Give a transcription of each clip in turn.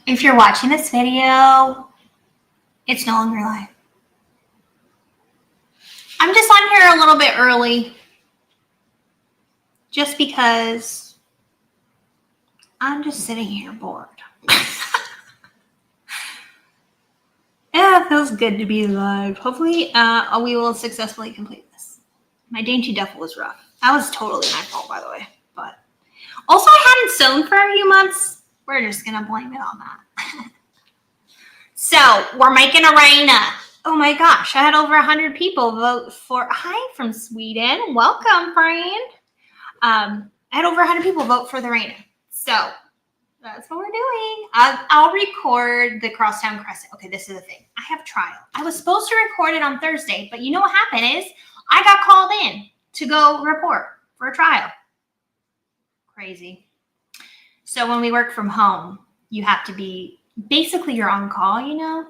If you're watching this video, it's no longer live. I'm just on here a little bit early just because I'm just sitting here bored. Yeah, it feels good to be live. Hopefully, we will successfully complete this. My dainty duffel was rough. That was totally my fault, by the way. But also, I hadn't sewn for a few months. We're just going to blame it on that. So, we're making a Rayna. Oh my gosh, I had over 100 people vote for... Hi from Sweden. Welcome, friend. I had over 100 people vote for the Rayna. So, that's what we're doing. I'll record the crosstown crescent. Okay, this is the thing. I have trial. I was supposed to record it on Thursday, but you know what happened is I got called in to go report for a trial. Crazy. So when we work from home, you have to be, basically you're on call, you know?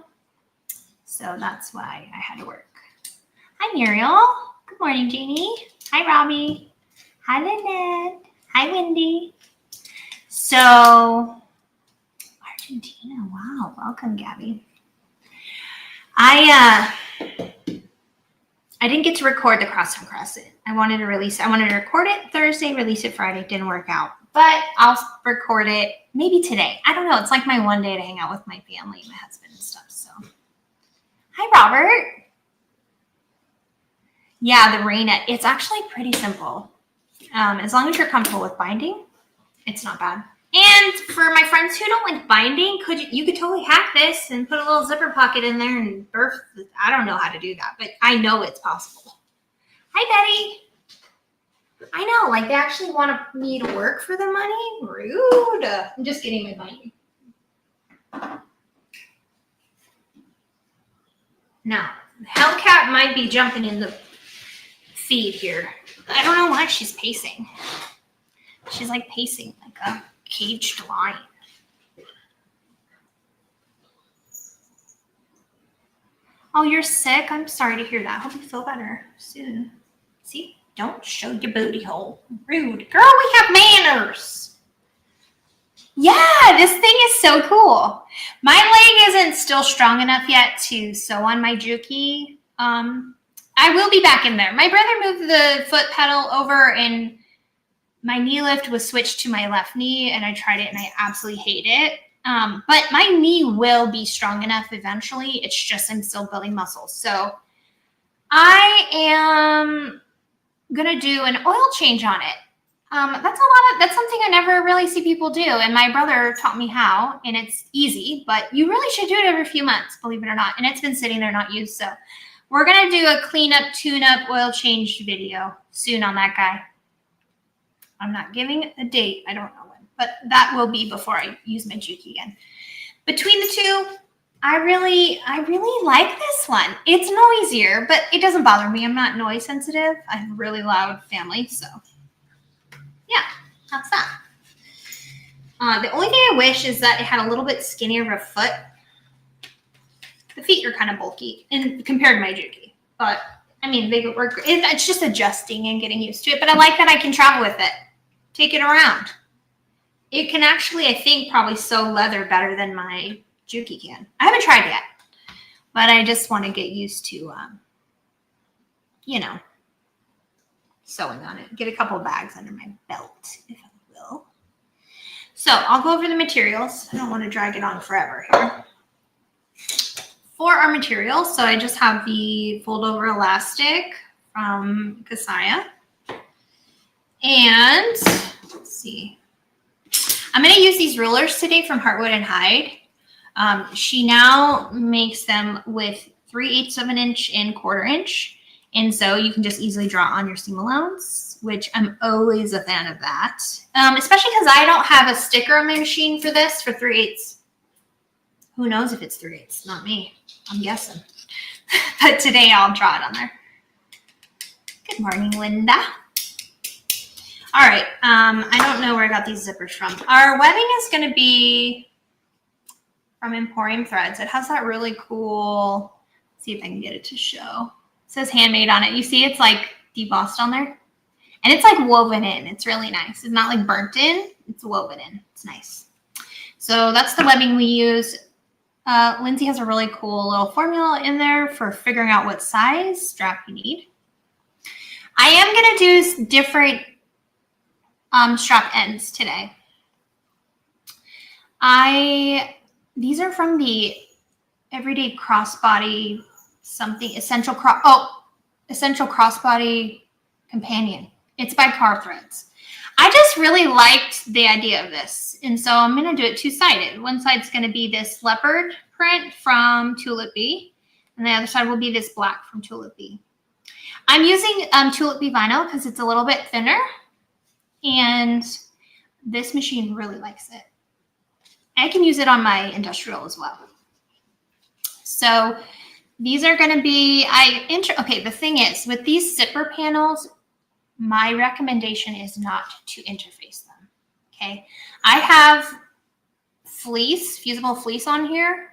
So that's why I had to work. Hi, Muriel. Good morning, Jeannie. Hi, Robbie. Hi, Lynette. Hi, Wendy. So, Argentina, wow, welcome, Gabby. I didn't get to record the crosstown crescent. I wanted to record it Thursday, release it Friday. Didn't work out, but I'll record it maybe today. I don't know. It's like my one day to hang out with my family, my husband and stuff. So, hi, Robert. Yeah, the Rayna. It's actually pretty simple. As long as you're comfortable with binding, it's not bad. And for my friends who don't like binding, you could totally hack this and put a little zipper pocket in there and birth. I don't know how to do that, but I know it's possible. Hi, Betty. I know, like they actually want me to work for the money. Rude. I'm just getting my binding. Now, Hellcat might be jumping in the feed here. I don't know why she's pacing. She's like pacing like a caged lion. Oh, you're sick? I'm sorry to hear that. Hope you feel better soon. See? Don't show your booty hole. Rude. Girl, we have manners. Yeah, this thing is so cool. My leg isn't still strong enough yet to sew on my Juki. I will be back in there. My brother moved the foot pedal over and my knee lift was switched to my left knee, and I tried it, and I absolutely hate it. But my knee will be strong enough eventually. It's just I'm still building muscles. So I am going to do an oil change on it. That's something I never really see people do, and my brother taught me how, and it's easy, but you really should do it every few months, believe it or not, and it's been sitting there not used. So we're going to do a cleanup, tune-up, oil change video soon on that guy. I'm not giving a date. I don't know when, but that will be before I use my Juki again. Between the two, I really like this one. It's noisier, but it doesn't bother me. I'm not noise sensitive. I have a really loud family, so yeah, that's that. The only thing I wish is that it had a little bit skinnier of a foot. The feet are kind of bulky compared to my Juki, but I mean, they work. It's just adjusting and getting used to it, but I like that I can travel with it. Take it around. It can actually, I think, probably sew leather better than my Juki can. I haven't tried yet, but I just want to get used to, sewing on it. Get a couple bags under my belt, if I will. So I'll go over the materials. I don't want to drag it on forever here. For our materials, so I just have the fold-over elastic from Kasaya. And let's see. I'm going to use these rulers today from Heartwood and Hyde. She now makes them with 3/8 of an inch and 1/4 inch. And so you can just easily draw on your seam allowance, which I'm always a fan of that. Especially because I don't have a sticker on my machine for this for 3/8. Who knows if it's 3/8? Not me. I'm guessing. But today I'll draw it on there. Good morning, Linda. All right. I don't know where I got these zippers from. Our webbing is going to be from Emporium Threads. It has that really cool, let's see if I can get it to show. It says handmade on it. You see it's like debossed on there? And it's like woven in. It's really nice. It's not like burnt in. It's woven in. It's nice. So that's the webbing we use. Lindsay has a really cool little formula in there for figuring out what size strap you need. I am going to do different strap ends today. These are from the Everyday Crossbody something, Essential Crossbody Companion. It's by Car Threads. I just really liked the idea of this, and so I'm going to do it two-sided. One side's going to be this leopard print from Tulip Bee, and the other side will be this black from Tulip Bee. I'm using Tulip Bee vinyl because it's a little bit thinner, and this machine really likes it. I can use it on my industrial as well. So these are going to be, okay, the thing is, with these zipper panels, my recommendation is not to interface them, okay? I have fleece, fusible fleece on here,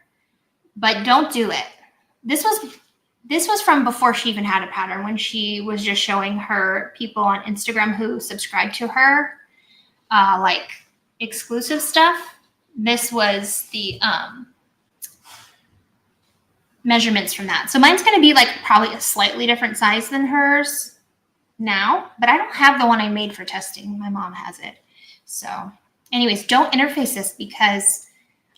but don't do it. This was from before she even had a pattern, when she was just showing her people on Instagram who subscribed to her, like exclusive stuff. This was the measurements from that. So mine's going to be like probably a slightly different size than hers now, but I don't have the one I made for testing. My mom has it. So anyways, don't interface this because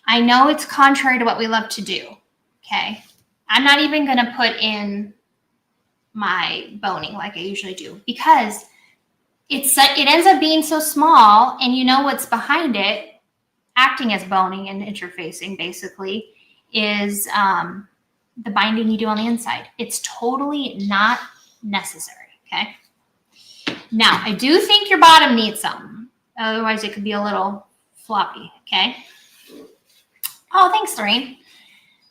I know it's contrary to what we love to do. Okay. I'm not even going to put in my boning like I usually do because it ends up being so small, and you know what's behind it, acting as boning and interfacing basically, is the binding you do on the inside. It's totally not necessary, okay? Now, I do think your bottom needs something. Otherwise, it could be a little floppy, okay? Oh, thanks, Lorraine.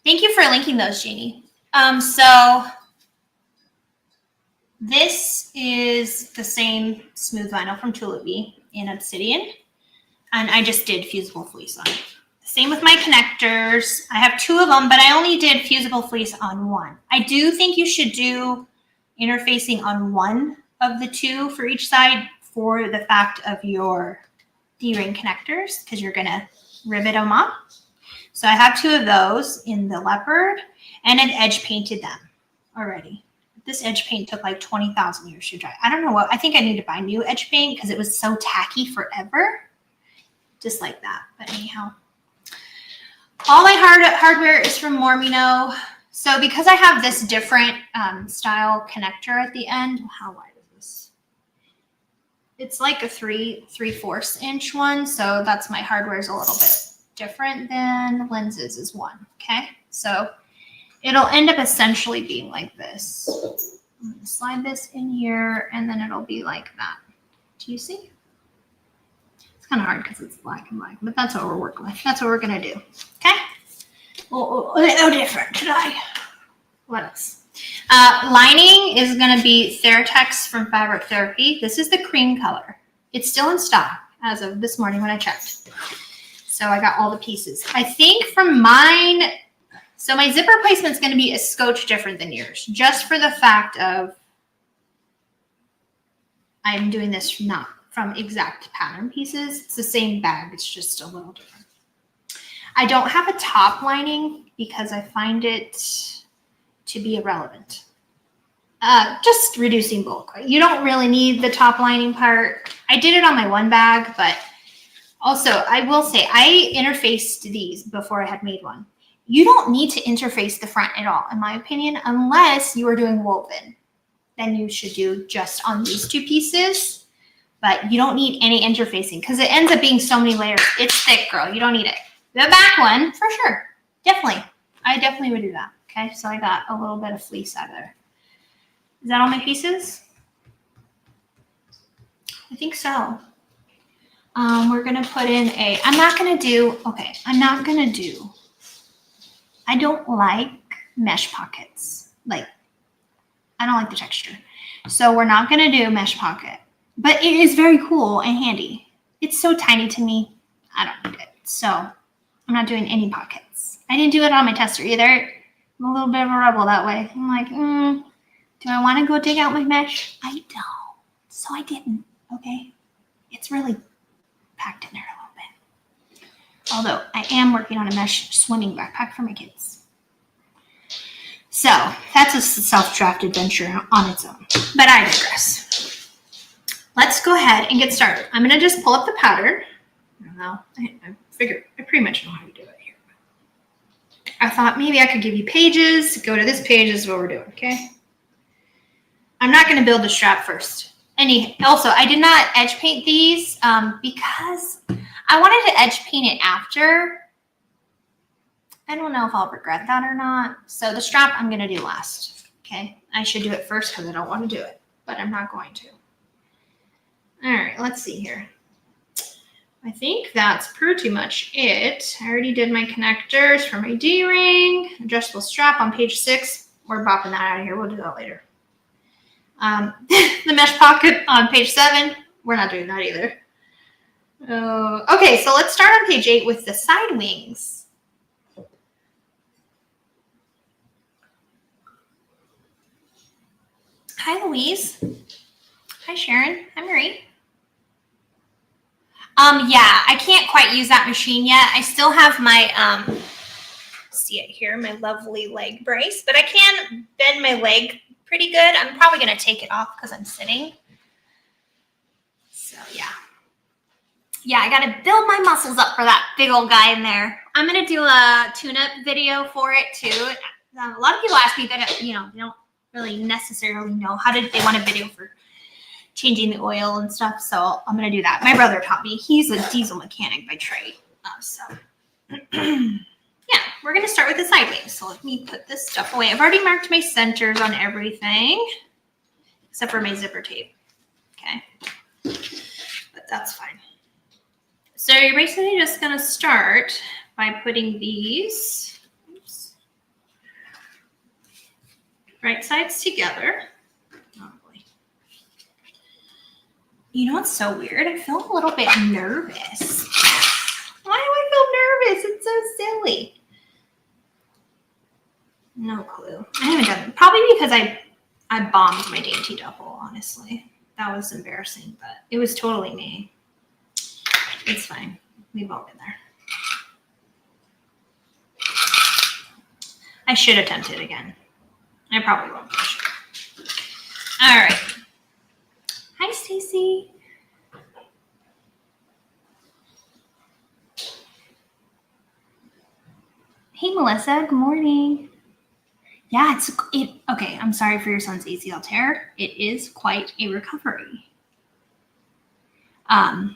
Thank you for linking those, Jeannie. So this is the same smooth vinyl from Tulip Bee in Obsidian, and I just did fusible fleece on it. Same with my connectors. I have two of them, but I only did fusible fleece on one. I do think you should do interfacing on one of the two for each side for the fact of your D-ring connectors, because you're going to rivet them up. So I have two of those in the leopard, and I've edge painted them already. This edge paint took like 20,000 years to dry. I don't know what, I think I need to buy new edge paint because it was so tacky forever. Just like that, but anyhow. All my hardware is from Mormino. So because I have this different style connector at the end, how wide is this? It's like a 3/4 inch one. So that's my hardware is a little bit different than Lenz's is one. Okay. So it'll end up essentially being like this. I'm going to slide this in here and then it'll be like that. Do you see? It's kind of hard because it's black and white, but that's what we're working with. That's what we're going to do. Okay. Oh, different today. What else? Lining is going to be Theratex from Fabric Therapy. This is the cream color. It's still in stock as of this morning when I checked. So I got all the pieces. I think from mine, so my zipper placement is going to be a scotch different than yours, just for the fact of I'm doing this not from exact pattern pieces. It's the same bag. It's just a little different. I don't have a top lining because I find it to be irrelevant. Just reducing bulk. You don't really need the top lining part. I did it on my one bag, but also I will say I interfaced these before I had made one. You don't need to interface the front at all, in my opinion, unless you are doing woven. Then you should do just on these two pieces, but you don't need any interfacing because it ends up being so many layers. It's thick, girl. You don't need it. The back one, for sure. Definitely. I definitely would do that. Okay, so I got a little bit of fleece out of there. Is that all my pieces? I think so. We're going to put in a, I don't like mesh pockets. Like, I don't like the texture. So we're not going to do mesh pocket. But it is very cool and handy. It's so tiny to me. I don't need it. So I'm not doing any pockets. I didn't do it on my tester either. I'm a little bit of a rebel that way. I'm like, do I want to go dig out my mesh? I don't. So I didn't. Okay. It's really packed in there a little bit. Although I am working on a mesh swimming backpack for my kids. So that's a self-drafted venture on its own. But I digress. Let's go ahead and get started. I'm going to just pull up the pattern. I don't know. I figured I pretty much know how to do it here. I thought maybe I could give you pages. Go to this page. This is what we're doing, okay? I'm not going to build the strap first. Also, I did not edge paint these because I wanted to edge paint it after. I don't know if I'll regret that or not. So the strap I'm going to do last, okay? I should do it first because I don't want to do it, but I'm not going to. All right, let's see here. I think that's pretty much it. I already did my connectors for my D-ring, adjustable strap on page 6. We're bopping that out of here. We'll do that later. The mesh pocket on page 7. We're not doing that either. Okay, so let's start on page 8 with the side wings. Hi, Louise. Hi, Sharon. Hi, Marie. Yeah, I can't quite use that machine yet. I still have my, see it here, my lovely leg brace, but I can bend my leg pretty good. I'm probably going to take it off because I'm sitting. So, yeah. Yeah, I got to build my muscles up for that big old guy in there. I'm going to do a tune-up video for it, too. A lot of people ask me that, they don't really necessarily know how they want a video for changing the oil and stuff, so I'm going to do that. My brother taught me. He's a diesel mechanic by trade. Yeah, we're going to start with the side wings. So let me put this stuff away. I've already marked my centers on everything, except for my zipper tape. Okay, but that's fine. So you're basically just going to start by putting these right sides together. You know what's so weird? I feel a little bit nervous. Why do I feel nervous? It's so silly. No clue. I haven't done it. Probably because I bombed my dainty double, honestly. That was embarrassing, but it was totally me. It's fine. We've all been there. I should attempt it again. I probably won't. All right. Hi, Stacy. Hey, Melissa. Good morning. Yeah, okay. I'm sorry for your son's ACL tear. It is quite a recovery. I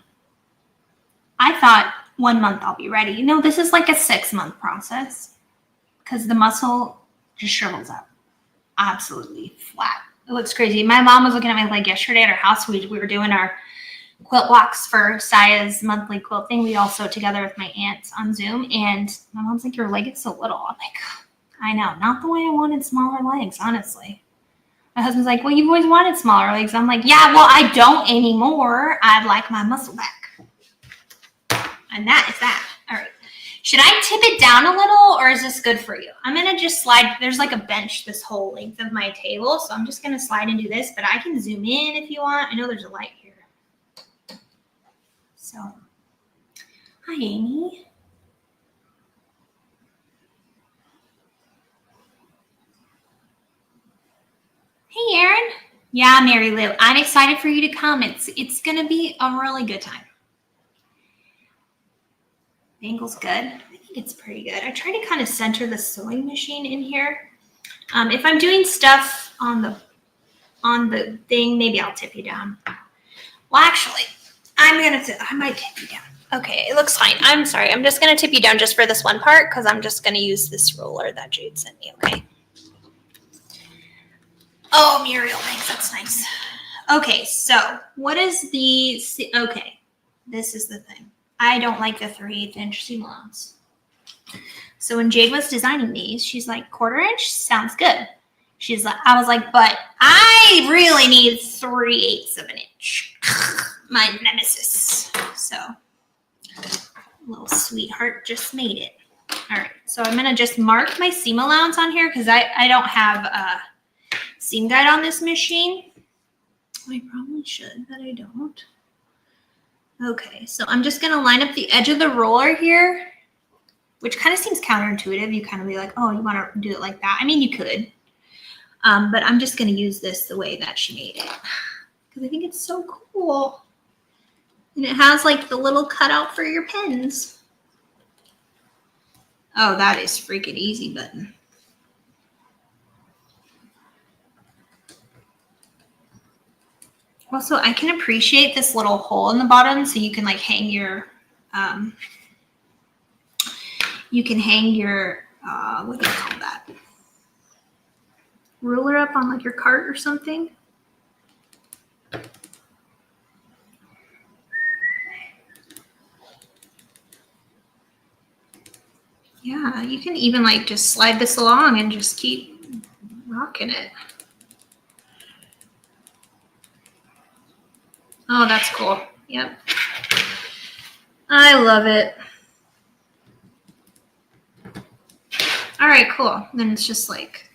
thought 1 month I'll be ready. This is like a 6-month process because the muscle just shrivels up. Absolutely flat. It looks crazy. My mom was looking at my leg yesterday at our house. We were doing our quilt blocks for Saya's monthly quilt thing. We all sew together with my aunts on Zoom. And my mom's like, your leg is so little. I'm like, I know. Not the way I wanted smaller legs, honestly. My husband's like, well, you've always wanted smaller legs. I'm like, yeah, well, I don't anymore. I'd like my muscle back. And that is that. All right. Should I tip it down a little or is this good for you? I'm going to just slide. There's like a bench this whole length of my table. So I'm just going to slide and do this, but I can zoom in if you want. I know there's a light here. So, hi, Amy. Hey, Erin. Yeah, Mary Lou. I'm excited for you to come. It's going to be a really good time. The angle's good. I think it's pretty good. I try to kind of center the sewing machine in here. If I'm doing stuff on the thing, maybe I'll tip you down. Well, actually, I might tip you down. Okay, it looks fine. I'm sorry. I'm just going to tip you down just for this one part because I'm just going to use this roller that Jade sent me, okay? Oh, Muriel, thanks. That's nice. Okay, so what is okay, this is the thing. I don't like the 3/8 inch seam allowance. So when Jade was designing these, she's like, 1/4 inch sounds good. I was like, but I really need 3/8 of an inch. My nemesis. So, little sweetheart just made it. All right, so I'm gonna just mark my seam allowance on here because I don't have a seam guide on this machine. I probably should, but I don't. Okay, so I'm just gonna line up the edge of the roller here, which kind of seems counterintuitive. You kind of be like, oh, you wanna do it like that. I mean, you could, but I'm just gonna use this the way that she made it because I think it's so cool. And it has like the little cutout for your pens. Oh, that is freaking easy button. Also, I can appreciate this little hole in the bottom so you can like hang your, what do you call that? Ruler up on like your cart or something. Yeah, you can even like just slide this along and just keep rocking it. Oh, that's cool. Yep. I love it. All right, cool. Then it's just like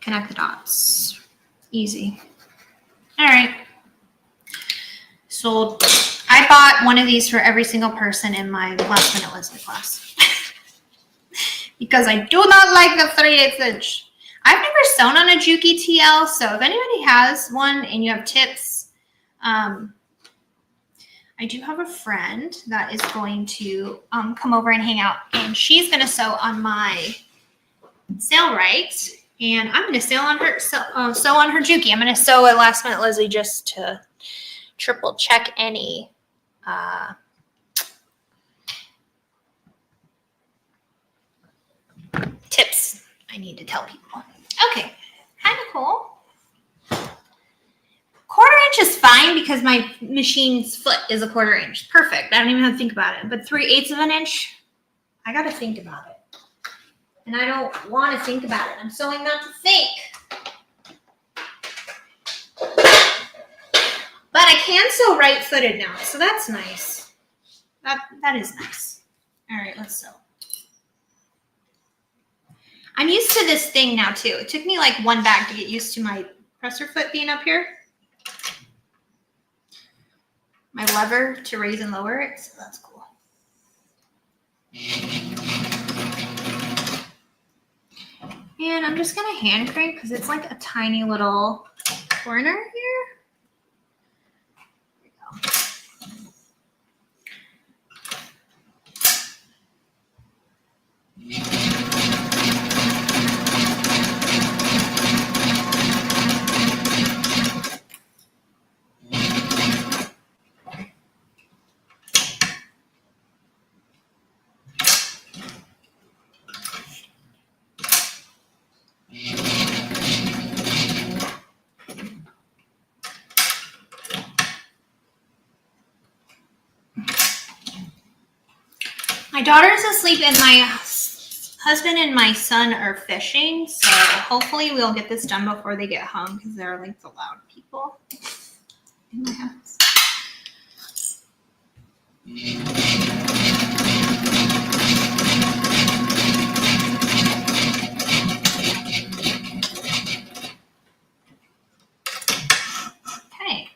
connect the dots. Easy. All right. So I bought one of these for every single person in my last minute lesson class because I do not like the 3/8 inch. I've never sewn on a Juki TL, so if anybody has one and you have tips, I do have a friend that is going to come over and hang out, and she's going to sew on my Sailrite, and I'm going to sew on her Juki. I'm going to sew a last minute Leslie just to triple check any tips I need to tell people. Okay, kind of cool. 1/4 inch is fine because my machine's foot is a 1/4 inch. Perfect. I don't even have to think about it. But 3/8 of an inch, I got to think about it. And I don't want to think about it. I'm sewing not to think. But I can sew right-footed now, so that's nice. That is nice. All right, let's sew. I'm used to this thing now, too. It took me like one bag to get used to my presser foot being up here. My lever to raise and lower it, so that's cool. And I'm just gonna hand crank because it's like a tiny little corner here. There we go. My daughter's asleep and my husband and my son are fishing, so hopefully we'll get this done before they get home because they're like the loud people in my house. Okay.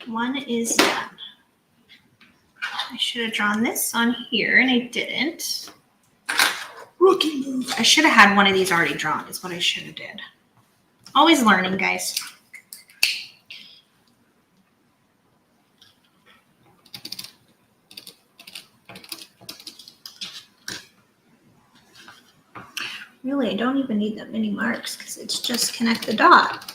One is done. I should have drawn this on here, and I didn't. Rookie move. I should have had one of these already drawn, is what I should have did. Always learning, guys. Really, I don't even need that many marks because it's just connect the dot.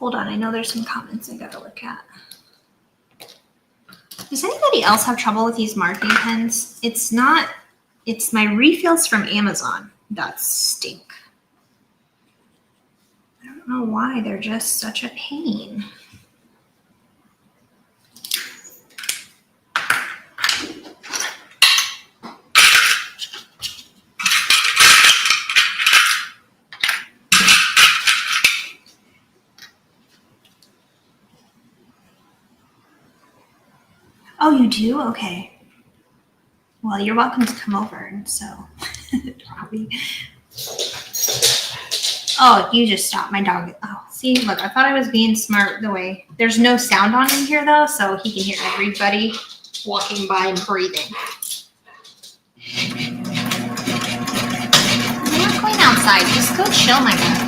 Hold on, I know there's some comments I gotta look at. Does anybody else have trouble with these marking pens? It's my refills from Amazon that stink. I don't know why, they're just such a pain. Oh, you do? Okay. Well, you're welcome to come over and sew. Robbie. Oh, you just stopped my dog. Oh, see, look, I thought I was being smart the way. There's no sound on in here, though, so he can hear everybody walking by and breathing. I'm not going outside. Just go chill, my guy.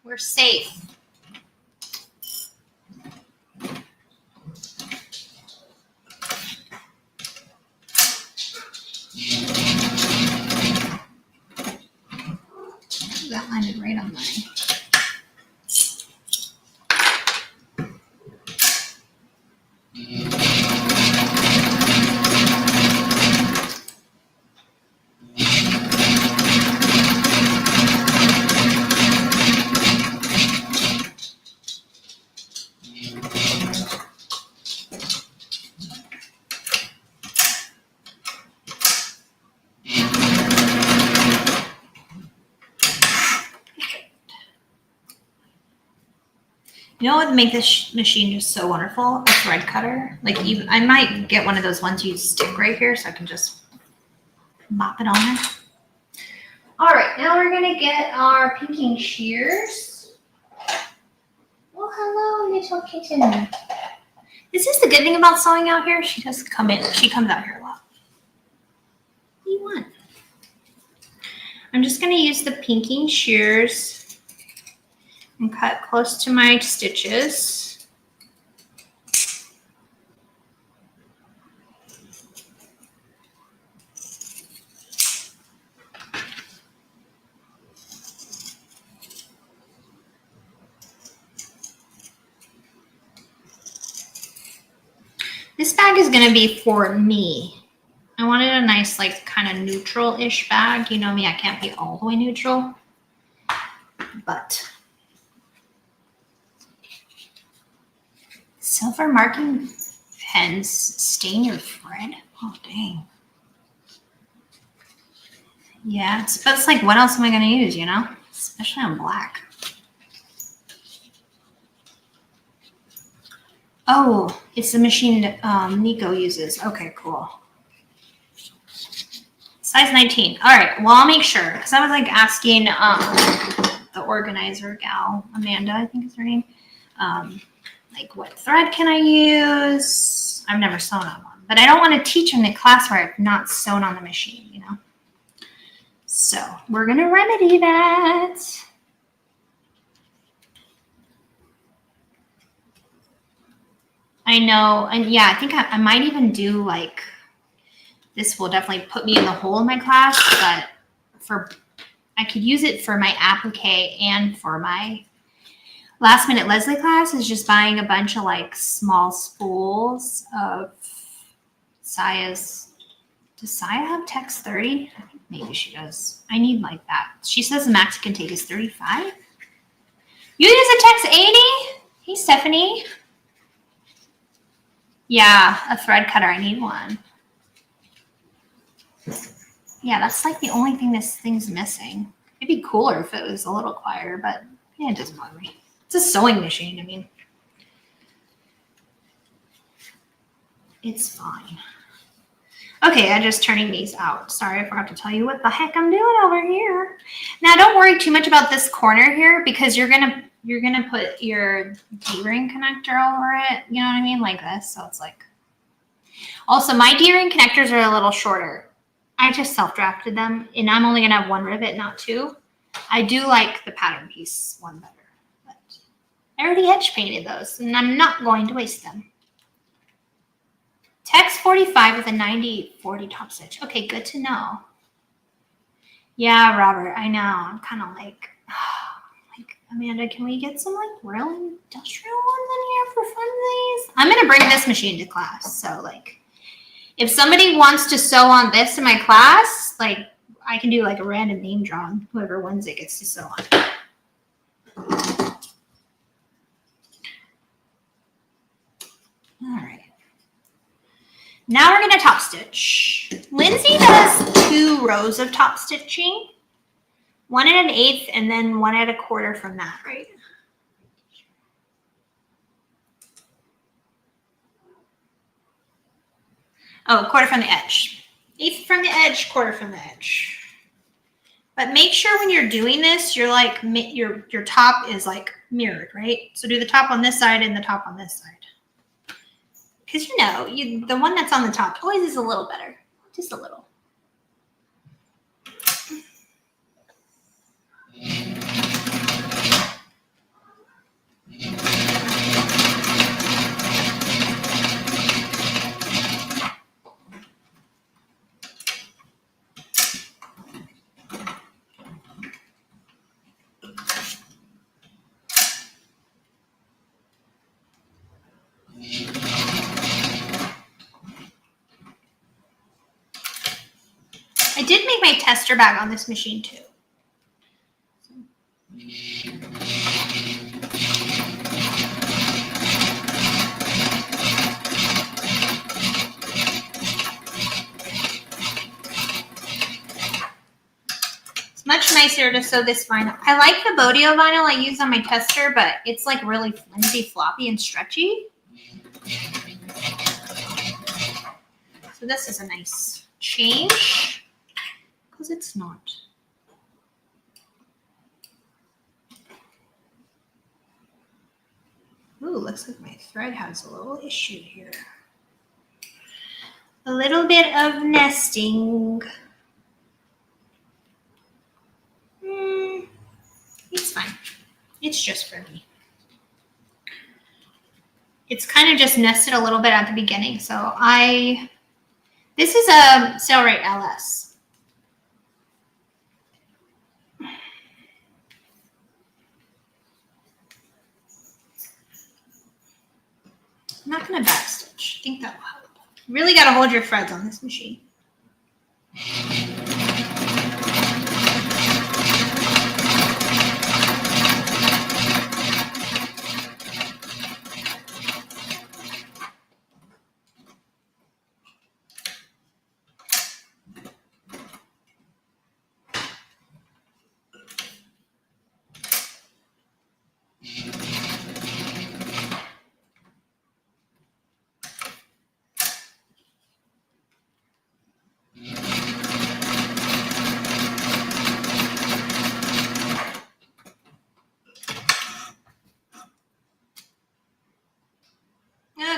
We're safe. That landed right on mine. You know what would make this machine just so wonderful? A thread cutter. Like, even I might get one of those ones you stick right here so I can just mop it on there. All right, now we're gonna get our pinking shears. Oh, hello, little kitten. This is the good thing about sewing out here. She does come in. She comes out here a lot. What do you want? I'm just gonna use the pinking shears and cut close to my stitches. This bag is gonna be for me. I wanted a nice, like, kind of neutral-ish bag. You know me, I can't be all the way neutral, but silver marking pens stain your thread? Oh, dang. Yeah, but it's like, what else am I going to use, you know? Especially on black. Oh, it's the machine that Nico uses. Okay, cool. Size 19. All right, well, I'll make sure. Because I was, like, asking the organizer gal, Amanda, I think is her name, like, what thread can I use? I've never sewn on one. But I don't want to teach in a class where I've not sewn on the machine, you know? So we're going to remedy that. I know. And yeah, I think I might even do, like, this will definitely put me in the hole in my class, but I could use it for my applique and for my last minute Leslie class is just buying a bunch of, like, small spools of Saya's. Does Saya have text 30? I think maybe she does. I need, like, that. She says the max it can take is 35. You use a text 80? Hey, Stephanie. Yeah, a thread cutter. I need one. Yeah, that's, like, the only thing this thing's missing. It'd be cooler if it was a little quieter, but yeah, it doesn't bother me. It's a sewing machine. I mean, it's fine. Okay, I'm just turning these out. Sorry, I forgot to tell you what the heck I'm doing over here. Now, don't worry too much about this corner here because you're gonna put your D-ring connector over it. You know what I mean, like this. So it's like. Also, my D-ring connectors are a little shorter. I just self-drafted them, and I'm only gonna have one rivet, not two. I do like the pattern piece one better, but I already edge painted those, and I'm not going to waste them. Text 45 with a 90-40 top stitch. Okay, good to know. Yeah, Robert, I know. I'm kind of like, Amanda, can we get some, like, real industrial ones in here for funsies? I'm going to bring this machine to class. So, like, if somebody wants to sew on this in my class, like, I can do, like, a random name drawing. Whoever wins it gets to sew on. All right. Now we're going to top stitch. Lindsay does 2 rows of top stitching, 1 at 1/8 and then 1 at 1/4 from that, right? Oh, quarter from the edge. Eighth from the edge, quarter from the edge. But make sure when you're doing this, you're like, your top is like mirrored, right? So do the top on this side and the top on this side. Because you know, the one that's on the top always is a little better. Just a little. I did make my tester bag on this machine too. It's much nicer to sew this vinyl. I like the Bodio vinyl I use on my tester, but it's like really flimsy, floppy, and stretchy. So this is a nice change because it's not. Ooh, looks like my thread has a little issue here. A little bit of nesting. It's fine. It's just for me. It's kind of just nested a little bit at the beginning. So this is a sale rate LS. I'm not going to backstitch. I think that will help. You really got to hold your threads on this machine.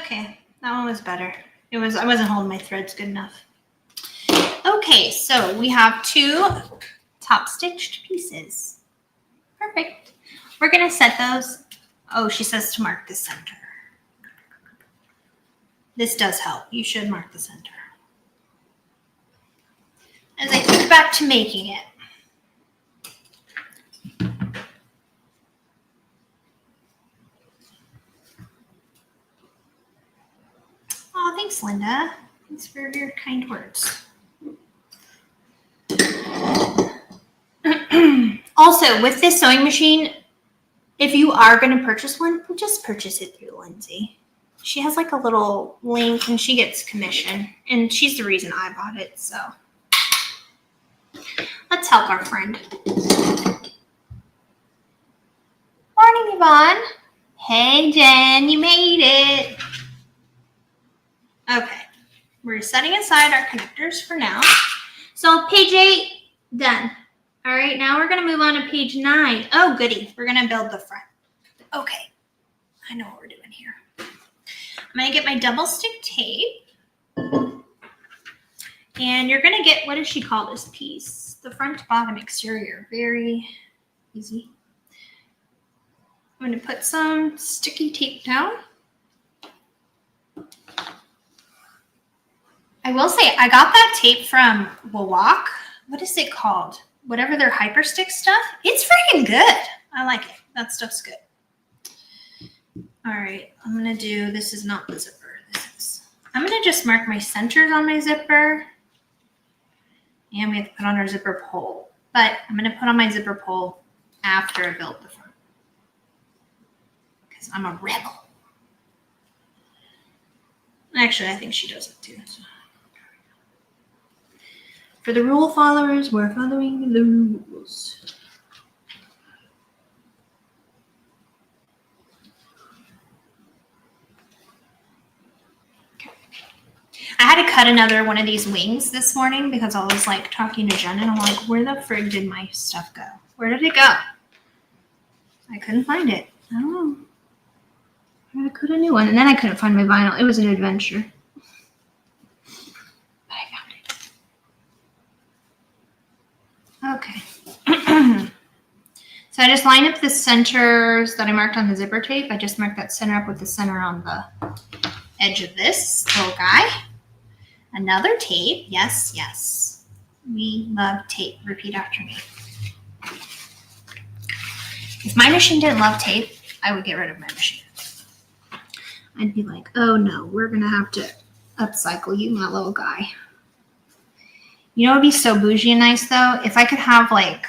Okay, that one was better. I wasn't holding my threads good enough. Okay, so we have 2 top stitched pieces. Perfect. We're gonna set those. Oh, she says to mark the center. This does help. You should mark the center. As I think back to making it. Oh, thanks, Linda. Thanks for your kind words. Also, with this sewing machine, if you are going to purchase one, just purchase it through Lindsay. She has like a little link and she gets commission. And she's the reason I bought it, so. Let's help our friend. Morning, Yvonne. Hey, Jen, you made it. Okay, we're setting aside our connectors for now. So page 8, done. All right, now we're gonna move on to page 9. Oh, goody, we're gonna build the front. Okay, I know what we're doing here. I'm gonna get my double stick tape. And you're gonna get, what does she call this piece? The front bottom exterior, very easy. I'm gonna put some sticky tape down. I will say, I got that tape from Wawak. What is it called? Whatever their hyperstick stuff. It's freaking good. I like it. That stuff's good. All right, I'm gonna do, this is not the zipper. I'm gonna just mark my centers on my zipper. And we have to put on our zipper pole. But I'm gonna put on my zipper pole after I build the front. Because I'm a rebel. Actually, I think she does it too. So. For the rule followers, we're following the rules. Okay. I had to cut another one of these wings this morning because I was like talking to Jen and I'm like, where the frig did my stuff go? Where did it go? I couldn't find it. I don't know. I gotta cut a new one. And then I couldn't find my vinyl. It was an adventure. But I found it. Okay. So I just line up the centers that I marked on the zipper tape. I just marked that center up with the center on the edge of this little guy. Another tape. Yes, yes. We love tape. Repeat after me. If my machine didn't love tape, I would get rid of my machine. I'd be like, oh no, we're going to have to upcycle you, my little guy. You know what would be so bougie and nice though? If I could have like,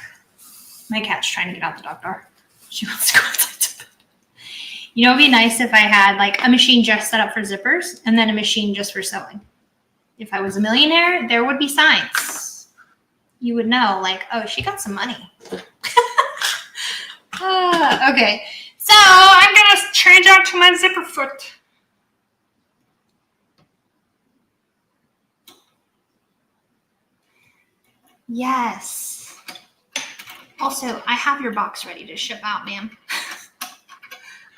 my cat's trying to get out the dog door. She wants to go outside to bed. You know, it'd be nice if I had like a machine just set up for zippers and then a machine just for sewing. If I was a millionaire, there would be signs. You would know, like, oh, she got some money. Okay, so I'm going to change out to my zipper foot. Yes. Also, I have your box ready to ship out, ma'am.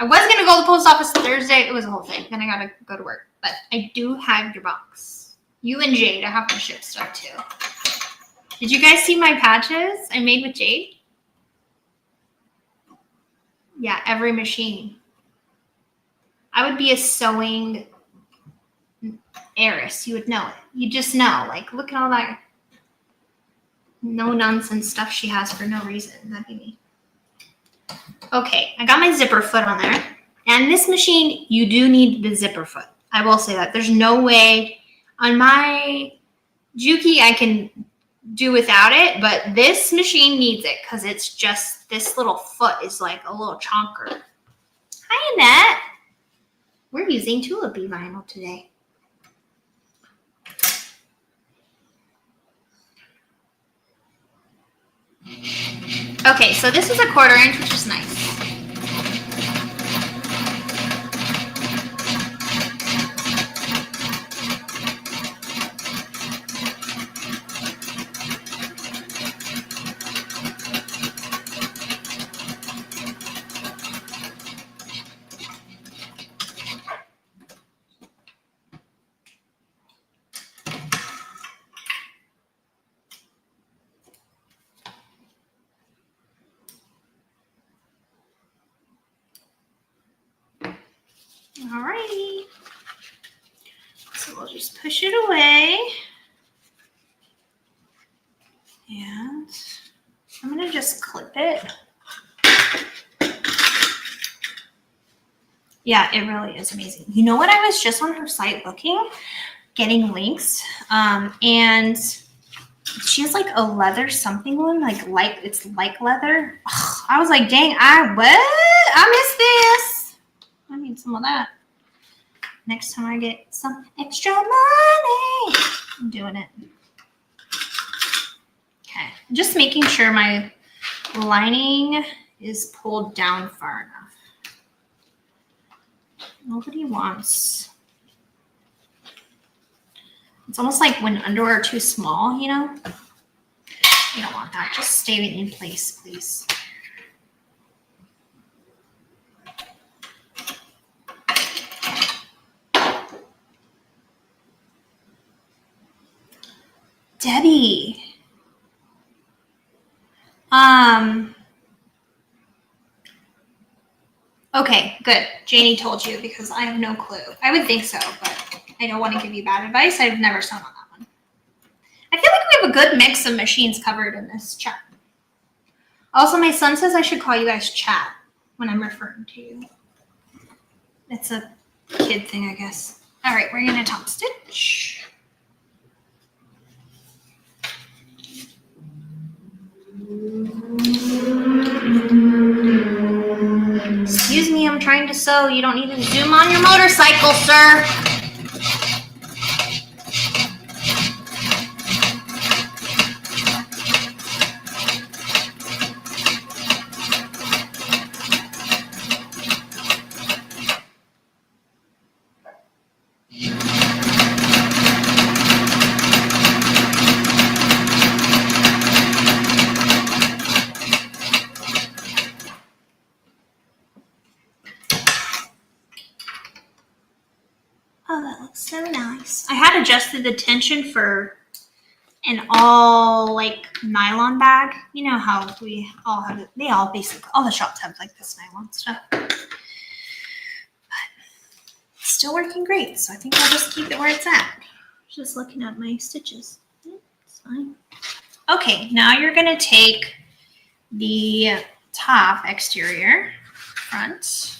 I was going to go to the post office Thursday. It was a whole thing. Then I got to go to work. But I do have your box. You and Jade, I have to ship stuff too. Did you guys see my patches I made with Jade? Yeah, every machine. I would be a sewing heiress. You would know it. You just know. Like, look at all that no-nonsense stuff she has for no reason. That'd be me. Okay, I got my zipper foot on there. And this machine, you do need the zipper foot. I will say that. There's no way on my Juki I can do without it, but this machine needs it because it's just, this little foot is like a little chonker. Hi, Annette. We're using tulipy vinyl today. Okay, so this is a 1/4 inch, which is nice. Alrighty. So we'll just push it away. And I'm going to just clip it. Yeah, it really is amazing. You know what? I was just on her site looking, getting links, and she has like a leather something one, like it's like leather. Ugh, I was like, dang, I missed this. I need some of that. Next time I get some extra money, I'm doing it. Okay, just making sure my lining is pulled down far enough. Nobody wants. It's almost like when underwear are too small, you know? You don't want that. Just stay in place, please. Debbie. Okay, good. Janie told you because I have no clue. I would think so, but I don't want to give you bad advice. I've never sewn on that one. I feel like we have a good mix of machines covered in this chat. Also, my son says I should call you guys chat when I'm referring to you. It's a kid thing, I guess. All right, we're going to top stitch. Excuse me, I'm trying to sew. You don't need to zoom on your motorcycle, sir. Oh, that looks so nice. I had adjusted the tension for an all like nylon bag. You know how we all have it. They all basically, all the shops have like this nylon stuff. But it's still working great. So I think I'll just keep it where it's at. Just looking at my stitches. It's fine. Okay, now you're gonna take the top exterior front.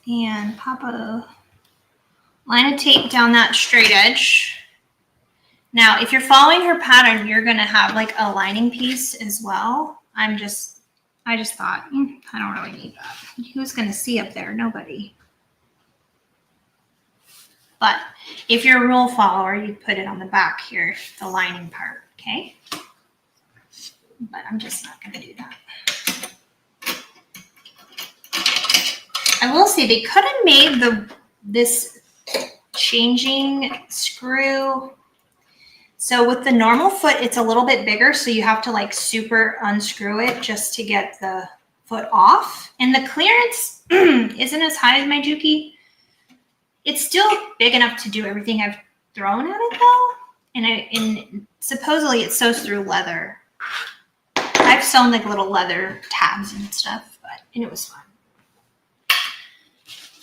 And pop a line of tape down that straight edge. Now, if you're following her pattern, you're gonna have like a lining piece as well. I just thought, I don't really need that. Who's gonna see up there? Nobody. But if you're a rule follower, you put it on the back here, the lining part, okay? But I'm just not gonna do that. I will say they could have made this changing screw. So with the normal foot, it's a little bit bigger, so you have to like super unscrew it just to get the foot off. And the clearance isn't as high as my Juki. It's still big enough to do everything I've thrown at it though. And supposedly it sews through leather. I've sewn like little leather tabs and stuff, and it was fun.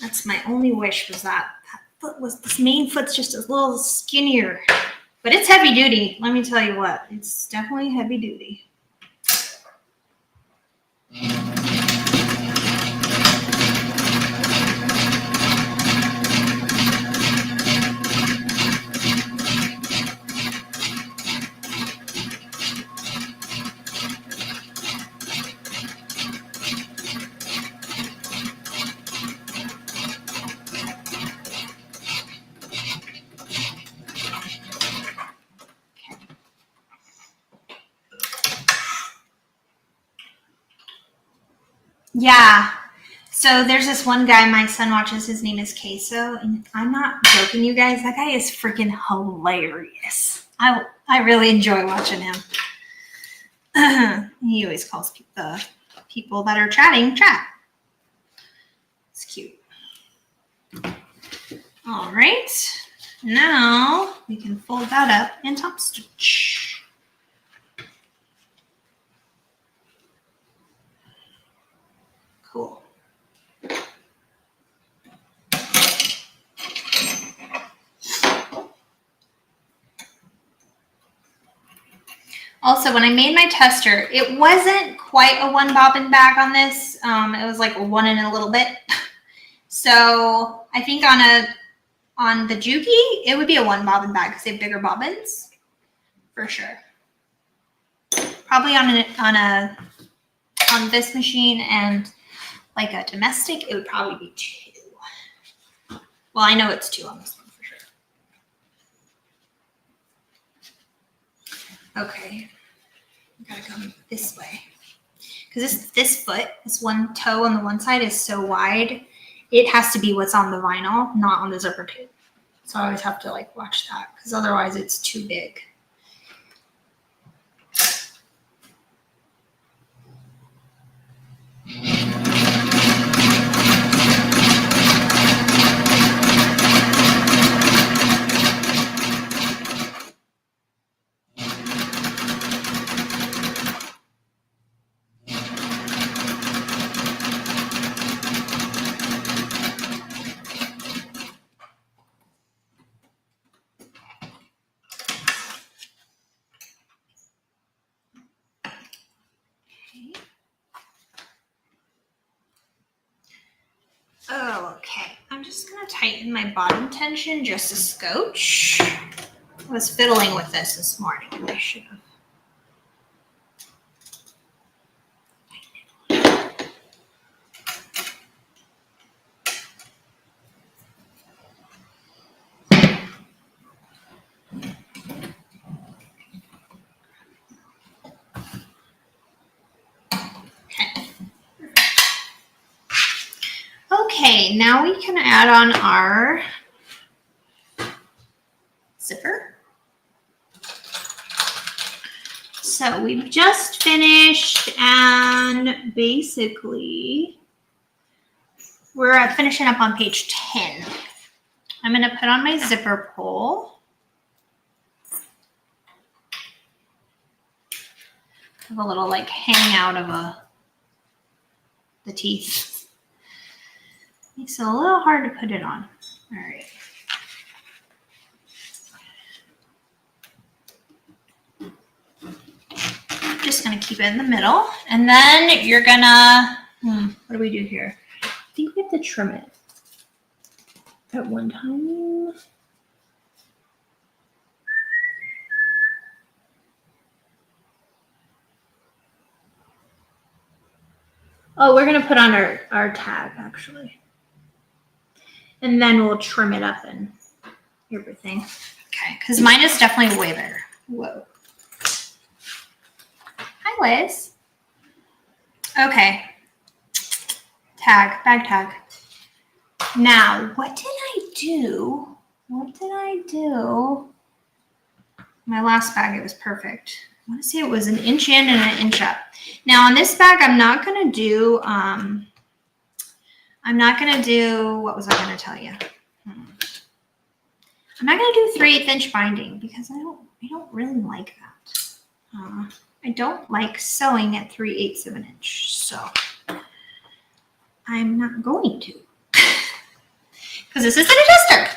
That's my only wish, was that foot was, this main foot's just a little skinnier. But it's heavy duty. Let me tell you what, it's definitely heavy duty. Yeah. So there's this one guy my son watches. His name is Queso, and I'm not joking, you guys. That guy is freaking hilarious. I really enjoy watching him. He always calls the people that are chatting chat. It's cute. All right. Now we can fold that up and top stitch. Cool. Also, when I made my tester, it wasn't quite a one bobbin bag on this. It was like a one and a little bit. So I think on the Juki, it would be a one bobbin bag because they have bigger bobbins, for sure. Probably on this machine and like a domestic, it would probably be 2. Well, I know it's 2 on this one for sure. Okay, I gotta come this way because this foot, this one toe on the one side is so wide, it has to be what's on the vinyl, not on the zipper tape. So I always have to like watch that because otherwise it's too big. Okay, I'm just gonna tighten my bottom tension just a scotch. I was fiddling with this morning and I should have. Okay, now we can add on our zipper. So we've just finished, and basically we're finishing up on page 10. I'm going to put on my zipper pull. Have a little like hang out of the teeth. Makes it a little hard to put it on. All right. Just gonna keep it in the middle, and then you're gonna, what do we do here? I think we have to trim it at one time. Oh, we're gonna put on our tag actually, and then we'll trim it up and everything. Okay, because mine is definitely way better. Whoa. Hi, Liz. Okay. Tag, bag tag. Now, what did I do? My last bag, it was perfect. I want to say it was an inch in and an inch up. Now on this bag, I'm not going to do, what was I going to tell you? I'm not going to do 3/8 inch binding because I don't really like that. I don't like sewing at 3/8 of an inch, so I'm not going to. Because this is an adjuster.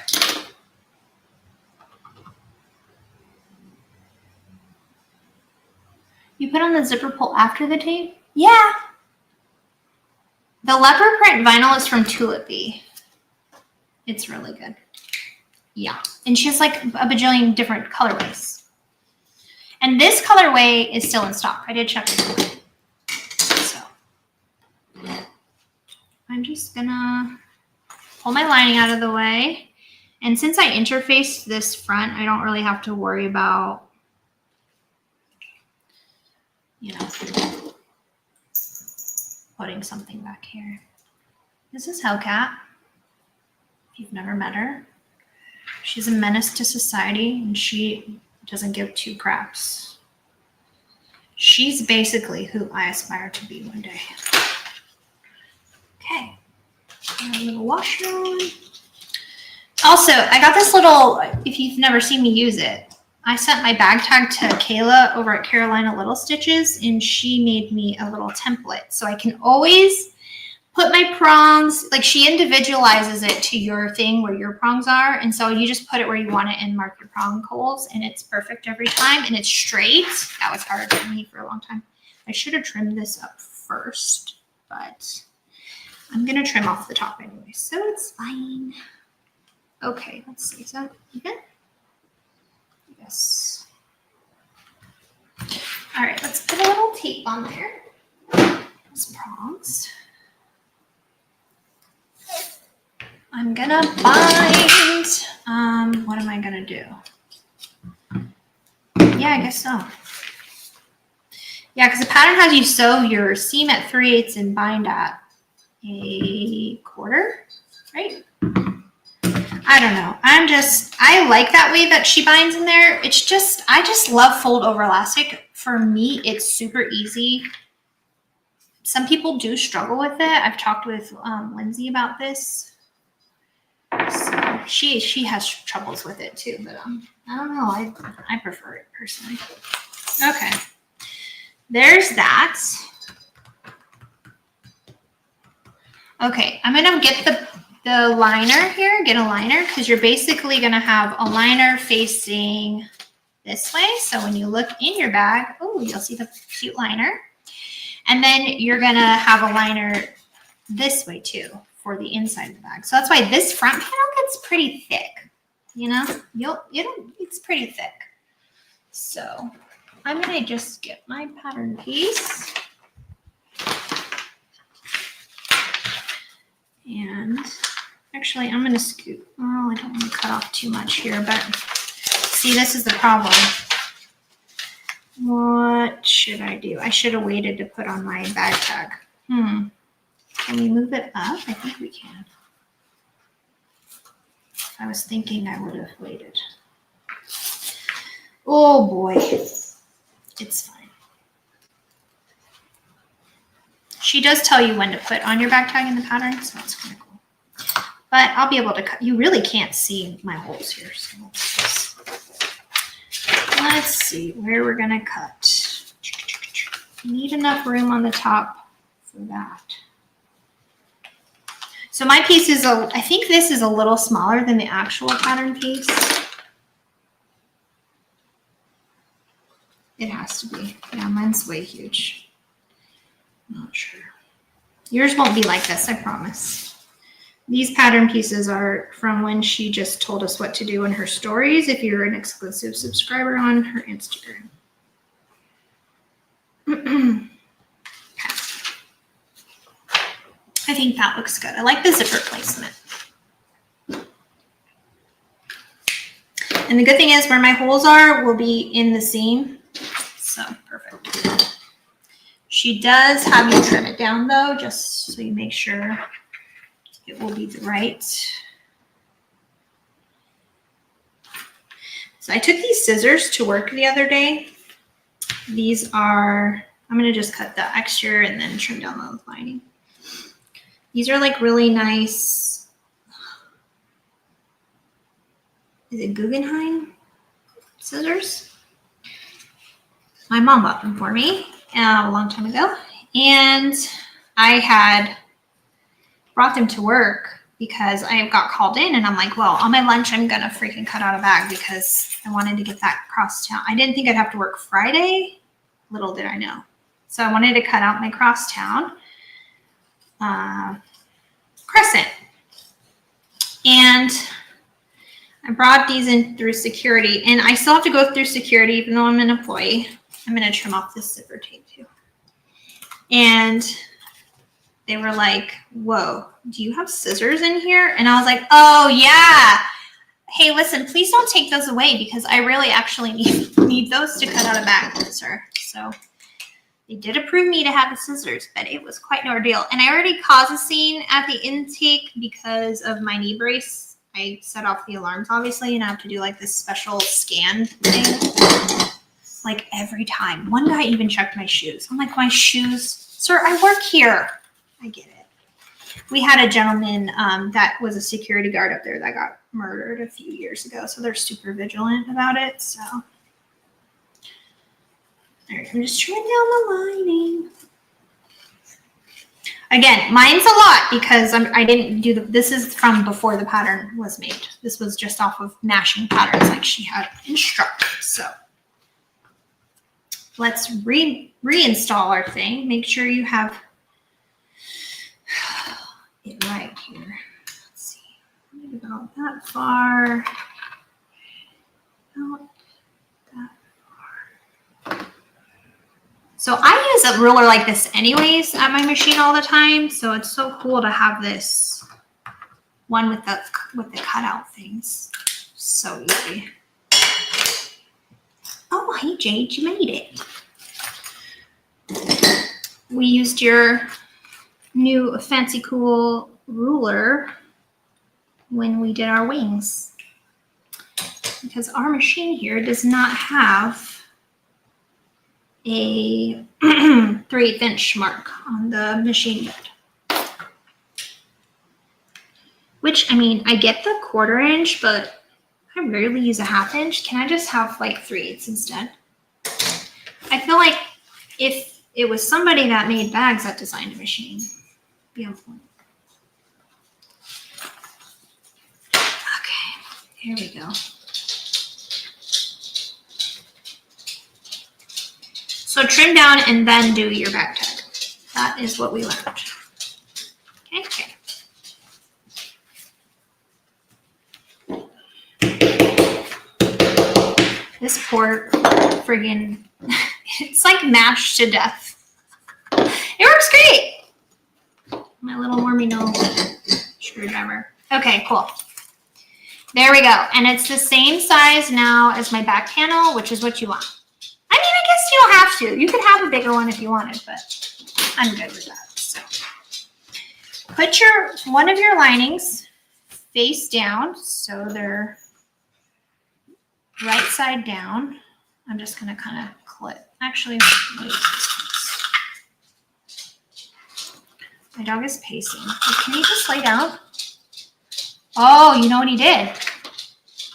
You put on the zipper pull after the tape? Yeah. The leopard print vinyl is from Tulipy. It's really good. Yeah. And she has like a bajillion different colorways. And this colorway is still in stock. I did check it. So I'm just gonna pull my lining out of the way. And since I interfaced this front, I don't really have to worry about, putting something back here. This is Hellcat. If you've never met her, she's a menace to society and she doesn't give two craps. She's basically who I aspire to be one day. Okay. A little washer on. Also, I got this little, if you've never seen me use it, I sent my bag tag to Kayla over at Carolina Little Stitches, and she made me a little template. So I can always put my prongs, like she individualizes it to your thing where your prongs are. And so you just put it where you want it and mark your prong holes, and it's perfect every time, and it's straight. That was hard for me for a long time. I should have trimmed this up first, but I'm going to trim off the top anyway, so it's fine. Okay, let's see. Is that even? Yes. All right, let's put a little tape on there. Those prongs. I'm gonna bind. What am I gonna do? Yeah, I guess so. Yeah, because the pattern has you sew your seam at 3/8 and bind at 1/4, right? I don't know. I like that way that she binds in there. It's just, I just love fold over elastic. For me, it's super easy. Some people do struggle with it. I've talked with Lindsay about this. So she has troubles with it too, but I don't know. I prefer it personally. Okay. There's that. Okay, I'm gonna get the liner here, get a liner, because you're basically going to have a liner facing this way. So when you look in your bag, you'll see the cute liner. And then you're going to have a liner this way too for the inside of the bag. So that's why this front panel gets pretty thick. It's pretty thick. So I'm going to just get my pattern piece. And actually, I'm going to scoot. Oh, I don't want to cut off too much here, but see, this is the problem. What should I do? I should have waited to put on my bag tag. Can we move it up? I think we can. I was thinking I would have waited. Oh boy. It's fine. She does tell you when to put on your back tag in the pattern, so that's kind of cool. But I'll be able to cut. You really can't see my holes here, so let's see where we're gonna cut. You need enough room on the top for that. So my piece is I think this is a little smaller than the actual pattern piece. It has to be. Yeah, mine's way huge. Not sure. Yours won't be like this, I promise. These pattern pieces are from when she just told us what to do in her stories if you're an exclusive subscriber on her Instagram. Okay. I think that looks good. I like the zipper placement. And the good thing is where my holes are will be in the seam. So perfect. She does have you trim it down though, just so you make sure it will be right. So I took these scissors to work the other day. These are, I'm gonna just cut the extra and then trim down the lining. These are like really nice, is it Guggenheim scissors? My mom bought them for me a long time ago. And I had brought them to work because I got called in and I'm like, well, on my lunch, I'm gonna freaking cut out a bag because I wanted to get that crosstown. I didn't think I'd have to work Friday. Little did I know. So I wanted to cut out my crosstown crescent. And I brought these in through security and I still have to go through security even though I'm an employee. I'm gonna trim off this zipper tape too. And they were like, whoa, do you have scissors in here? And I was like, oh yeah. Hey, listen, please don't take those away because I really actually need those to cut out a bag, sir. So they did approve me to have the scissors, but it was quite an ordeal. And I already caused a scene at the intake because of my knee brace. I set off the alarms, obviously, and I have to do like this special scan thing. Like every time. One guy even checked my shoes. I'm like, my shoes? Sir, I work here. I get it. We had a gentleman that was a security guard up there that got murdered a few years ago, so they're super vigilant about it. So, all right, I'm just trimming down the lining. Again, mine's a lot because I didn't do this is from before the pattern was made. This was just off of mashing patterns like she had instructed. So let's reinstall our thing. Make sure you have it right here. Let's see, maybe about that far. About that far. So I use a ruler like this anyways at my machine all the time. So it's so cool to have this one with the cutout things. So easy. Oh, hey Jade, you made it. We used your new fancy cool ruler when we did our wings because our machine here does not have a 3/8 inch mark on the machine bed. Which, I mean, I get the 1/4 inch, but I rarely use a 1/2 inch. Can I just have like 3/8 instead? I feel like if it was somebody that made bags that designed a machine, it'd be on point. Okay, here we go. So trim down and then do your back tag. That is what we learned. Okay. This poor friggin', it's like mashed to death. It works great. My little wormy nose screwdriver. Okay, cool. There we go. And it's the same size now as my back panel, which is what you want. I mean, I guess you don't have to. You could have a bigger one if you wanted, but I'm good with that. So put one of your linings face down so they're right side down. I'm just going to kind of clip. Actually, My dog is pacing. Can he just lay down? Oh, you know what he did?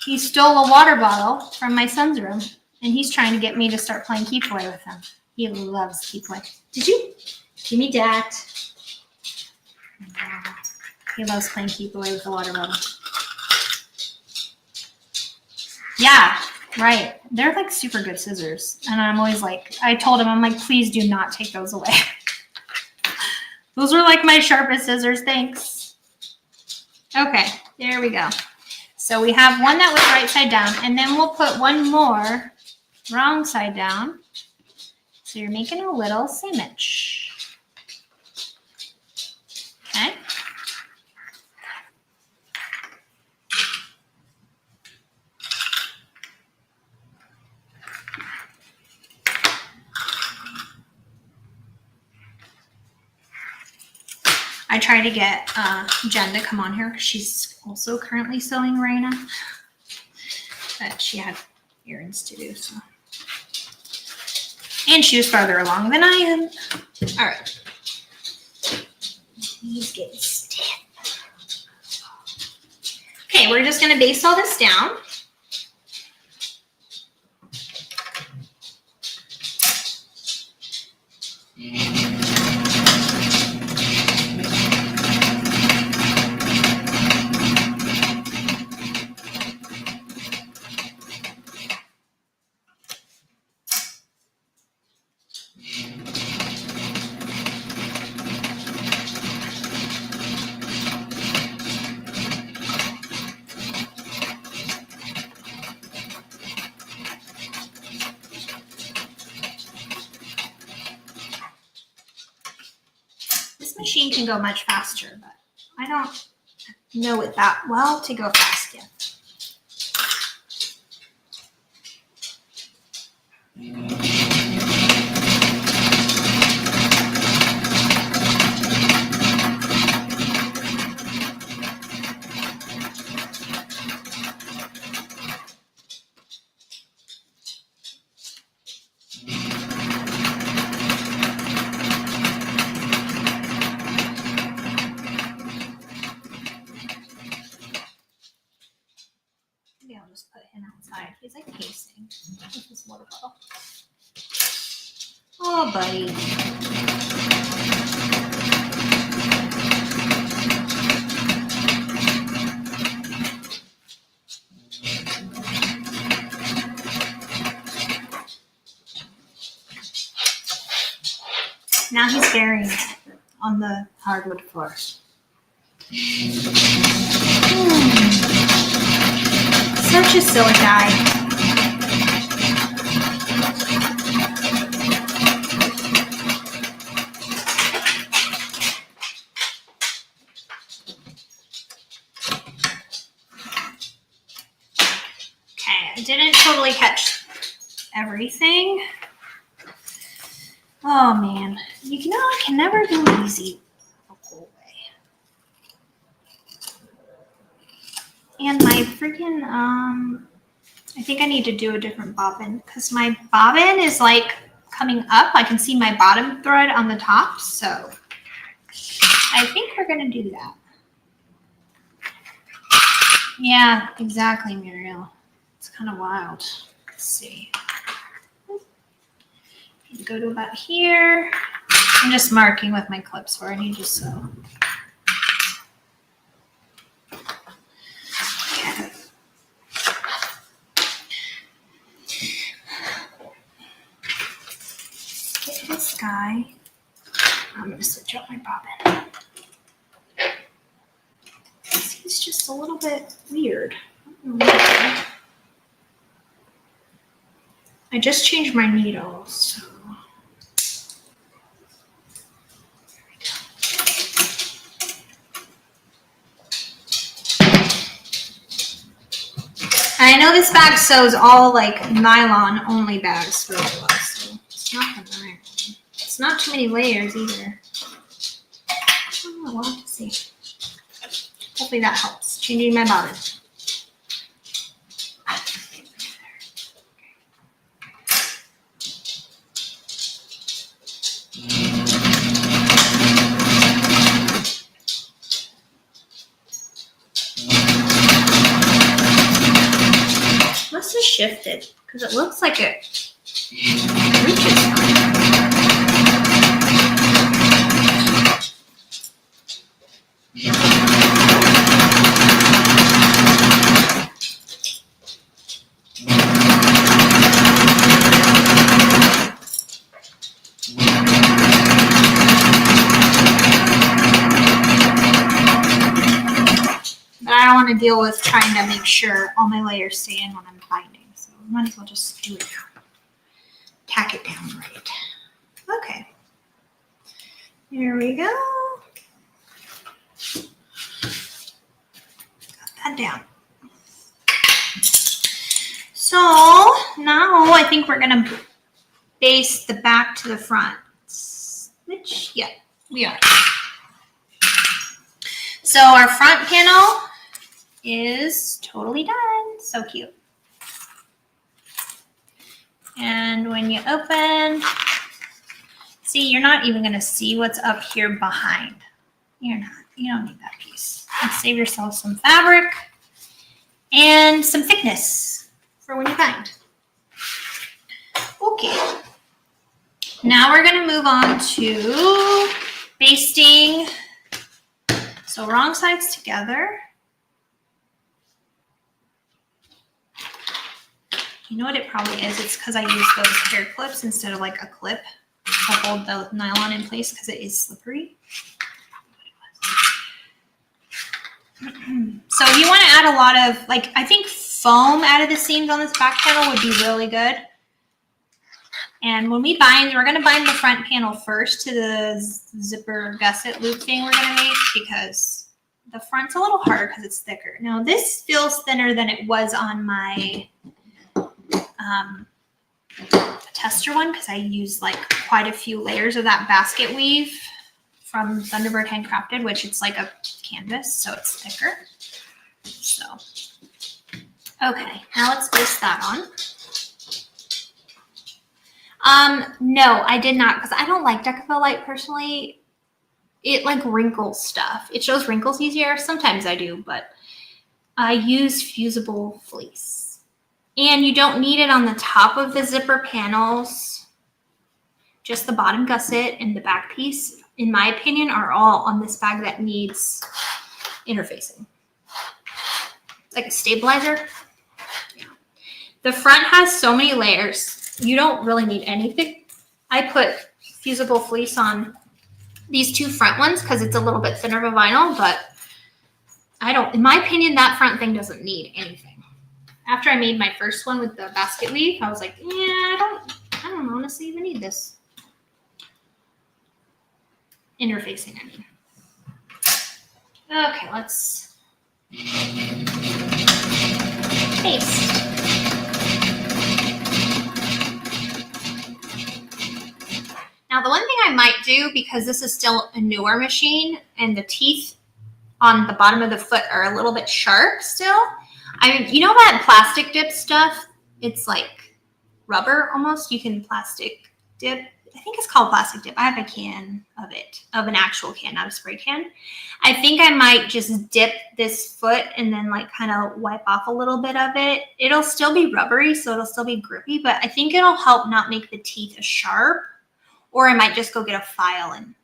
He stole a water bottle from my son's room, and he's trying to get me to start playing keep away with him. He loves keep away. Did you? Give me that. He loves playing keep away with the water bottle. Yeah, right. They're like super good scissors. And I'm always like, I told him, I'm like, please do not take those away. Those are like my sharpest scissors. Thanks. Okay, there we go. So we have one that was right side down, and then we'll put one more wrong side down. So you're making a little sandwich. Okay. I tried to get Jen to come on here because she's also currently sewing Rayna, but she had errands to do. So, and she was farther along than I am. All right, he's getting stiff. Okay, we're just gonna baste all this down. Machine can go much faster, but I don't know it that well to go fast yet. Maybe I'll just put him outside. He's like pacing with his water bottle. Oh, buddy. Now he's burying it on the hardwood floor. Such a silly guy. Okay, I didn't totally catch everything. Oh man, you know I can never do easy the whole way. And my freaking I think I need to do a different bobbin because my bobbin is like coming up. I can see my bottom thread on the top, so I think we're gonna do that. Yeah, exactly, Muriel. It's kind of wild. Let's see. Go to about here. I'm just marking with my clips where I need to sew. Okay. Get this guy. I'm going to switch out my bobbin. He's just a little bit weird. I just changed my needles, so. I know this bag sews all like nylon only bags really well, so it's not the nylon. It's not too many layers either. Oh, we'll have to see. Hopefully that helps. Changing my bobbin. must have shifted because it looks like it reaches fine. But I don't want to deal with trying to make sure all my layers stay in when I'm binding. So I might as well just do it now. Tack it down right. Okay. There we go. Got that down. So now I think we're going to baste the back to the front. Which, yeah, we are. So our front panel is totally done. So cute. And when you open, see, you're not even going to see what's up here behind. You're not. You don't need that piece. And save yourself some fabric and some thickness for when you bind. Okay. Now we're going to move on to basting. So wrong sides together. You know what it probably is? It's because I use those hair clips instead of like a clip to hold the nylon in place because it is slippery. So if you want to add a lot of, like, I think foam out of the seams on this back panel would be really good. And when we bind, we're going to bind the front panel first to the zipper gusset loop thing we're going to make because the front's a little harder because it's thicker. Now this feels thinner than it was on my tester one because I used like quite a few layers of that basket weave from Thunderbird Handcrafted, which it's like a canvas, so it's thicker. So, okay, now let's baste that on. No, I did not because I don't like Decaphyl Light personally. It like wrinkles stuff. It shows wrinkles easier. Sometimes I do, but I use fusible fleece. And you don't need it on the top of the zipper panels. Just the bottom gusset and the back piece, in my opinion, are all on this bag that needs interfacing. Like a stabilizer. Yeah. The front has so many layers. You don't really need anything. I put fusible fleece on these two front ones because it's a little bit thinner of a vinyl, but I don't, in my opinion, that front thing doesn't need anything. After I made my first one with the basket weave, I was like, yeah, I don't honestly even need this. Interfacing, I mean. Okay, let's baste. Now, the one thing I might do, because this is still a newer machine and the teeth on the bottom of the foot are a little bit sharp still, you know that plastic dip stuff? It's like rubber almost. You can plastic dip. I think it's called plastic dip. I have a can of it, of an actual can, not a spray can. I think I might just dip this foot and then like kind of wipe off a little bit of it. It'll still be rubbery, so it'll still be grippy, but I think it'll help not make the teeth as sharp. Or I might just go get a file and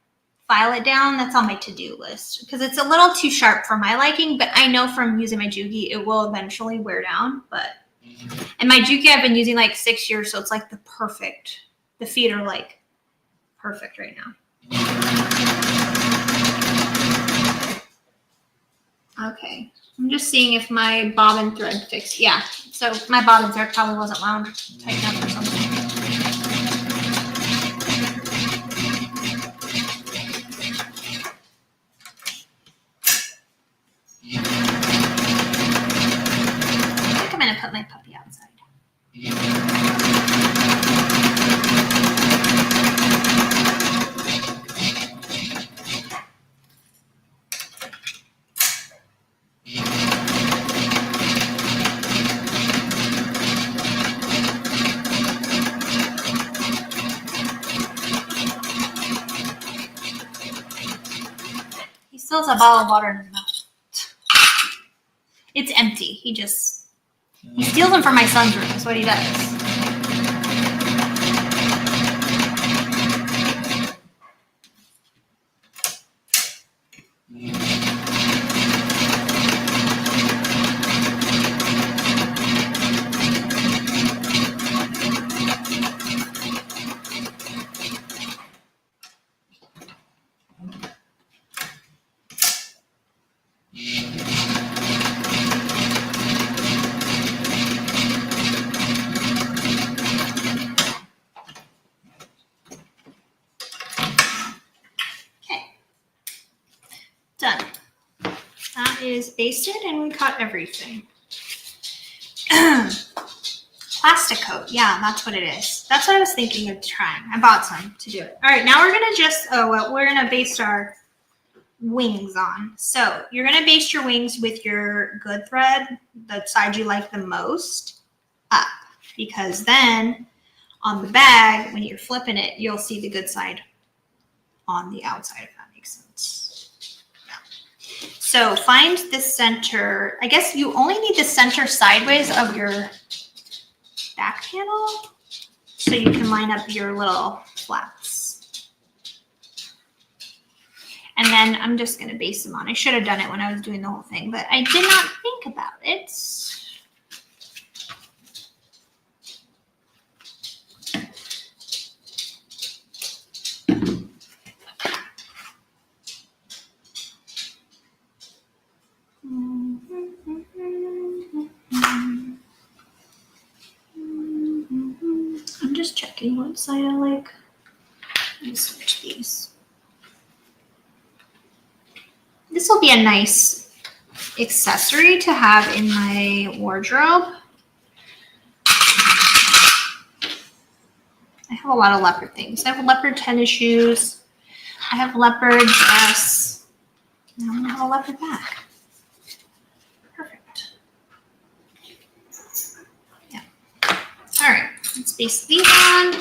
file it down. That's on my to-do list because it's a little too sharp for my liking, but I know from using my Juki, it will eventually wear down. And my Juki I've been using like 6 years, so it's like the feet are like perfect right now. Okay, I'm just seeing if my bobbin thread fixed. Yeah, so my bobbin thread probably wasn't wound tight enough or something. I'm gonna put my puppy outside. He still has a bottle of water in his mouth. It's empty. He just He steals them from my son's room, is what he does. Done. That is basted and we cut everything. Plastic coat. Yeah, that's what it is. That's what I was thinking of trying. I bought some to do it. All right, now we're going to we're going to baste our wings on. So you're going to baste your wings with your good thread, the side you like the most, up. Because then on the bag, when you're flipping it, you'll see the good side on the outside, if that makes sense. So find the center. I guess you only need the center sideways of your back panel so you can line up your little flaps. And then I'm just going to baste them on. I should have done it when I was doing the whole thing, but I did not think about it. I'm just checking what side I like. Let me switch these. This will be a nice accessory to have in my wardrobe. I have a lot of leopard things. I have leopard tennis shoes. I have leopard dress. Now I'm gonna have a leopard bag. Perfect. Yeah. All right. Let's baste these on.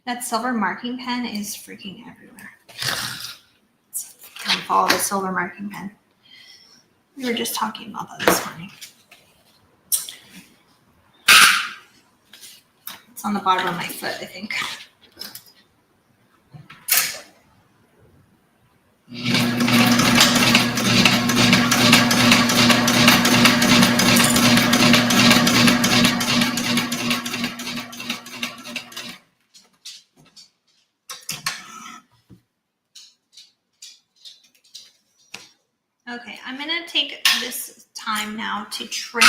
That silver marking pen is freaking everywhere. Come follow the silver marking pen. We were just talking about that this morning. It's on the bottom of my foot, I think. Okay, I'm gonna take this time now to trim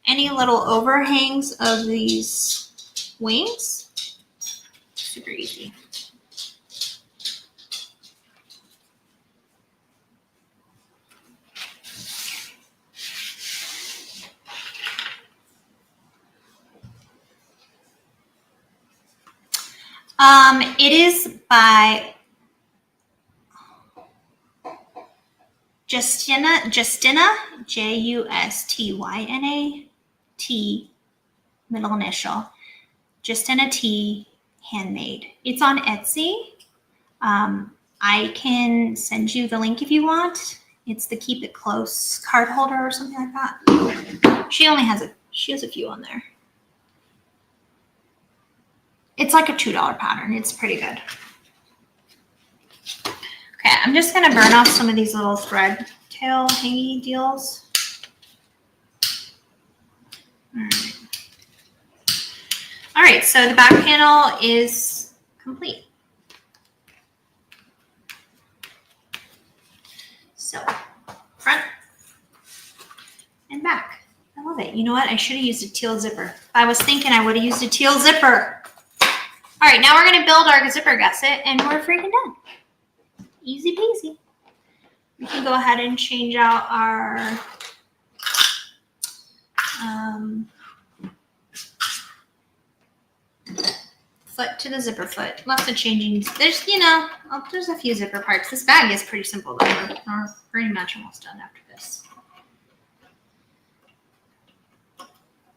any little overhangs of these wings. Super easy. It is by Justina, Justyna, T, middle initial, Justina T, handmade. It's on Etsy. I can send you the link if you want. It's the Keep It Close card holder or something like that. She has a few on there. It's like a $2 pattern. It's pretty good. Okay, I'm just going to burn off some of these little thread tail hangy deals. All right, so the back panel is complete. So, front and back. I love it. You know what? I should have used a teal zipper. I was thinking I would have used a teal zipper. All right, now we're going to build our zipper gusset, and we're freaking done. Easy peasy. We can go ahead and change out our foot to the zipper foot. Lots of changing. There's, you know, there's a few zipper parts. This bag is pretty simple though. We're pretty much almost done after this.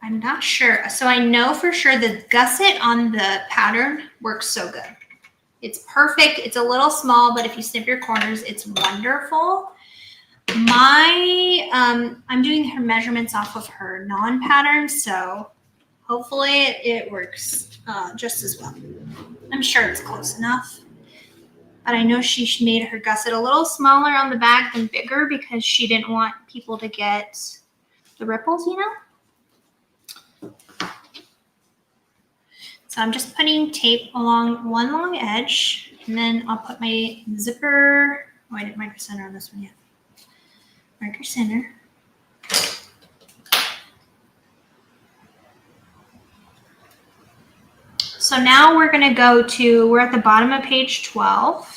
I'm not sure. So I know for sure the gusset on the pattern works so good. It's perfect. It's a little small, but if you snip your corners, it's wonderful. I'm doing her measurements off of her non-pattern, so hopefully it works just as well. I'm sure it's close enough. But I know she made her gusset a little smaller on the bag than bigger because she didn't want people to get the ripples, you know? So I'm just putting tape along one long edge, and then I'll put my zipper. Oh, I didn't mark center on this one yet. Marker center. So now we're going to we're at the bottom of page 12.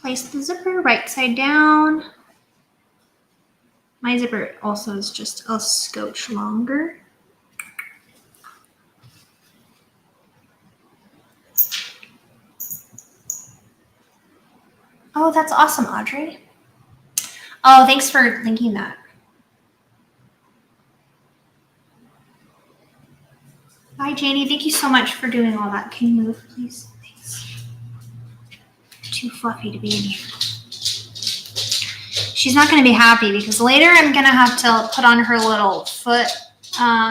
Place the zipper right side down. My zipper also is just a scotch longer. Oh, that's awesome, Audrey. Oh, thanks for linking that. Bye, Janie. Thank you so much for doing all that. Can you move, please? Thanks. Too fluffy to be in here. She's not going to be happy because later I'm going to have to put on her little foot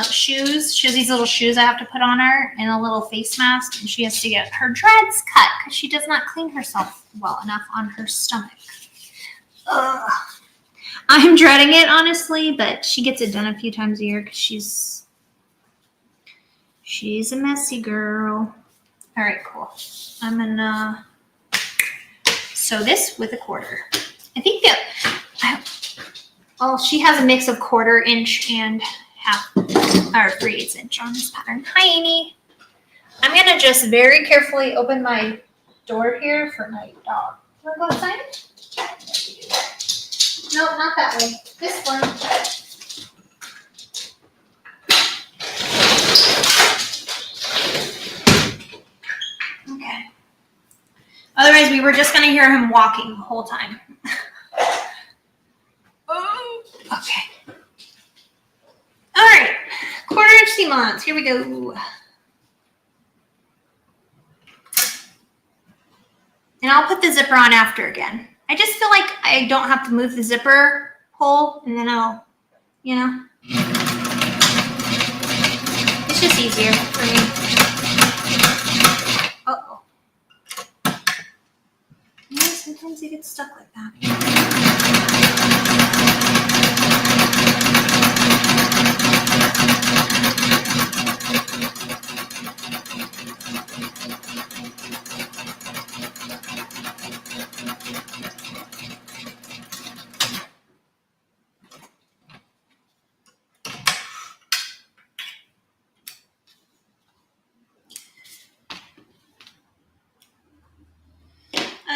shoes. She has these little shoes I have to put on her and a little face mask, and she has to get her dreads cut because she does not clean herself well enough on her stomach. Ugh. I'm dreading it, honestly, but she gets it done a few times a year because she's a messy girl. All right, cool. I'm going to sew this with a quarter. I think that, she has a mix of 1/4 inch and 3/8 inch on this pattern. Hi, Amy. I'm going to just very carefully open my door here for my dog. You want to go outside? No, not that way. This one. Okay. Otherwise, we were just going to hear him walking the whole time. Oh, okay. All right. 1/4 inch seam-ons. Here we go. And I'll put the zipper on after again. I just feel like I don't have to move the zipper hole, and then I'll, you know. It's just easier for me. Uh-oh. Yeah, sometimes it gets stuck like that.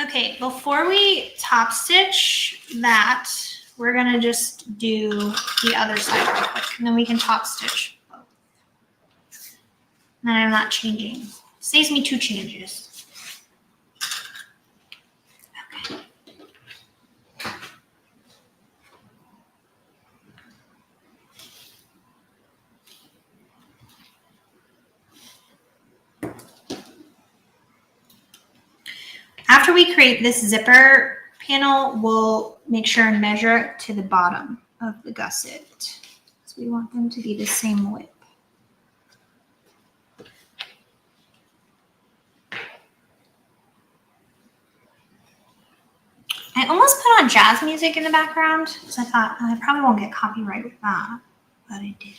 Okay, before we top stitch that, we're gonna just do the other side real quick, and then we can top stitch both. And then I'm not changing. Saves me 2 changes. Okay. After we create this zipper panel, we'll make sure and measure it to the bottom of the gusset. So we want them to be the same width. I almost put on jazz music in the background because I thought I probably won't get copyright with that, but I did.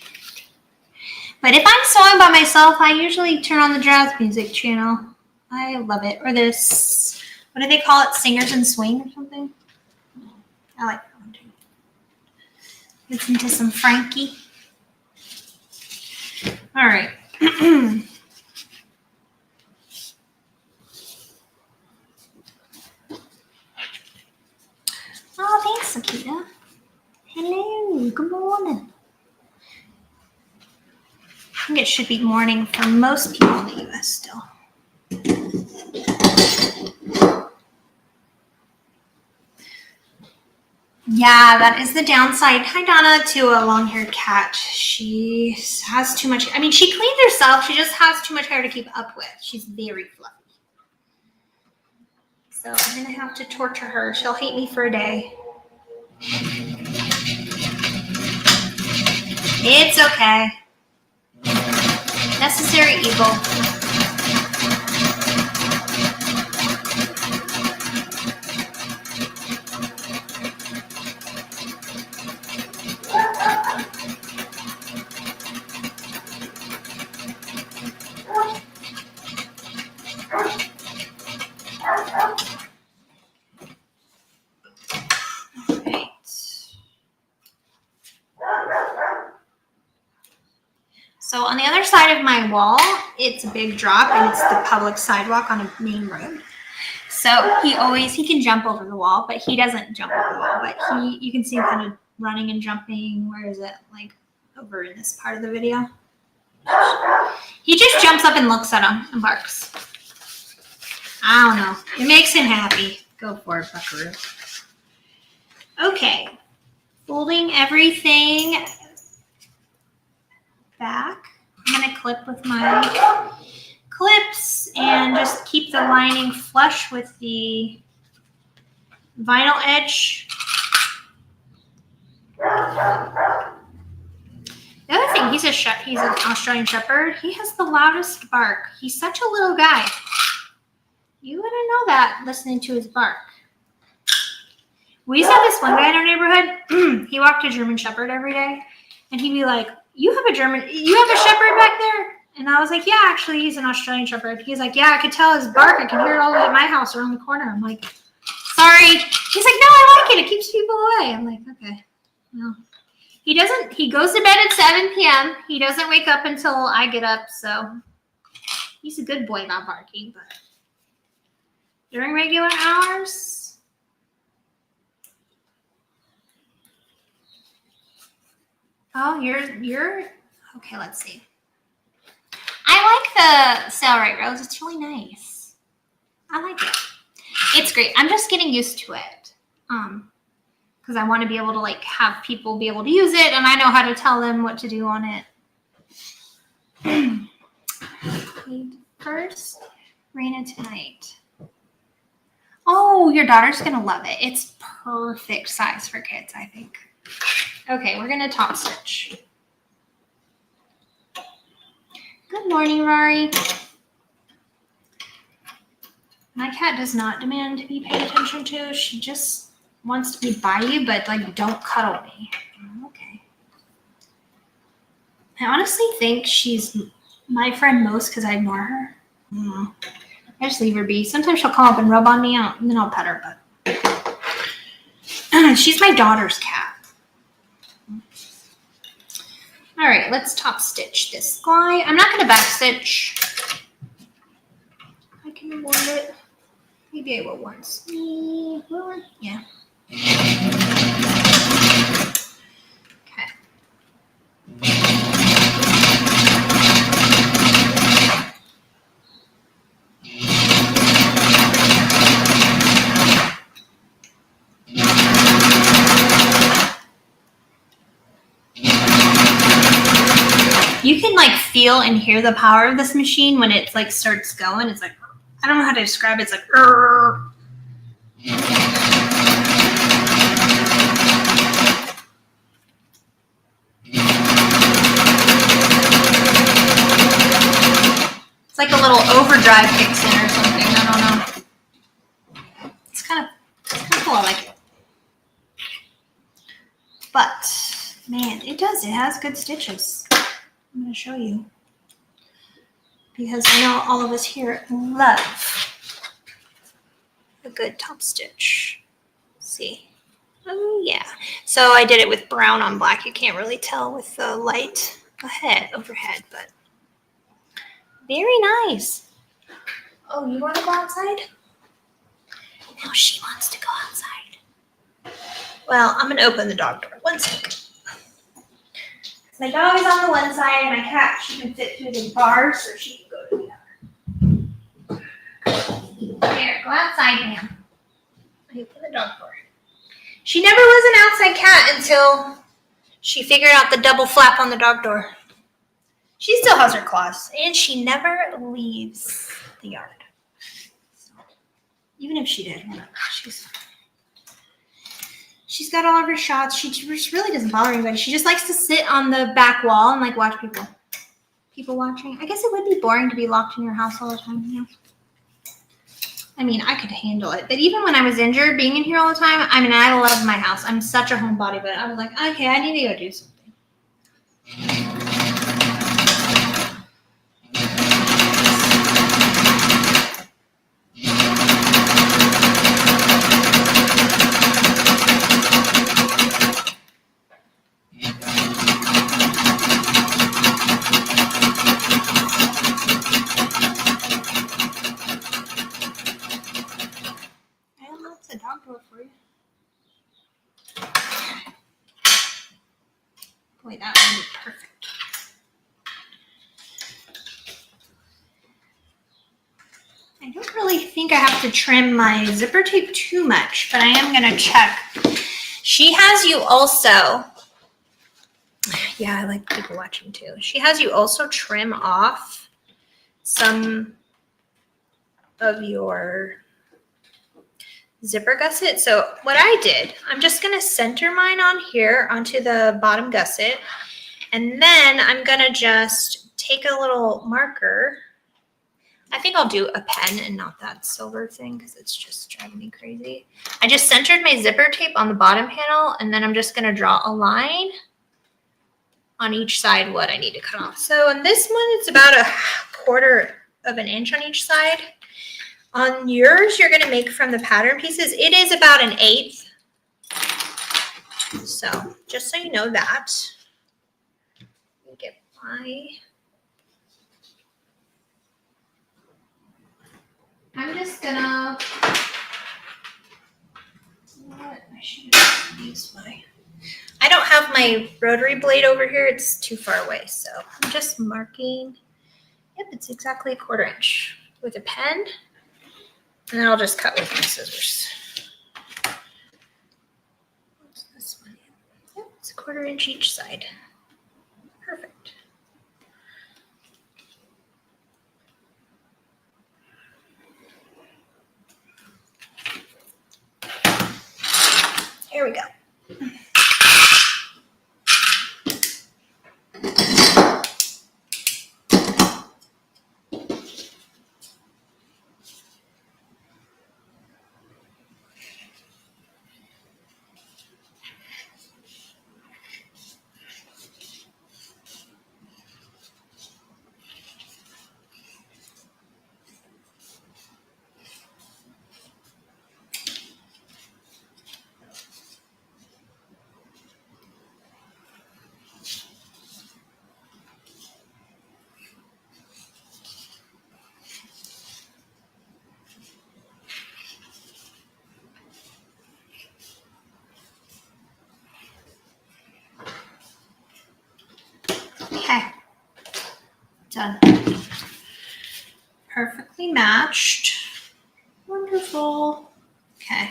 But if I'm sewing by myself, I usually turn on the jazz music channel. I love it. Or this, what do they call it? Singers and Swing or something? I like that one too. Listen to some Frankie. All right. Oh, thanks, Akita. Hello, good morning. I think it should be morning for most people in the U.S. still. Yeah, that is the downside. Hi, Donna, to a long-haired cat. She has too much. I mean, she cleans herself. She just has too much hair to keep up with. She's very fluffy. So I'm going to have to torture her. She'll hate me for a day. It's okay. Necessary evil. So on the other side of my wall, it's a big drop and it's the public sidewalk on a main road. So he can jump over the wall, but he doesn't jump over the wall. But you can see him kind of running and jumping. Where is it? Like over in this part of the video. He just jumps up and looks at him and barks. I don't know. It makes him happy. Go for it, buckaroo. Okay. Folding everything back. I'm going to clip with my clips and just keep the lining flush with the vinyl edge. The other thing, he's an Australian Shepherd. He has the loudest bark. He's such a little guy. You wouldn't know that listening to his bark. We used to have this one guy in our neighborhood. He walked a German Shepherd every day, and he'd be like, you have a Shepherd back there? And I was like, yeah, actually, he's an Australian Shepherd. He's like, yeah, I could tell his bark. I can hear it all the way at my house around the corner. I'm like, sorry. He's like, no, I like it. It keeps people away. I'm like, okay. Well, he goes to bed at 7 p.m. He doesn't wake up until I get up, so he's a good boy about barking, but during regular hours, oh, you're okay. Let's see. I like the Sailrite Rose. It's really nice. I like it. It's great. I'm just getting used to it. Because I want to be able to like have people be able to use it, and I know how to tell them what to do on it. First, Rayna tonight. Oh, your daughter's gonna love it. It's perfect size for kids, I think. Okay, we're gonna top stitch. Good morning, Rory. My cat does not demand to be paid attention to. She just wants to be by you, but like don't cuddle me. Okay. I honestly think she's my friend most because I ignore her. I just leave her be. Sometimes she'll come up and rub on me out, and then I'll pet her, but she's my daughter's cat. All right, let's top stitch this guy. I'm not going to back stitch. I can avoid it. Maybe I will once. Yeah. Okay. You can like feel and hear the power of this machine when it like starts going. It's like, I don't know how to describe it. It's like, it's like a little overdrive kicks in or something. I don't know. It's kind of cool. I like it. But man, it does. It has good stitches. I'm going to show you because I know all of us here love a good top stitch. Let's see. Oh yeah. So I did it with brown on black. You can't really tell with the light overhead, but very nice. Oh, you want to go outside? No, she wants to go outside. Well, I'm going to open the dog door. One second. My dog is on the one side, and my cat, she can fit through the bars, so she can go to the other. Here, go outside, ma'am. I open the dog door. She never was an outside cat until she figured out the double flap on the dog door. She still has her claws, and she never leaves the yard. So, even if she did, she's got all of her shots. She just really doesn't bother anybody. She just likes to sit on the back wall and like watch people watching. I guess it would be boring to be locked in your house all the time. You know? I mean, I could handle it. But even when I was injured, being in here all the time, I mean, I love my house. I'm such a homebody, but I was like, okay, I need to go do something. The dog door for you. Boy, that would be perfect. I don't really think I have to trim my zipper tape too much, but I am going to check. She has you also, yeah, I like people watching too. She has you also trim off some of your zipper gusset. So what I did, I'm just going to center mine on here onto the bottom gusset. And then I'm going to just take a little marker. I think I'll do a pen and not that silver thing because it's just driving me crazy. I just centered my zipper tape on the bottom panel, and then I'm just going to draw a line on each side what I need to cut off. So on this one, it's about 1/4 of an inch on each side. On yours, you're going to make from the pattern pieces, it is about 1/8. So just so you know that. Let me get my... I'm just gonna... What? I should have used my... I don't have my rotary blade over here. It's too far away. So I'm just marking. Yep, it's exactly 1/4 inch with a pen. And then I'll just cut with my scissors. What's this one? Yep, it's 1/4 inch each side. Perfect. Here we go. Okay, done. Perfectly matched. Wonderful. Okay.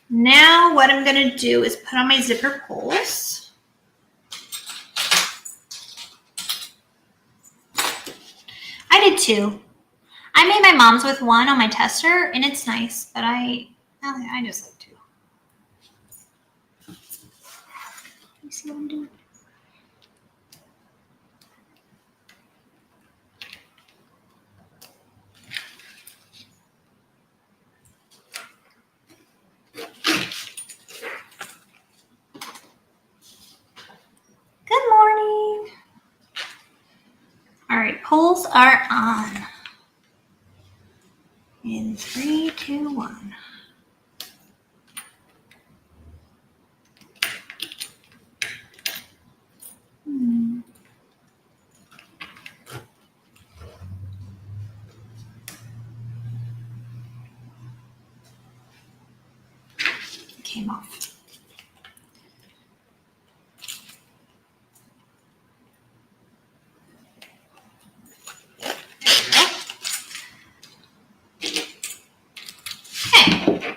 Now what I'm going to do is put on my zipper pulls. I did 2. I made my mom's with 1 on my tester, and it's nice, but I just like 2. You see what I'm doing? Good morning. All right, pulls are on. In 3, 2, 1. came off. Okay.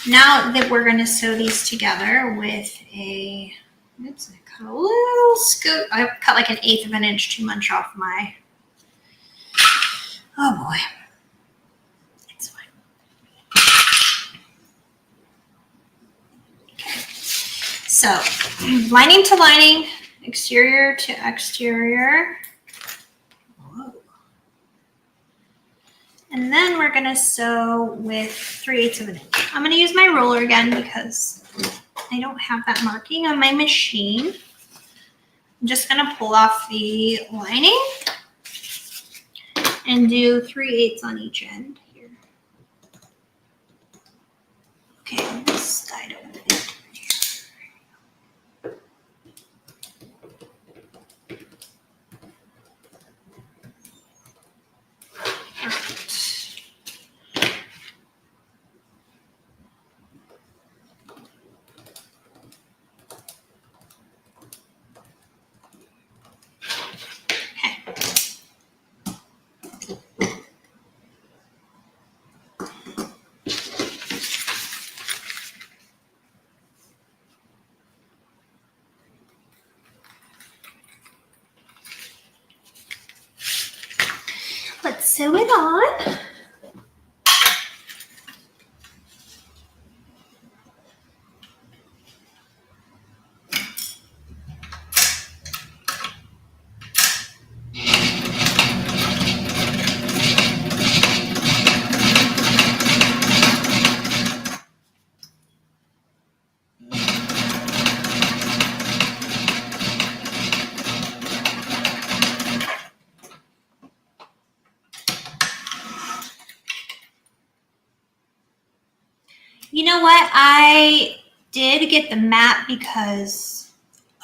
Now that we're going to sew these together with a, oops, I cut a little scoop. I cut like 1/8 of an inch too much off my, oh boy. It's fine. Okay. So, lining to lining, exterior to exterior. Whoa. And then we're going to sew with 3/8 of an inch. I'm going to use my ruler again because I don't have that marking on my machine. I'm just going to pull off the lining and do 3/8 on each end here. Okay, this side over here. Let's sew it on. You know what? I did get the mat because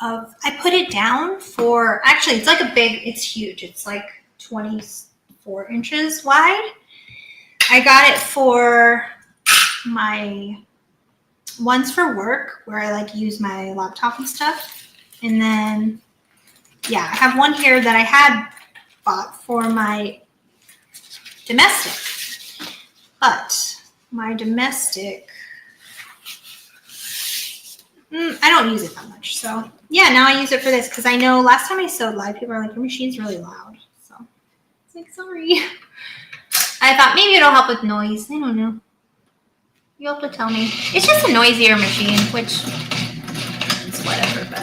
of, I put it down for, actually it's like a big, it's huge. It's like 24 inches wide. I got it for my ones for work where I like use my laptop and stuff. And then, yeah, I have one here that I had bought for my domestic. But my domestic, I don't use it that much. So yeah, now I use it for this because I know last time I sewed live, people are like, your machine's really loud. So it's like, sorry. I thought maybe it'll help with noise. I don't know. You'll have to tell me. It's just a noisier machine, which is whatever, but.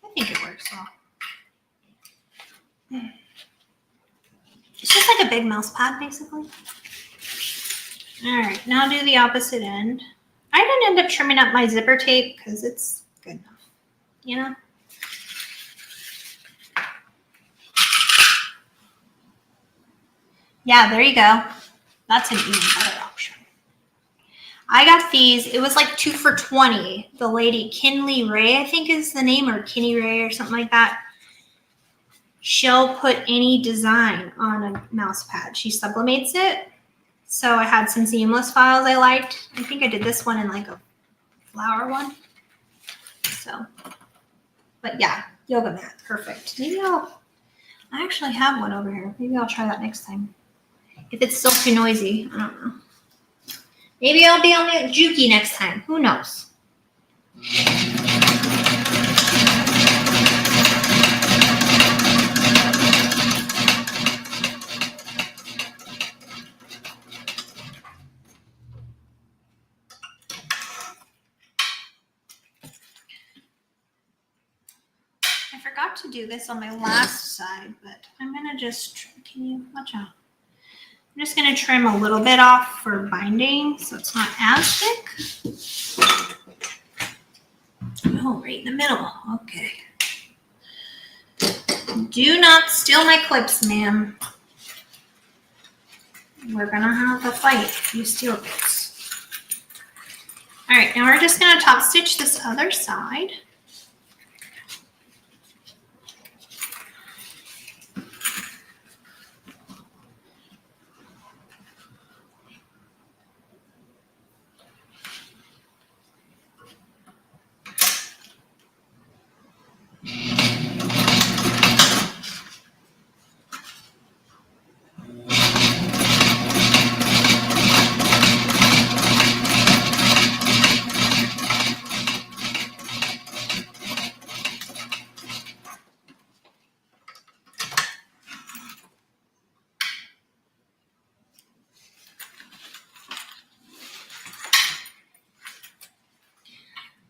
I think it works well. It's just like a big mouse pad, basically. All right, now do the opposite end. I didn't end up trimming up my zipper tape because it's good enough, you know? Yeah, there you go. That's an even better option. I got these. It was like 2 for $20. The lady, Kinley Ray, I think is the name, or Kinney Ray or something like that. She'll put any design on a mouse pad. She sublimates it. So I had some seamless files I liked. I think I did this one in like a flower one. So, but yeah, yoga mat, perfect. Maybe I actually have one over here. Maybe I'll try that next time. If it's still too noisy, I don't know. Maybe I'll be on the Juki next time. Who knows? I forgot to do this on my last side, but I'm gonna just, can you watch out? I'm just gonna trim a little bit off for binding so it's not as thick. Oh, right in the middle, okay. Do not steal my clips, ma'am. We're gonna have a fight if you steal this. All right, now we're just going to top stitch this other side.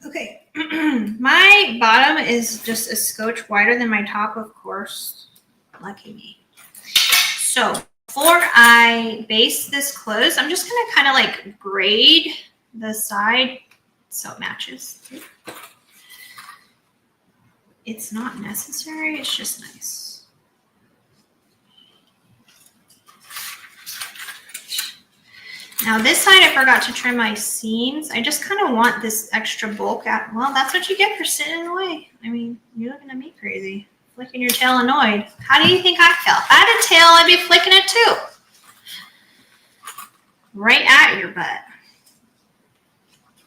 Okay, my bottom is just a scotch wider than my top, of course. Lucky me. So before I baste this close, I'm just gonna kind of like braid the side so it matches. It's not necessary, it's just nice. Now this side, I forgot to trim my seams. I just kind of want this extra bulk out. Well, that's what you get for sitting in the way. I mean, you're looking at me crazy. Flicking your tail annoyed. How do you think I felt? If I had a tail, I'd be flicking it too. Right at your butt.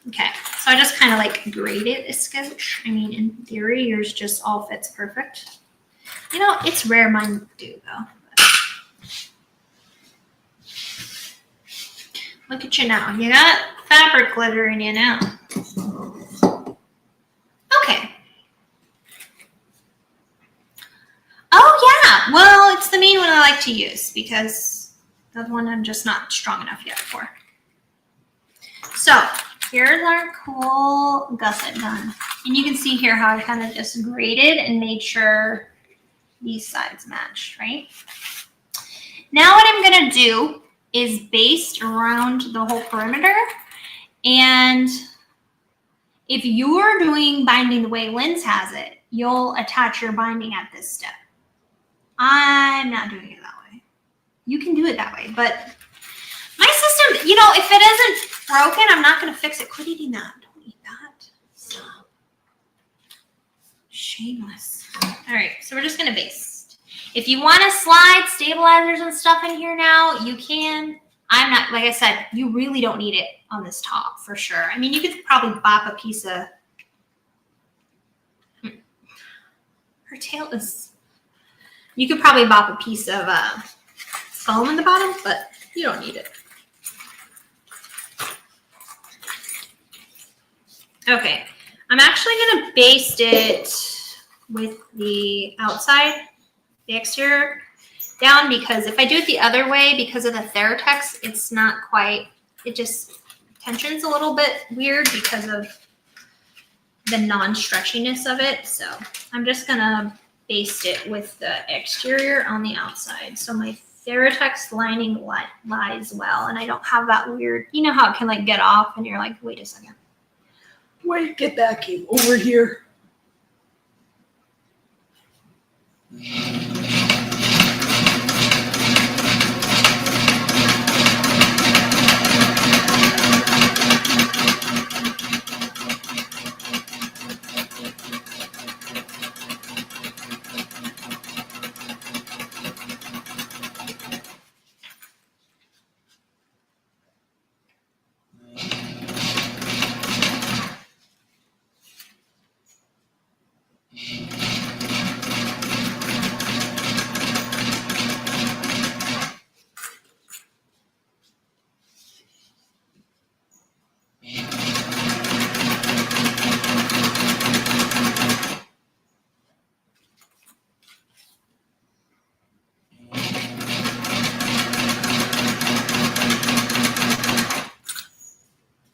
Okay, so I just kind of like grate it a scotch. I mean, in theory, yours just all fits perfect. You know, it's rare mine do though. Look at you now. You got fabric glitter in you now. Okay. Oh, yeah. Well, it's the main one I like to use because the other one I'm just not strong enough yet for. So here's our cool gusset done. And you can see here how I kind of just graded and made sure these sides matched, right? Now what I'm going to do is baste around the whole perimeter. And if you're doing binding the way Lynn's has it, you'll attach your binding at this step. I'm not doing it that way. You can do it that way, but my system, you know, if it isn't broken, I'm not going to fix it. Quit eating that. Don't eat that. Stop. Shameless. All right, so we're just going to baste. If you want to slide stabilizers and stuff in here now, you can. I'm not, like I said, you really don't need it on this top for sure. I mean, you could probably bop a piece of, her tail is, you could probably bop a piece of foam in the bottom, but you don't need it. Okay, I'm actually going to baste it with the outside, the exterior down, because if I do it the other way, because of the Theratex, it's not quite, it just tension's a little bit weird because of the non-stretchiness of it. So I'm just gonna baste it with the exterior on the outside. So my Theratex lining lies well, and I don't have that weird, you know how it can like get off and you're like, wait a second. Wait, get that came over here.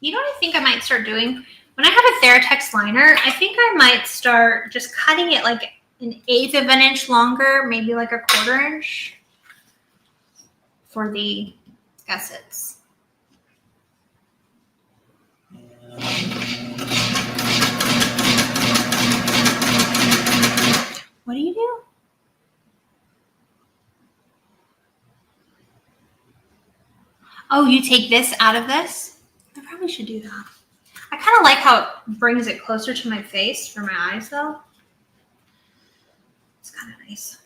You know what I think I might start doing? When I have a Theratex liner, I think I might start just cutting it like 1/8 of an inch longer, maybe like 1/4 inch for the gussets. What do you do? Oh, you take this out of this? I probably should do that. I kind of like how it brings it closer to my face for my eyes, though. It's kind of nice.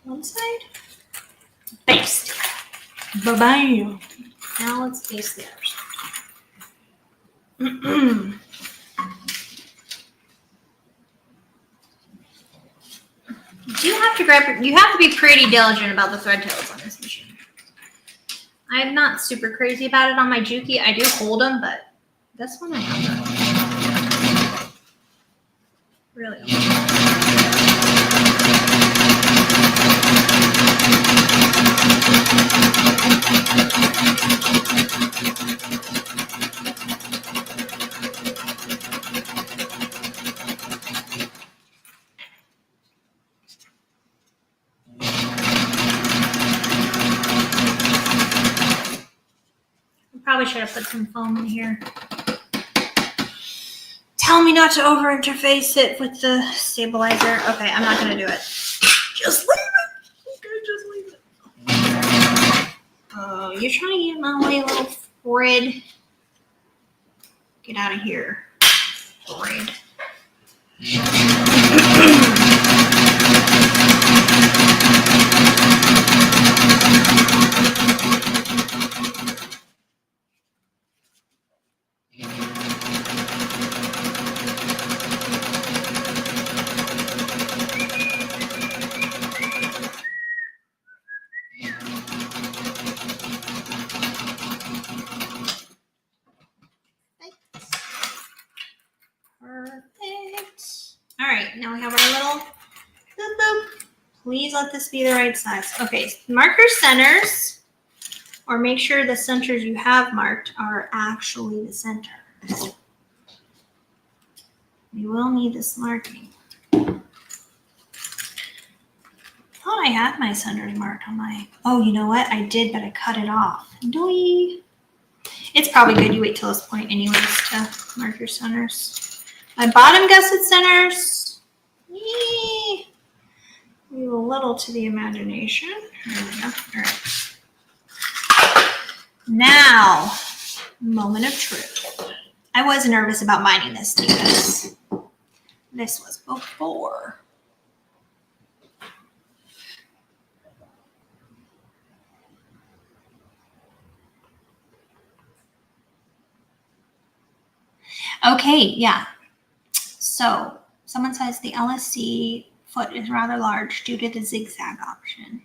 One side. Baste. Ba-bam. Now let's baste the other side. You have to be pretty diligent about the thread tails on this machine. I'm not super crazy about it on my Juki. I do hold them, but this one I have to really hold Probably should have put some foam in here. Tell me not to over interface it with the stabilizer. Okay, I'm not gonna do it. Just leave it. Okay, just leave it. Oh, you're trying to get in my way, little Fred. Get out of here, Fred. Perfect. All right, now we have our little boop boop. Please let this be the right size. Okay, mark your centers, or make sure the centers you have marked are actually the center. We will need this marking. I thought I had my centers marked on my. Oh, you know what? I did, but I cut it off. Doy. It's probably good you wait till this point anyways to mark your centers. My bottom gusset centers, leave a little to the imagination. There we go. All right. Now, moment of truth. I was nervous about binding this because this was before. Okay, yeah. So someone says the LSC foot is rather large due to the zigzag option.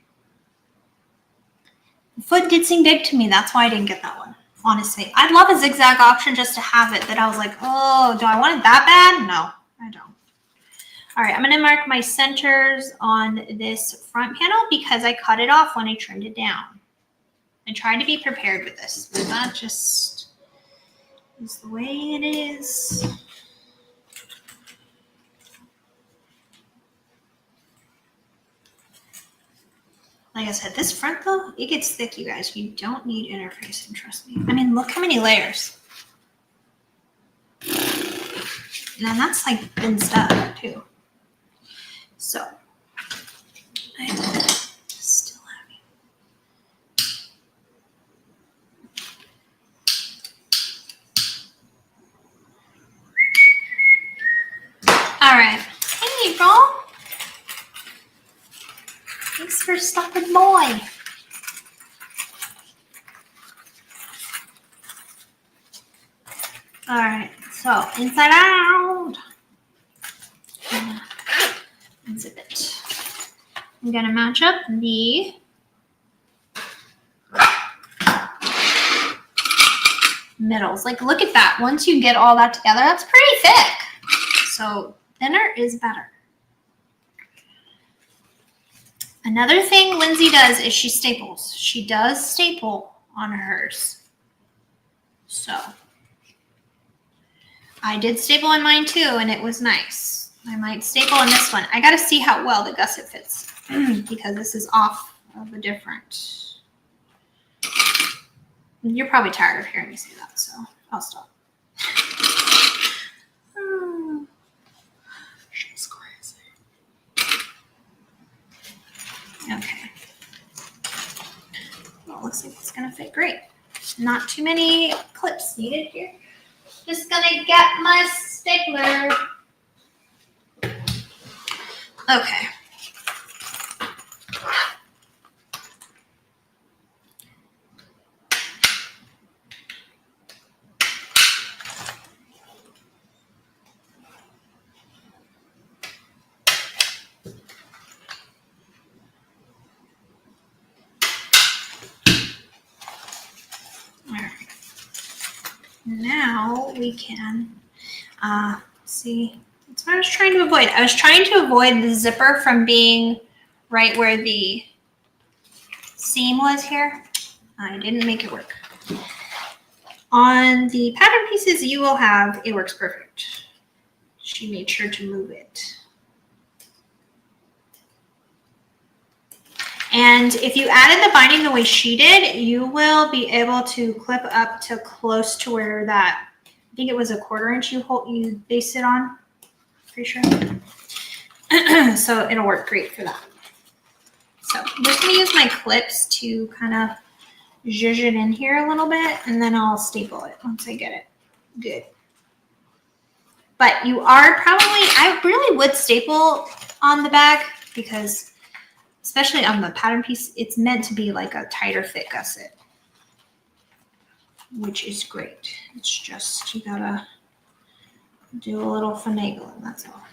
The foot did seem big to me. That's why I didn't get that one. Honestly, I'd love a zigzag option just to have it that I was like, oh, do I want it that bad? No, I don't. All right, I'm going to mark my centers on this front panel because I cut it off when I trimmed it down. I tried to be prepared with this, but that just is the way it is. Like I said, this front though, it gets thick, you guys. You don't need interfacing, trust me. I mean, look how many layers. And that's like thin stuff too. So, I'm still having. All right. Hey, April. Thanks for stopping by. All right, so inside out. Unzip it. I'm gonna match up the middles. Like, look at that. Once you get all that together, that's pretty thick. So thinner is better. Another thing Lindsay does is she staples. She does staple on hers. So I did staple on mine too, and it was nice. I might staple on this one. I got to see how well the gusset fits because this is off of a different You're probably tired of hearing me say that, so I'll stop. She's crazy. Okay. Well, it looks like it's gonna fit great. Not too many clips needed here. Just gonna get my stapler. Okay. Now we can see. That's what I was trying to avoid. I was trying to avoid the zipper from being right where the seam was here. I didn't make it work. On the pattern pieces you will have, it works perfect. She made sure to move it. And if you added the binding the way she did, you will be able to clip up to close to where that, I think it was 1/4 inch you based it on, pretty sure. So it'll work great for that. So I'm just gonna use my clips to kind of zhuzh it in here a little bit, and then I'll staple it once I get it good. But you are probably, I really would staple on the bag because especially on the pattern piece, it's meant to be like a tighter fit gusset, which is great. It's just, you gotta do a little finagling, that's all.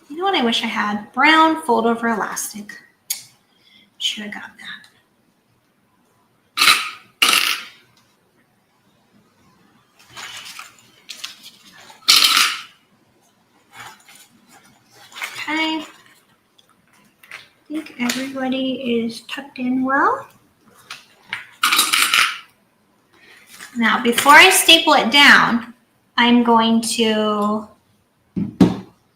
You know what I wish I had? Brown fold over elastic. Should have got that. Okay. I think everybody is tucked in well. Now, before I staple it down, I'm going to,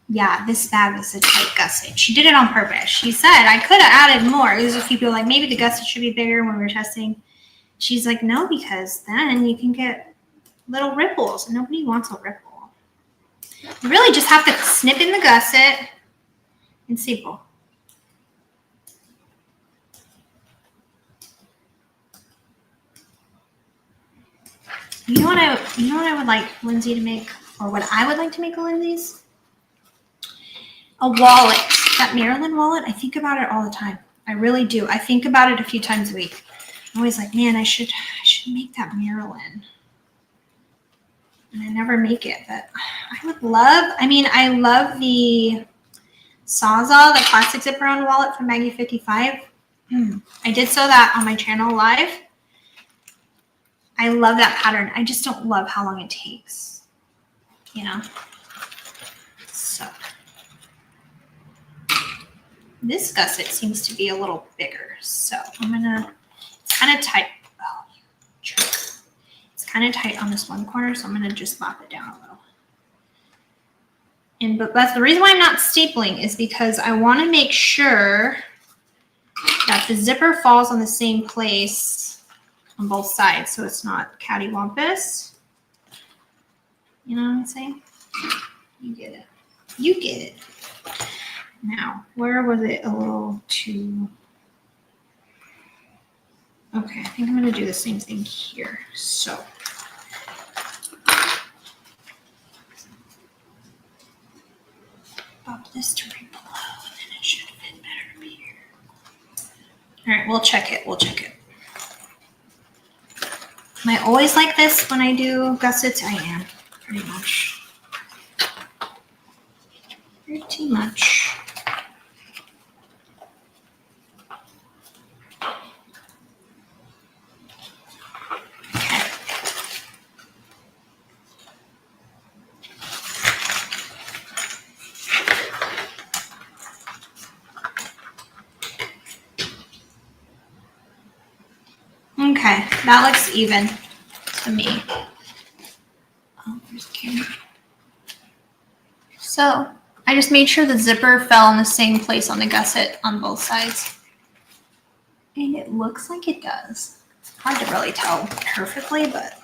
yeah, this bag is a tight gusset. She did it on purpose. She said I could have added more. There's a few people like, maybe the gusset should be bigger when we were testing. She's like, no, because then you can get little ripples, and nobody wants a ripple. You really just have to snip in the gusset and staple. You know what I would like Lindsay to make, or what I would like to make of Lindsay's? A wallet. That Maryland wallet, I think about it all the time. I really do. I think about it a few times a week. I'm always like, man, I should make that Maryland. And I never make it, but I would love, I love the Sawzall, the plastic zipper on wallet from Maggie 55. I did sew that on my channel live. I love that pattern. I just don't love how long it takes, you know? So this gusset seems to be a little bigger. So I'm gonna, it's kind of tight. Oh, jerk. It's kind of tight on this one corner, so I'm gonna just bop it down a little. But that's the reason why I'm not stapling is because I wanna make sure that the zipper falls on the same place on both sides, so it's not cattywampus. You know what I'm saying? You get it. You get it. Now, where was it a little too? Okay, I think I'm going to do the same thing here. So, pop this to right below, and then it should fit better to be here. All right, we'll check it. We'll check it. Am I always like this when I do gussets? I am, pretty much. Pretty much. Okay, that looks even to me. Oh, there's the camera. So I just made sure the zipper fell in the same place on the gusset on both sides. And it looks like it does. It's hard to really tell perfectly, but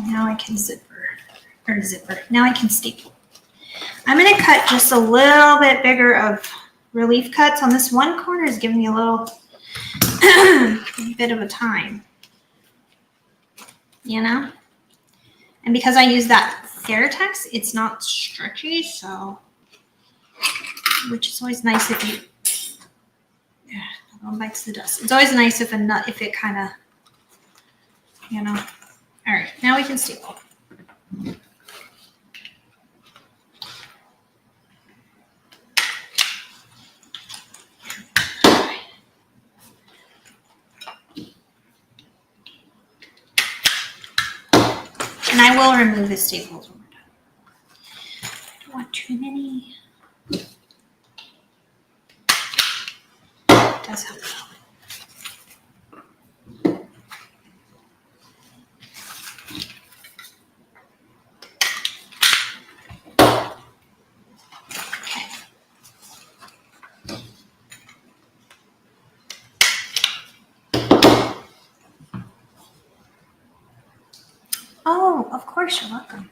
now I can now I can staple. I'm going to cut just a little bit bigger of relief cuts on this one corner. Is giving me a little bit of a time, you know? And because I use that Theratex, it's not stretchy, so, which is always nice if you, one bites the dust. It's always nice if it kind of, you know. All right, now we can staple. And I will remove the staples when we're done. I don't want too many. It does help. Oh, of course, you're welcome.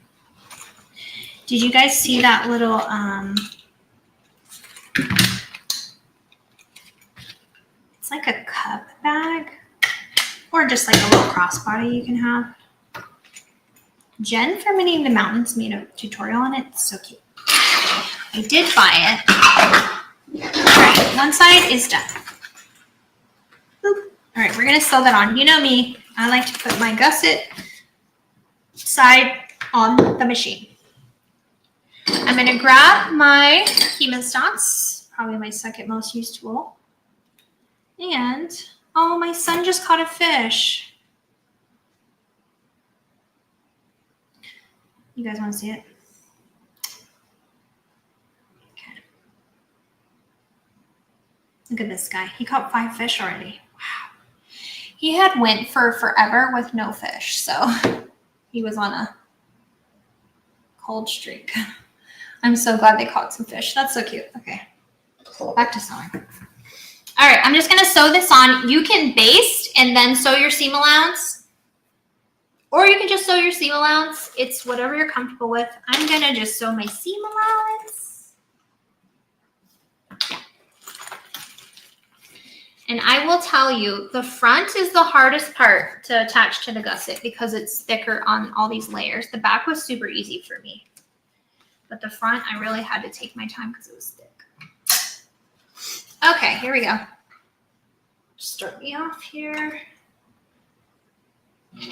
Did you guys see that little, it's like a cup bag or just like a little crossbody you can have. Jen from Minnie in the Mountains made a tutorial on it. It's so cute. I did buy it. All right, one side is done. Boop. All right, we're gonna sew that on. You know me, I like to put my gusset side on the machine. I'm gonna grab my hemostats, probably my second most used tool. And, oh, my son just caught a fish. You guys wanna see it? Okay. Look at this guy. He caught 5 fish already. Wow. He had went for forever with no fish, so he was on a cold streak. I'm so glad they caught some fish. That's so cute. Okay, back to sewing. All right, I'm just gonna sew this on. You can baste and then sew your seam allowance, or you can just sew your seam allowance. It's whatever you're comfortable with. I'm gonna just sew my seam allowance. And I will tell you, the front is the hardest part to attach to the gusset because it's thicker on all these layers. The back was super easy for me. But the front, I really had to take my time because it was thick. Okay, here we go. Start me off here. Okay.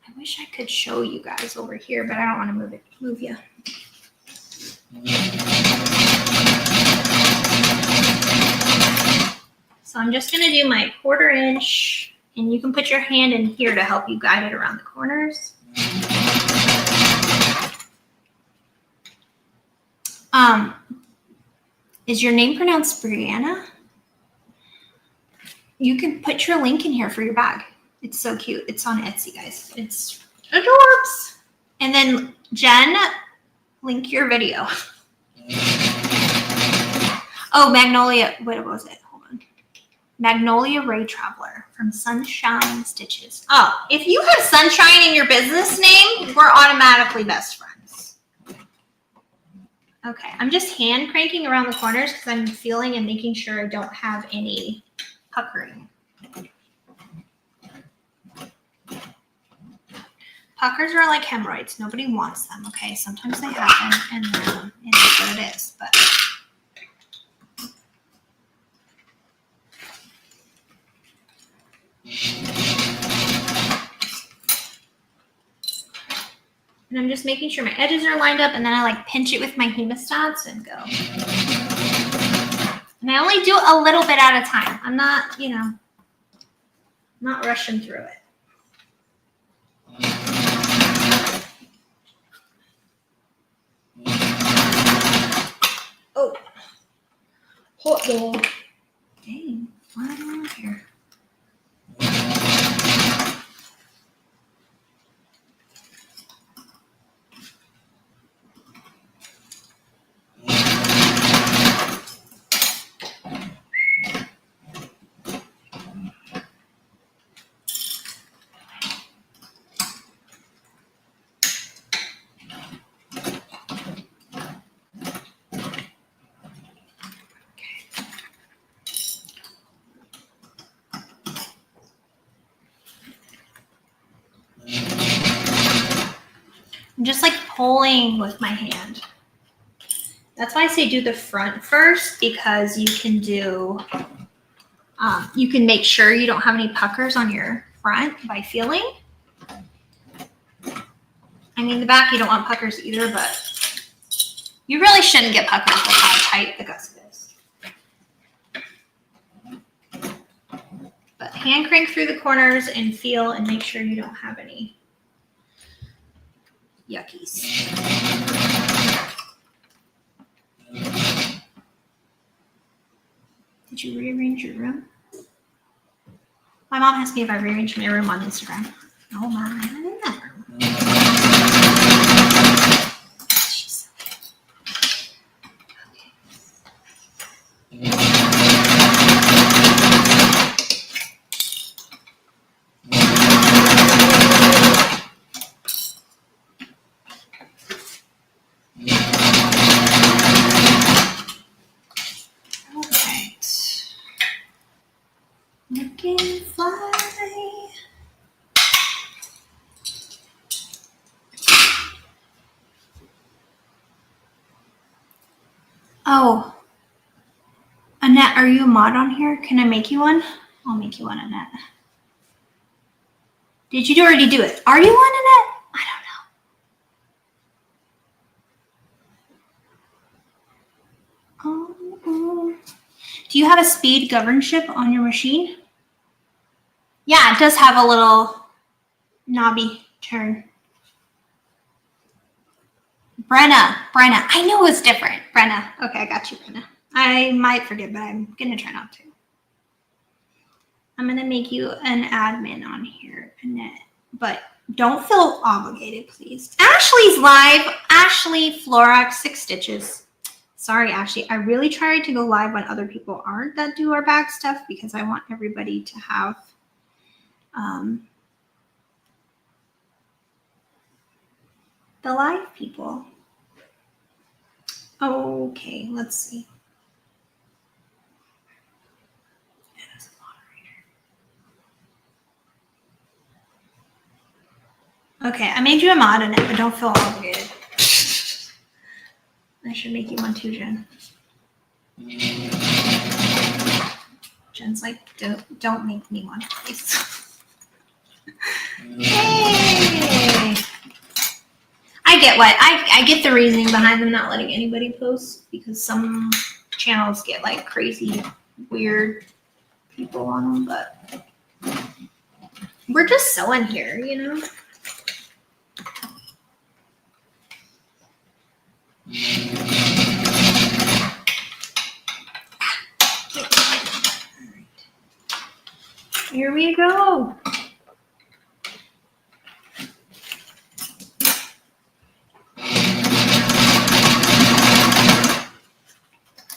I wish I could show you guys over here, but I don't want to move you. So I'm just going to do my 1/4 inch. And you can put your hand in here to help you guide it around the corners. Is your name pronounced Brianna? You can put your link in here for your bag. It's so cute. It's on Etsy, guys. It's adorbs. And then Jen, link your video. Oh, Magnolia. What was it? Magnolia Ray Traveler from Sunshine Stitches. Oh, if you have Sunshine in your business name, we're automatically best friends. Okay, I'm just hand cranking around the corners because I'm feeling and making sure I don't have any puckering. Puckers are like hemorrhoids. Nobody wants them, okay? Sometimes they happen and it is what it is, but... And I'm just making sure my edges are lined up, and then I like pinch it with my hemostats and go. And I only do a little bit at a time. I'm not, you know, not rushing through it. Oh, hot dog. Dang, what am I doing here? I'm just like pulling with my hand. That's why I say do the front first, because you can do, you can make sure you don't have any puckers on your front by feeling. I mean, the back you don't want puckers either, but you really shouldn't get puckers with how tight the gusset is. But hand crank through the corners and feel and make sure you don't have any yuckies. Did you rearrange your room? My mom asked me if I rearranged my room on Instagram. Oh my, I'm in that room. She's Alright. Looking fly. Oh, Annette, are you a mod on here? Can I make you one? I'll make you one, Annette. Did you already do it? Are you one, Annette? I don't know. Do you have a speed governorship on your machine? Yeah, it does have a little knobby turn. Brenna. I knew it was different. Brenna. Okay, I got you, Brenna. I might forget, but I'm going to try not to. I'm going to make you an admin on here, Annette. But don't feel obligated, please. Ashley's live. Ashley Florax 6 stitches. Sorry, Ashley. I really tried to go live when other people aren't that do our back stuff because I want everybody to have the live people. Okay, let's see. As a moderator. Okay, I made you a mod in it, but don't feel obligated. I should make you one too, Jen. Jen's like, don't make me one, please. Hey! I get what I get the reasoning behind them not letting anybody post because some channels get like crazy weird people on them, but we're just sewing here, you know. Here we go.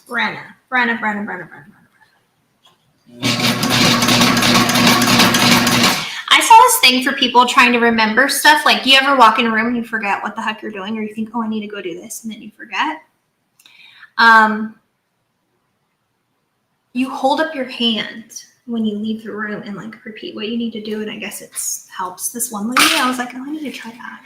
Brenna. I saw this thing for people trying to remember stuff. Like, you ever walk in a room and you forget what the heck you're doing, or you think, oh, I need to go do this, and then you forget? You hold up your hand when you leave the room and like repeat what you need to do, and I guess it helps. This one lady, I was like, oh, I need to try that.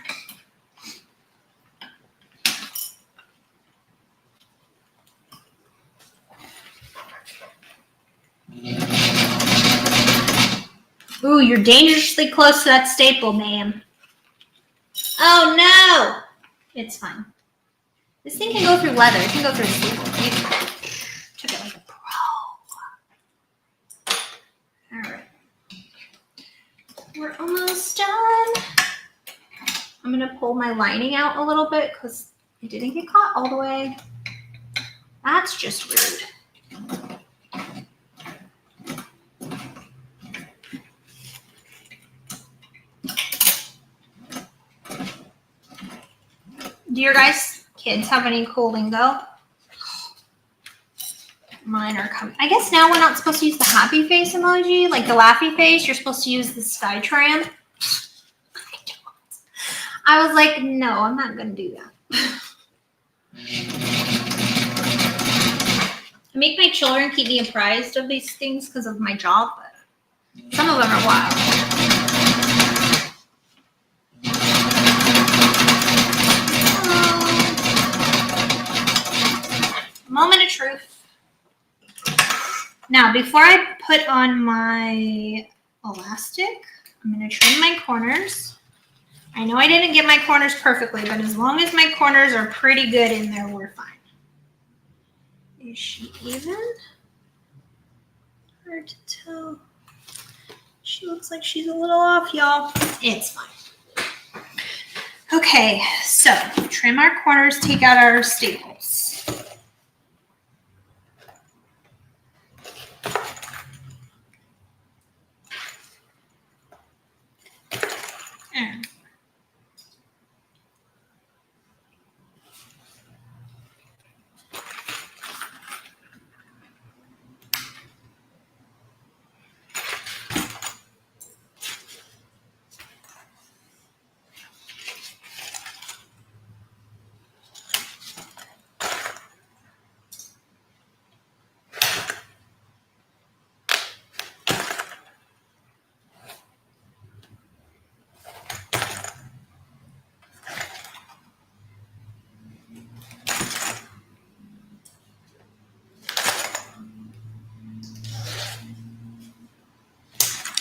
Ooh, you're dangerously close to that staple, ma'am. Oh no! It's fine. This thing can go through leather. It can go through a staple. You took it like a pro. Alright. We're almost done. I'm going to pull my lining out a little bit because it didn't get caught all the way. That's just rude. Do your guys' kids have any cool lingo? Mine are coming. I guess now we're not supposed to use the happy face emoji, like the laughy face. You're supposed to use the sky tram. I was like, no, I'm not going to do that. I make my children keep me apprised of these things because of my job, but some of them are wild. of truth. Now, before I put on my elastic, I'm going to trim my corners. I know I didn't get my corners perfectly, but as long as my corners are pretty good in there, we're fine. Is she even? Hard to tell. She looks like she's a little off, y'all. It's fine. Okay, so trim our corners, take out our staples. And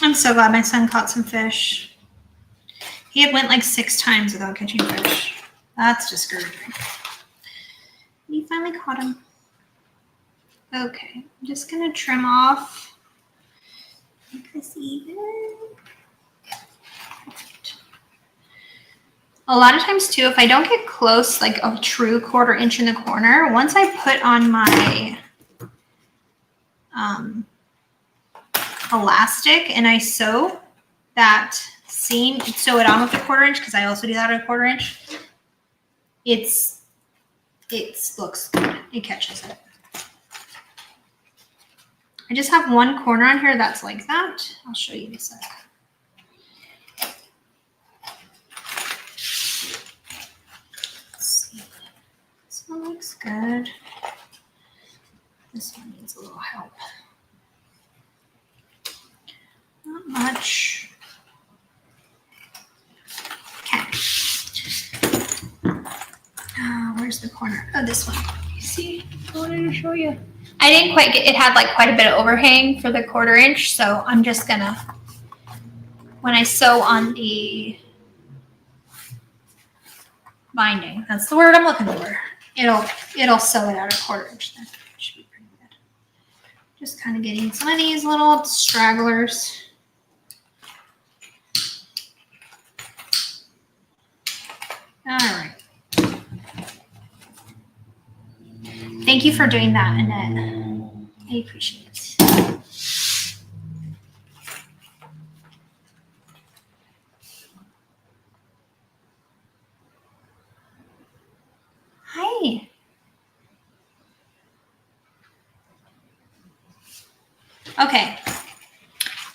I'm so glad my son caught some fish. He had went like 6 times without catching fish. That's discouraging. He finally caught him. Okay, I'm just gonna trim off. Make this even. A lot of times too, if I don't get close, like a true 1/4 inch in the corner, once I put on my elastic and I sew that seam, sew it on with a 1/4 inch, because I also do that at a 1/4 inch. It looks good. It catches it. I just have one corner on here that's like that. I'll show you in a sec. Let's see. This one looks good. This one needs a little help. Not much. Okay. Where's the corner? Oh, this one. You see? I wanted to show you. I didn't quite get, it had like quite a bit of overhang for the 1/4 inch, so I'm just gonna, when I sew on the binding, that's the word I'm looking for, it'll sew it out a 1/4 inch then. It should be pretty good. Just kind of getting some of these little stragglers. All right. Thank you for doing that, Annette. I appreciate it. Hi. Okay.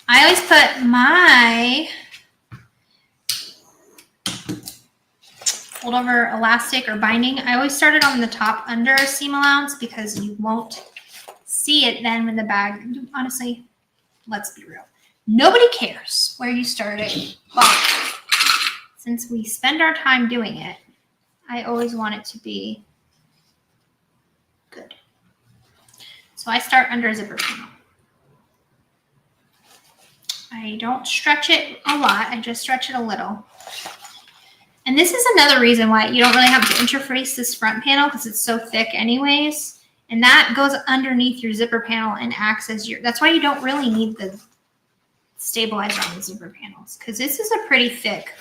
I always put my fold over elastic or binding. I always start it on the top under a seam allowance because you won't see it then when the bag, honestly, let's be real. Nobody cares where you start it, but since we spend our time doing it, I always want it to be good. So I start under a zipper panel. I don't stretch it a lot, I just stretch it a little. And this is another reason why you don't really have to interface this front panel, because it's so thick anyways. And that goes underneath your zipper panel and acts as your, that's why you don't really need the stabilizer on the zipper panels, because this is a pretty thick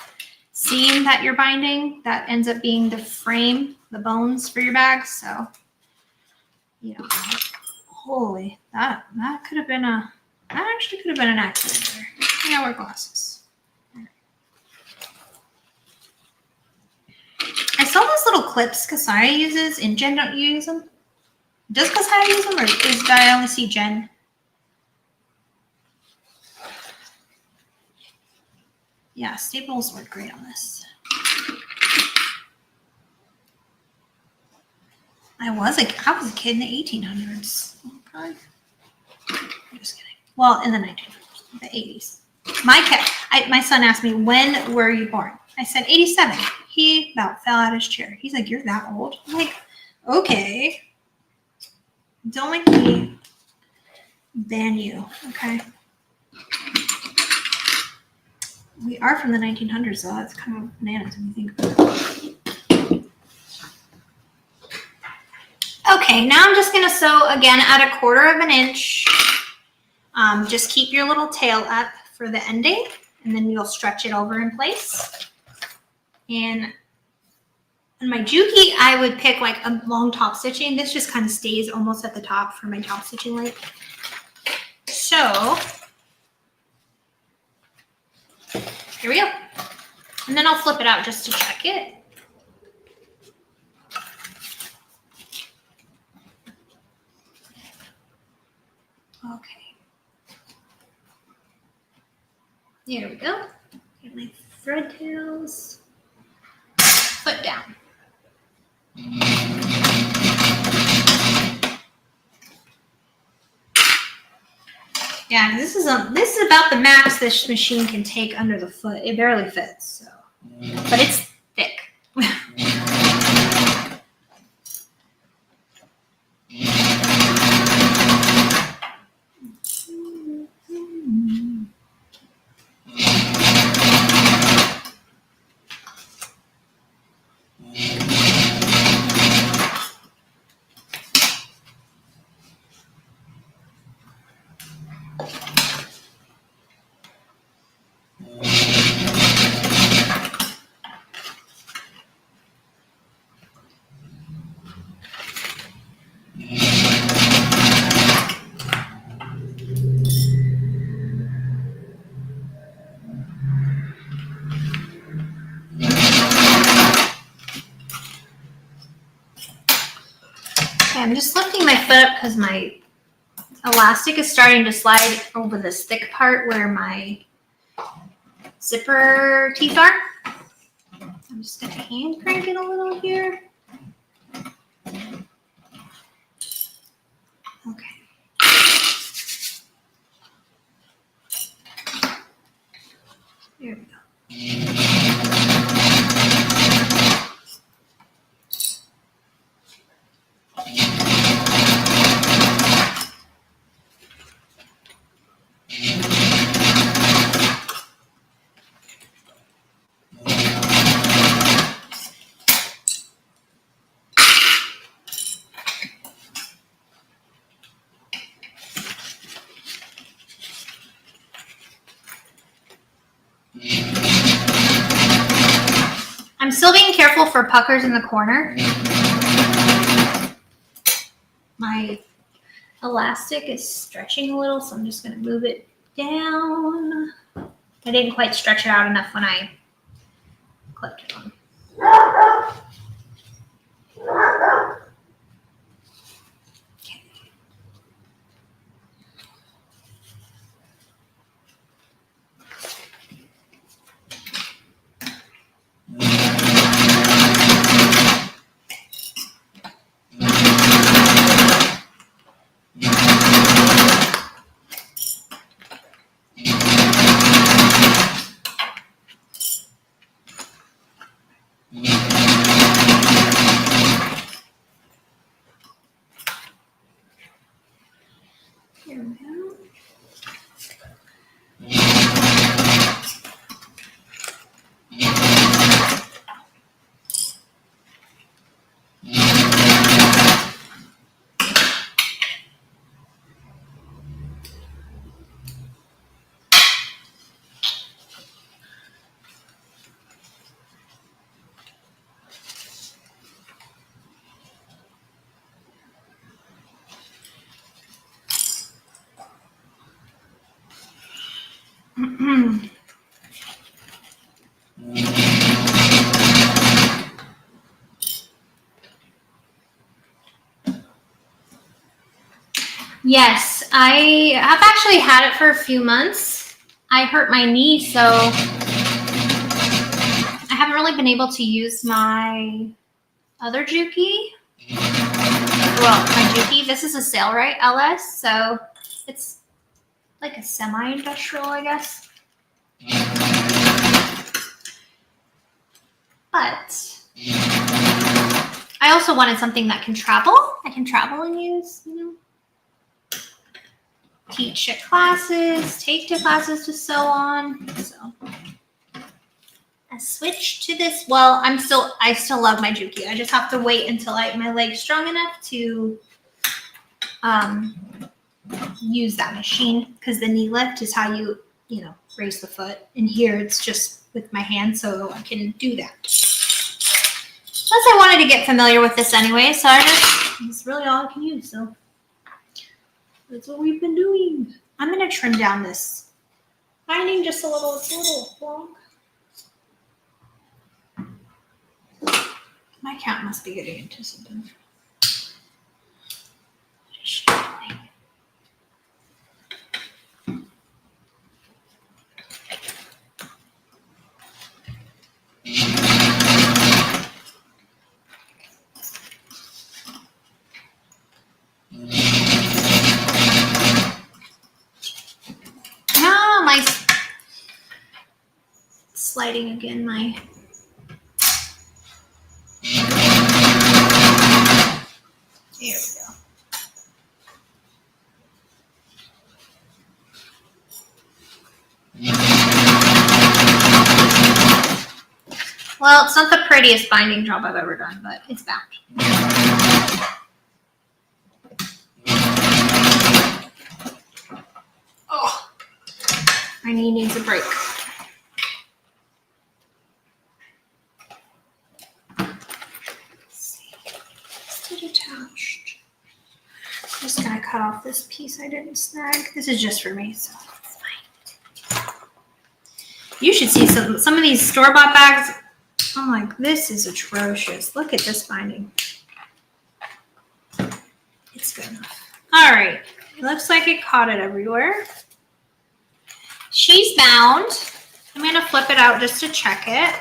seam that you're binding that ends up being the frame, the bones for your bag. So, you know, holy, that could have been a, that actually could have been an accident there. Yeah, I wear glasses. I saw those little clips Kasaya uses, and Jen, don't you use them? Does Kasaya use them, or did I only see Jen? Yeah, staples work great on this. I was a kid in the 1800s. Okay. I'm just kidding. Well, in the 1900s, the 80s. My son asked me, when were you born? I said, 87. He about fell out of his chair. He's like, you're that old? I'm like, okay. Don't make me ban you, okay? We are from the 1900s, so that's kind of bananas when you think about it. Okay, now I'm just gonna sew again at 1/4 inch. Just keep your little tail up for the ending, and then you'll stretch it over in place. And on my Juki, I would pick like a long top stitching. This just kind of stays almost at the top for my top stitching length. So here we go. And then I'll flip it out just to check it. Okay. There we go. Get my thread tails. Foot down. Yeah, this is about the max this machine can take under the foot. It barely fits, so, but it's thick. I'm just lifting my foot up because my elastic is starting to slide over this thick part where my zipper teeth are. I'm just going to hand crank it a little here. Okay. There we go. I'm still being careful for puckers in the corner. My elastic is stretching a little, so I'm just going to move it down. I didn't quite stretch it out enough when I clipped it on. Okay. Here we go. Yes, I have actually had it for a few months. I hurt my knee, so I haven't really been able to use my other Juki. Well, my Juki, this is a Sailrite LS, so it's like a semi-industrial, I guess. But I also wanted something that can travel. I can travel and use, teach at classes, take to classes to sew on. So I switched to this. Well, I still love my Juki. I just have to wait until my leg's strong enough to use that machine, because the knee lift is how you raise the foot. And here it's just with my hand, so I can do that. Plus, I wanted to get familiar with this anyway, so it's really all I can use. So that's what we've been doing. I'm gonna trim down this binding just a little. It's a little long. My cat must be getting into something. What is she doing? Oh, my sliding again. There we go. Well, it's not the prettiest binding job I've ever done, but it's bound. Oh, my knee needs a break. Still attached. I'm just gonna cut off this piece I didn't snag. This is just for me, so it's fine. You should see some of these store-bought bags. I'm like, this is atrocious. Look at this binding. It's good enough. All right. It looks like it caught it everywhere. She's bound. I'm going to flip it out just to check it.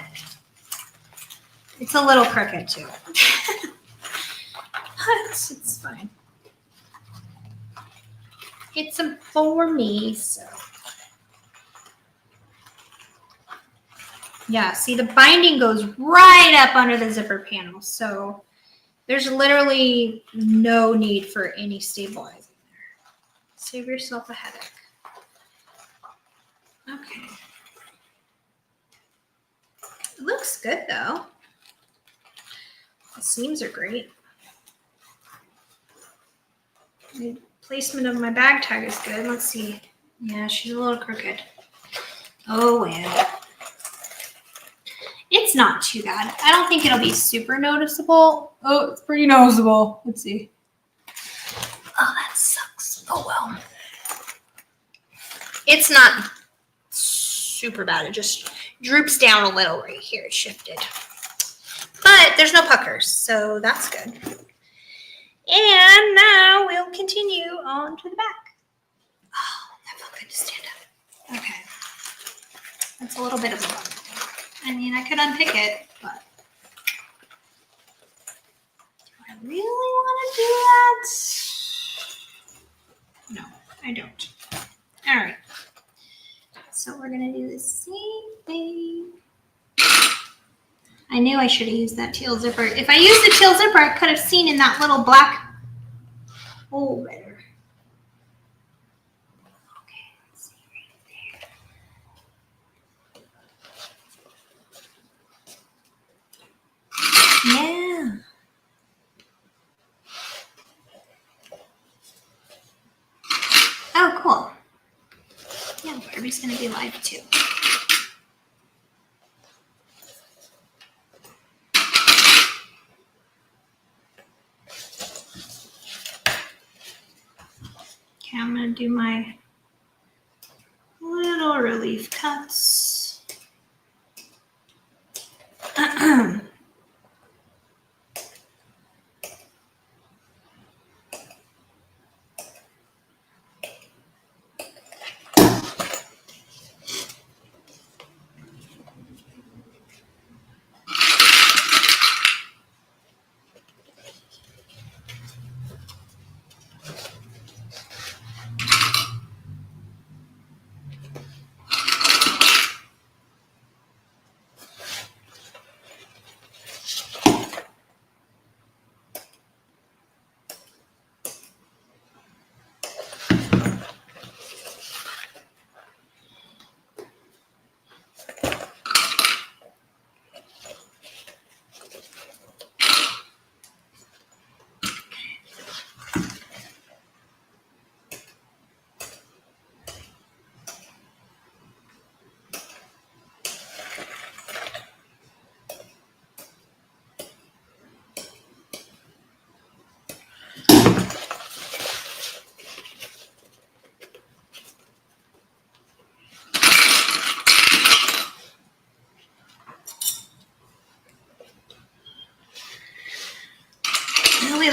It's a little crooked too. It's fine. It's for me, so. Yeah, see, the binding goes right up under the zipper panel, so there's literally no need for any stabilizing there. Save yourself a headache. Okay. It looks good, though. The seams are great. The placement of my bag tag is good. Let's see. Yeah, she's a little crooked. Oh, well. It's not too bad. I don't think it'll be super noticeable. Oh, it's pretty noticeable. Let's see. Oh, that sucks. Oh, well. It's not super bad. It just droops down a little right here. It shifted. But there's no puckers, so that's good. And now we'll continue on to the back. Oh, that felt good to stand up. Okay. That's a little bit of a bummer. I mean, I could unpick it, but do I really want to do that? No, I don't. All right. So we're going to do the same thing. I knew I should have used that teal zipper. If I used the teal zipper, I could have seen in that little black hole better. Yeah. Oh, cool. Yeah, Barbie's going to be live too. Okay, I'm going to do my little relief cuts.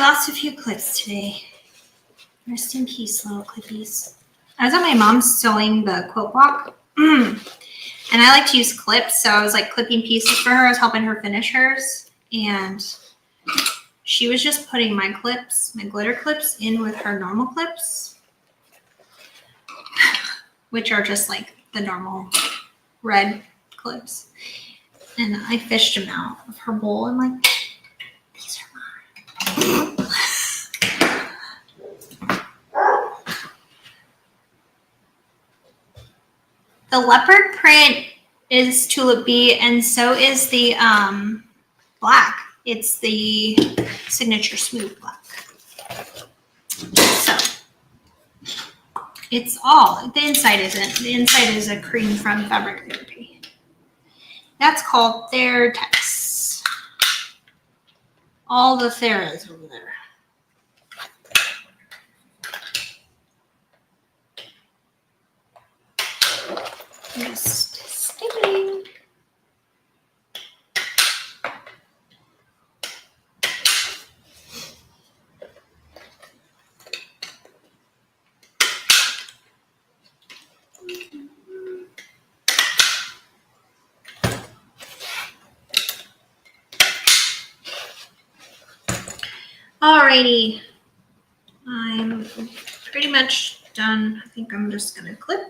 lost a few clips today. Rest in peace, little clippies. I was at my mom's sewing the quilt block. And I like to use clips, so I was like clipping pieces for her. I was helping her finish hers. And she was just putting my clips, my glitter clips, in with her normal clips, which are just like the normal red clips. And I fished them out of her bowl. I'm like, these are mine. The leopard print is Tulip Bee, and so is the black. It's the Signature Smooth Black. So it's all, the inside isn't. The inside is a cream from Fabric Therapy. That's called Theratex. All the Theras over there. Just stipulating. Alrighty, I'm pretty much done. I think I'm just gonna clip.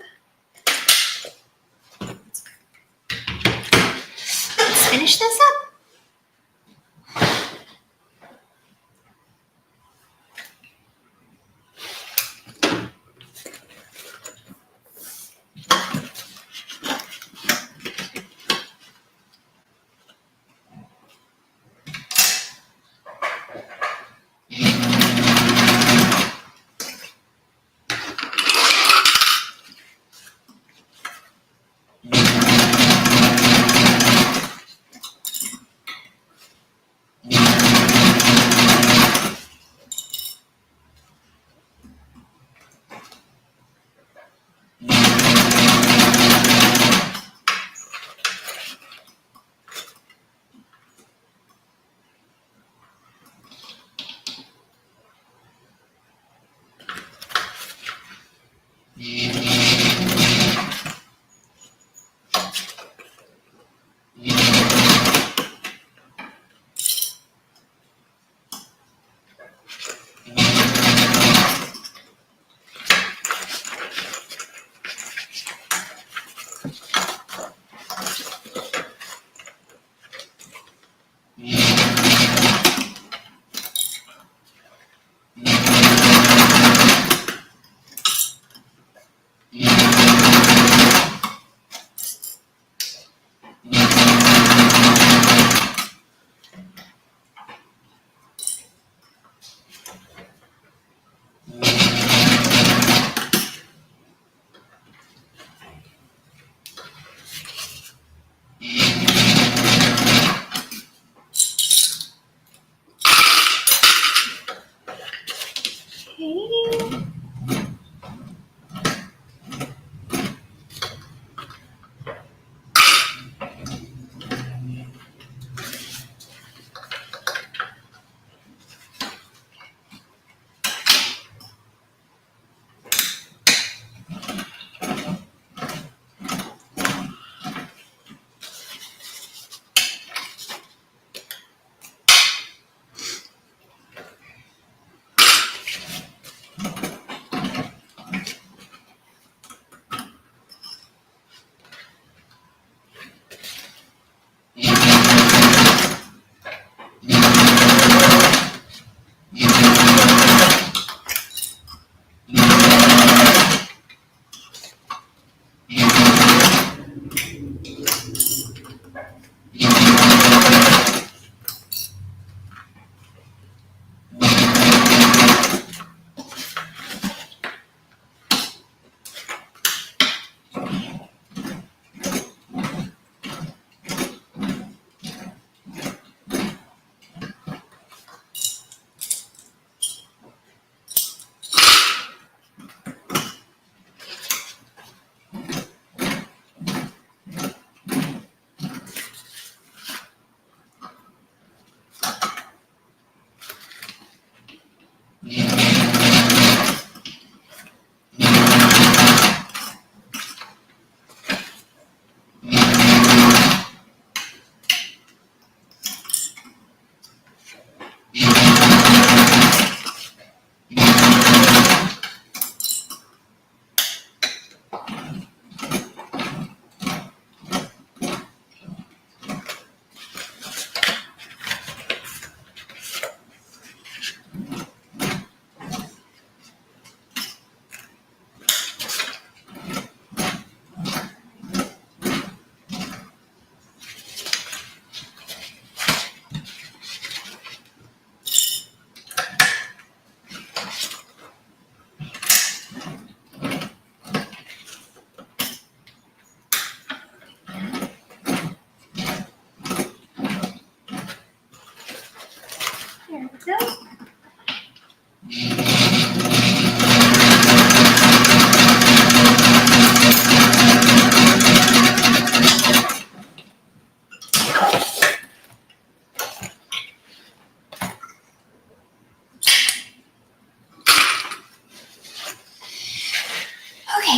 Let's finish this up.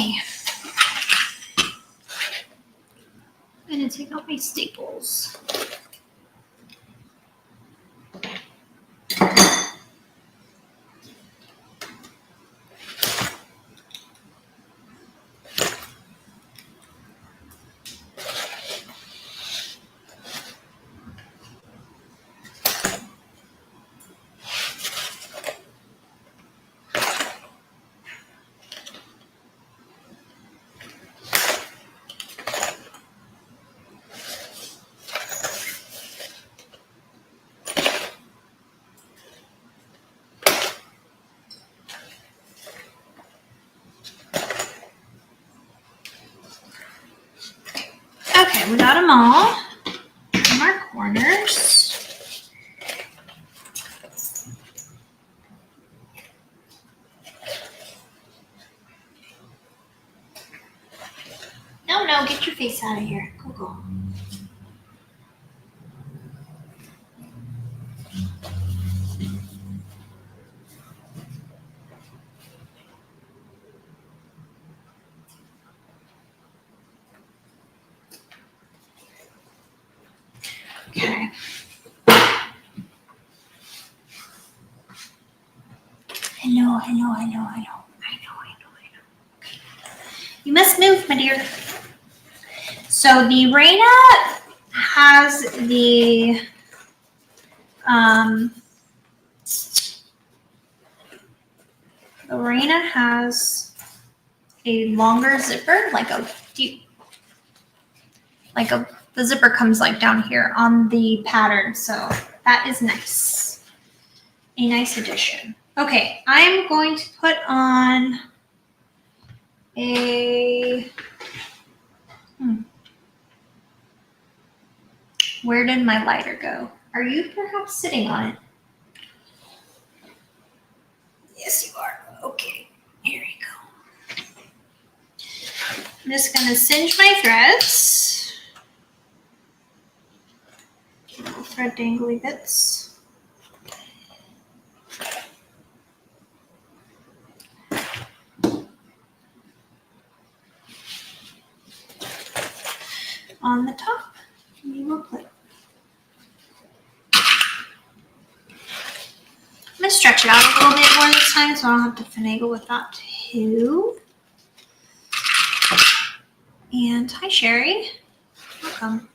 Okay. I'm gonna take out my staples. Okay, we got them all in our corners. No, get your face out of here. Go. Okay. Hello. I know. Okay. You must move, my dear. So the Rayna has the Rayna has a longer zipper, the zipper comes like down here on the pattern, so that is nice. A nice addition. Okay, I'm going to put on a Where did my lighter go? Are you perhaps sitting on it? Yes, you are. Okay, here you go. I'm just gonna cinch my threads. Little thread dangly bits. On the top, we will put. I'm gonna stretch it out a little bit more this time so I don't have to finagle with that too. And hi, Sherry. Welcome.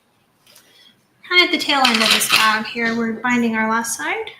Kind of at the tail end of this bag here, we're binding our last side.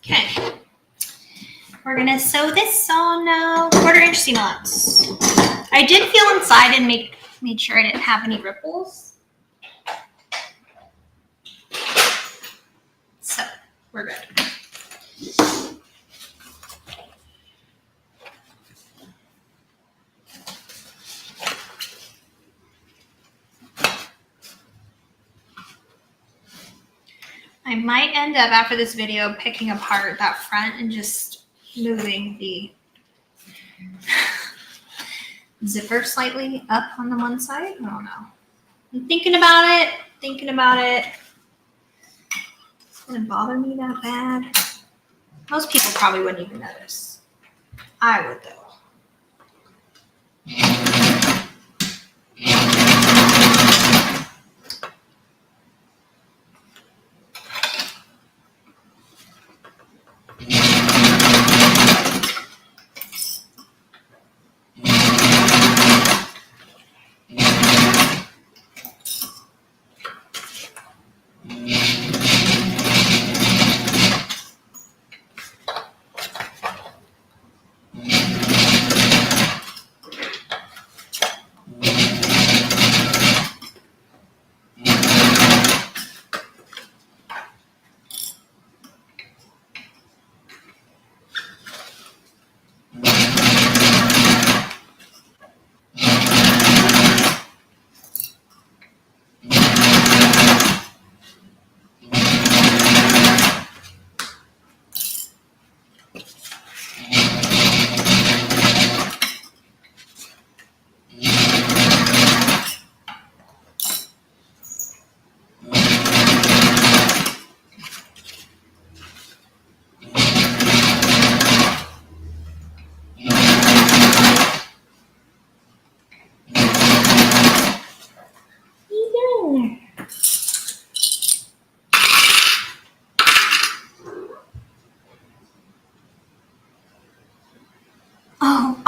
Okay. We're gonna sew this on now. 1/4-inch seam allowance. I did feel inside and made sure I didn't have any ripples. So we're good. I might end up after this video picking apart that front and just moving the zipper slightly up on the one side. I don't know. I'm thinking about it. It's gonna bother me that bad. Most people probably wouldn't even notice. I would though.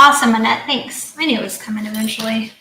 Awesome, Annette. Thanks. I knew it was coming eventually.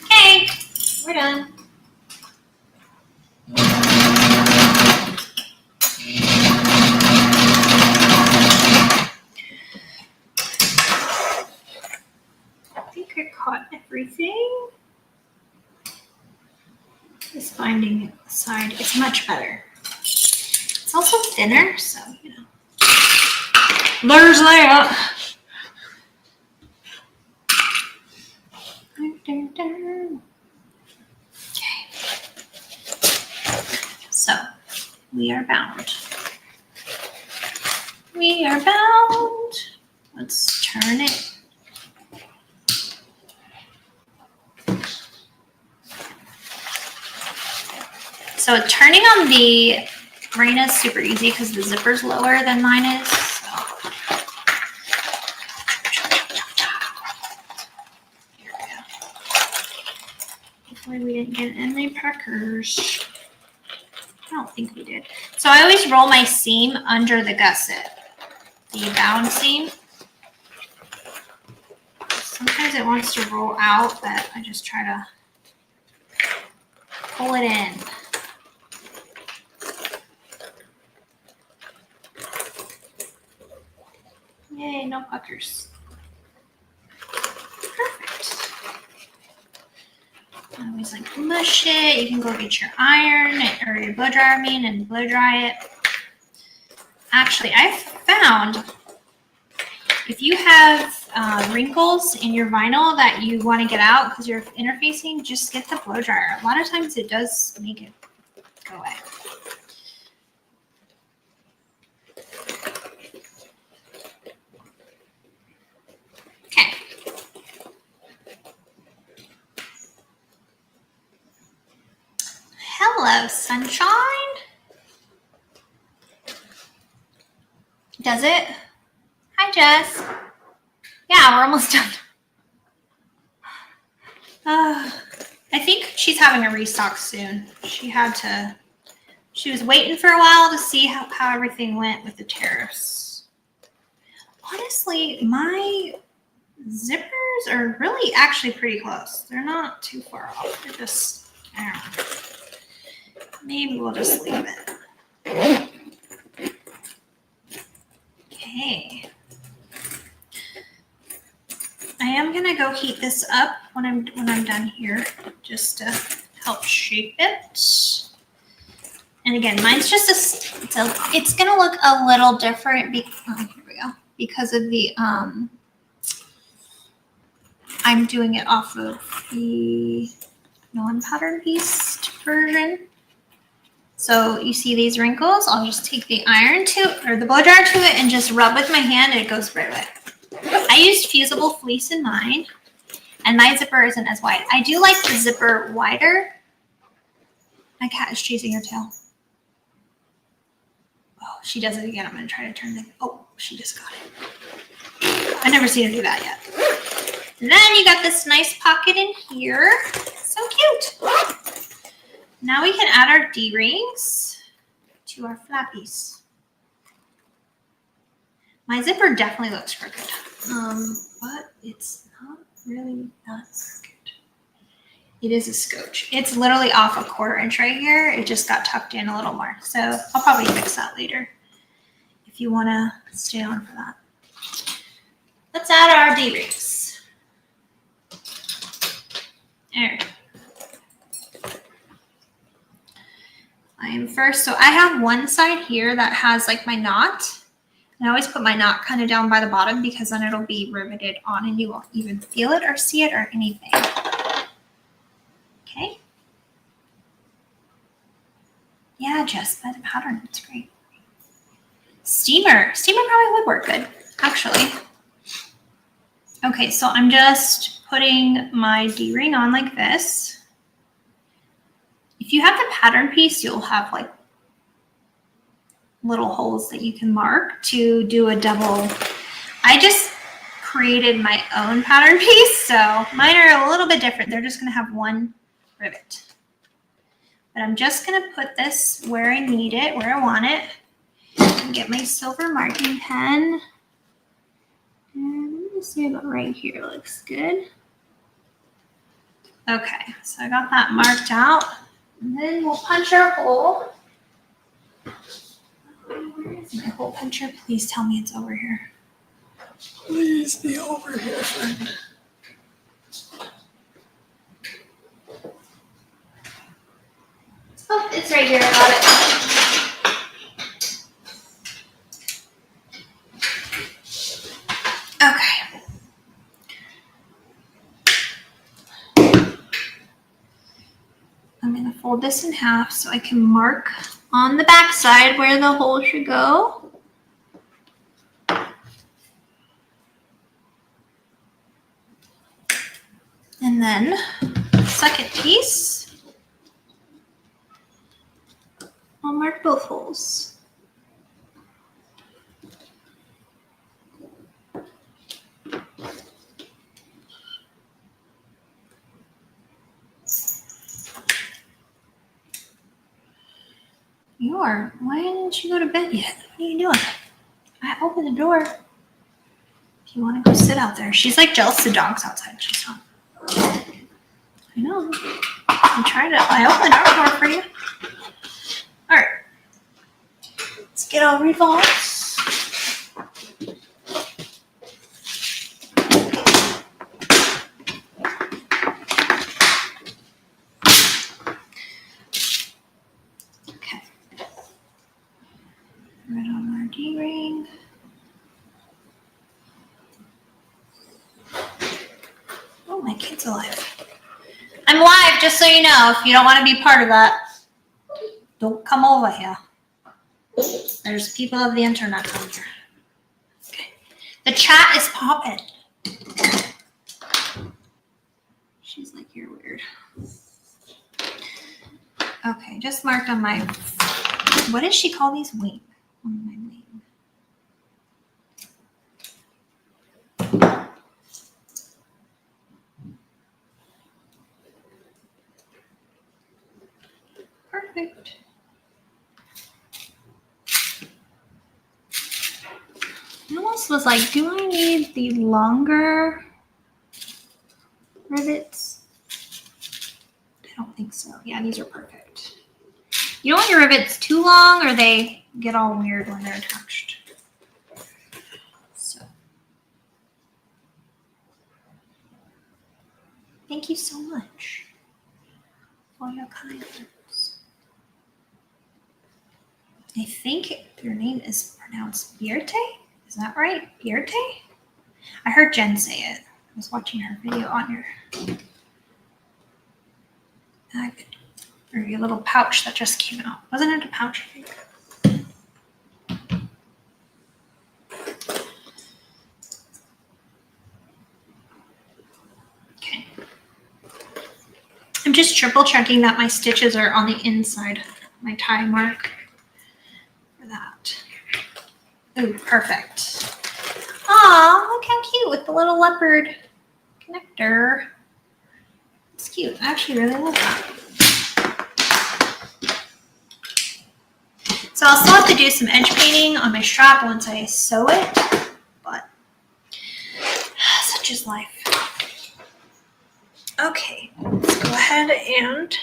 Okay, we're done. I think I caught everything. Just finding the side is much better. It's also thinner, so you know. There's that. Okay. So we are bound. We are bound. Let's turn it. So turning on the Rayna is super easy because the zipper's lower than mine is. So. Here we go. Hopefully we didn't get any puckers. I don't think we did. So I always roll my seam under the gusset, the bound seam. Sometimes it wants to roll out, but I just try to pull it in. Yay, no puckers. Perfect. I always like to mush it. You can go get your iron or your blow dryer, and blow dry it. Actually, I've found if you have wrinkles in your vinyl that you want to get out because you're interfacing, just get the blow dryer. A lot of times it does make it go away. Okay. Hello, sunshine. Does it? Hi, Jess. Yeah, we're almost done. I think she's having a restock soon. She was waiting for a while to see how everything went with the tariffs. Honestly, my zippers are really actually pretty close. They're not too far off. They're just, I don't know. Maybe we'll just leave it. Okay. I am gonna go heat this up when I'm done here, just to help shape it. And again, mine's just it's gonna look a little different. Here we go, because of the I'm doing it off of the non-pattern pieced version. So you see these wrinkles, I'll just take the iron or the blow dryer to it and just rub with my hand and it goes right away. I used fusible fleece in mine and my zipper isn't as wide. I do like the zipper wider. My cat is chasing her tail. Oh, she does it again. I'm going to try to turn it. Oh, she just got it. I've never seen her do that yet. And then you got this nice pocket in here. So cute. Now we can add our D-rings to our flappies. My zipper definitely looks crooked, but it's not really that crooked. It is a scotch. It's literally off a 1/4 inch right here. It just got tucked in a little more. So I'll probably fix that later if you want to stay on for that. Let's add our D-rings. There. So I have one side here that has like my knot. And I always put my knot kind of down by the bottom because then it'll be riveted on and you won't even feel it or see it or anything. Okay. Yeah, just by the pattern. It's great. Steamer. Steamer probably would work good, actually. Okay, so I'm just putting my D-ring on like this. If you have the pattern piece, you'll have like little holes that you can mark to do a double. I just created my own pattern piece, so mine are a little bit different. They're just going to have one rivet. But I'm just going to put this where I need it, where I want it. And get my silver marking pen. And let me see about right here. Looks good. Okay, so I got that marked out. And then we'll punch our hole. Where is my hole puncher? Please tell me it's over here. Please be over here, friend. Oh, it's right here. I got it. Okay. I'm going to fold this in half so I can mark on the back side where the hole should go. And then second piece, I'll mark both holes. Why didn't you go to bed yet? What are you doing? I opened the door. If you want to go sit out there. She's like jealous the dog's outside. She's not. I know. I opened our door for you. All right. Let's get all revolved. Okay. Right on our D-ring. Oh, my kid's alive. I'm live, just so you know. If you don't want to be part of that, don't come over here. There's people of the internet on here. Okay. The chat is popping. She's like, you're weird. Okay, just marked on my, what does she call these? Wing. On my wing. Perfect. I almost was like, do I need the longer rivets? I don't think so. Yeah, these are perfect. You don't want your rivets too long or they get all weird when they're attached. So, thank you so much for your kind words. I think your name is pronounced Birte. Is that right? Birte? I heard Jen say it. was watching her video on your bag or your little pouch that just came out. Wasn't it a pouch? I think. Okay. I'm just triple checking that my stitches are on the inside. My tie mark for that. Ooh, perfect. Aw, look how cute with the little leopard connector. It's cute. I actually really love that. So I'll still have to do some edge painting on my strap once I sew it, but such is life. Okay, let's go ahead and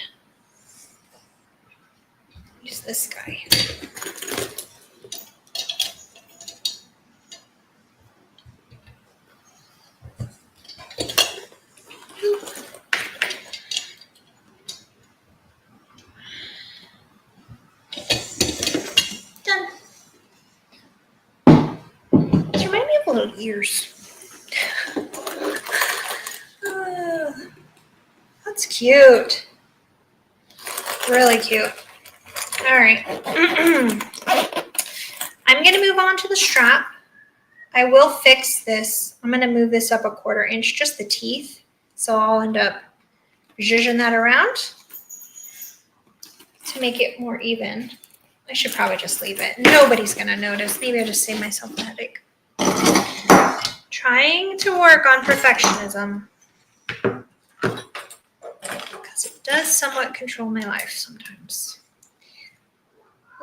use this guy. Done. These remind me of little ears. That's cute. Really cute. All right. I'm going to move on to the strap. I will fix this. I'm going to move this up a 1/4 inch, just the teeth. So I'll end up zhuzhing that around to make it more even. I should probably just leave it. Nobody's going to notice. Maybe I just save myself a headache. Trying to work on perfectionism. Because it does somewhat control my life sometimes.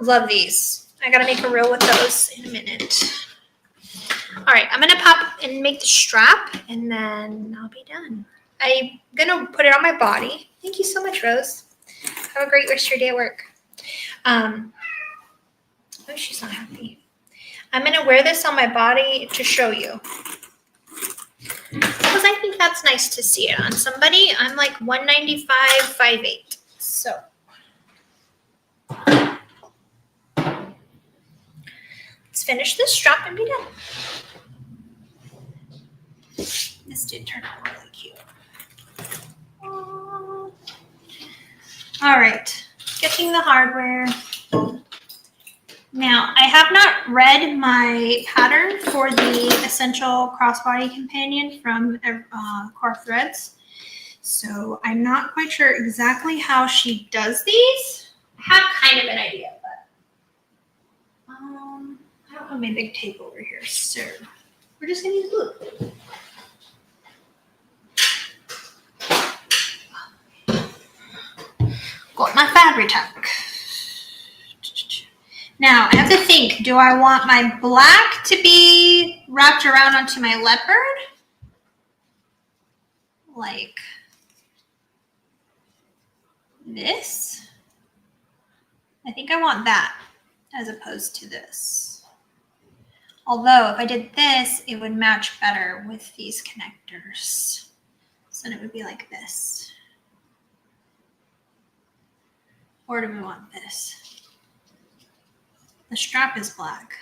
Love these. I got to make a reel with those in a minute. All right, I'm going to pop and make the strap, and then I'll be done. I'm going to put it on my body. Thank you so much, Rose. Have a great rest of your day at work. Oh, she's not happy. I'm going to wear this on my body to show you. Because I think that's nice to see it on somebody. I'm like 195, 5'8". So. Let's finish this strap and be done. This did turn out really cute. Aww. All right, getting the hardware. Now, I have not read my pattern for the Essential Crossbody Companion from Core Threads, so I'm not quite sure exactly how she does these. I have kind of an idea, but I don't have my big tape over here, so we're just gonna use glue. Got my fabric. Now, I have to think, do I want my black to be wrapped around onto my leopard? Like this? I think I want that as opposed to this. Although, if I did this, it would match better with these connectors. So then it would be like this. Or do we want this? The strap is black.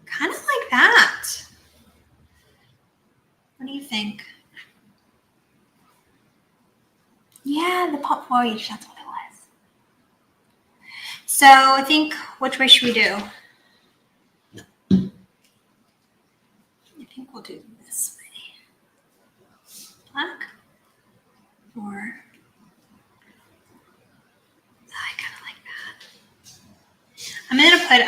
Kind of like that. What do you think? Yeah, the pop voyage, that's what it was. So I think, which way should we do? I think we'll do this way. Black or I kind of like that.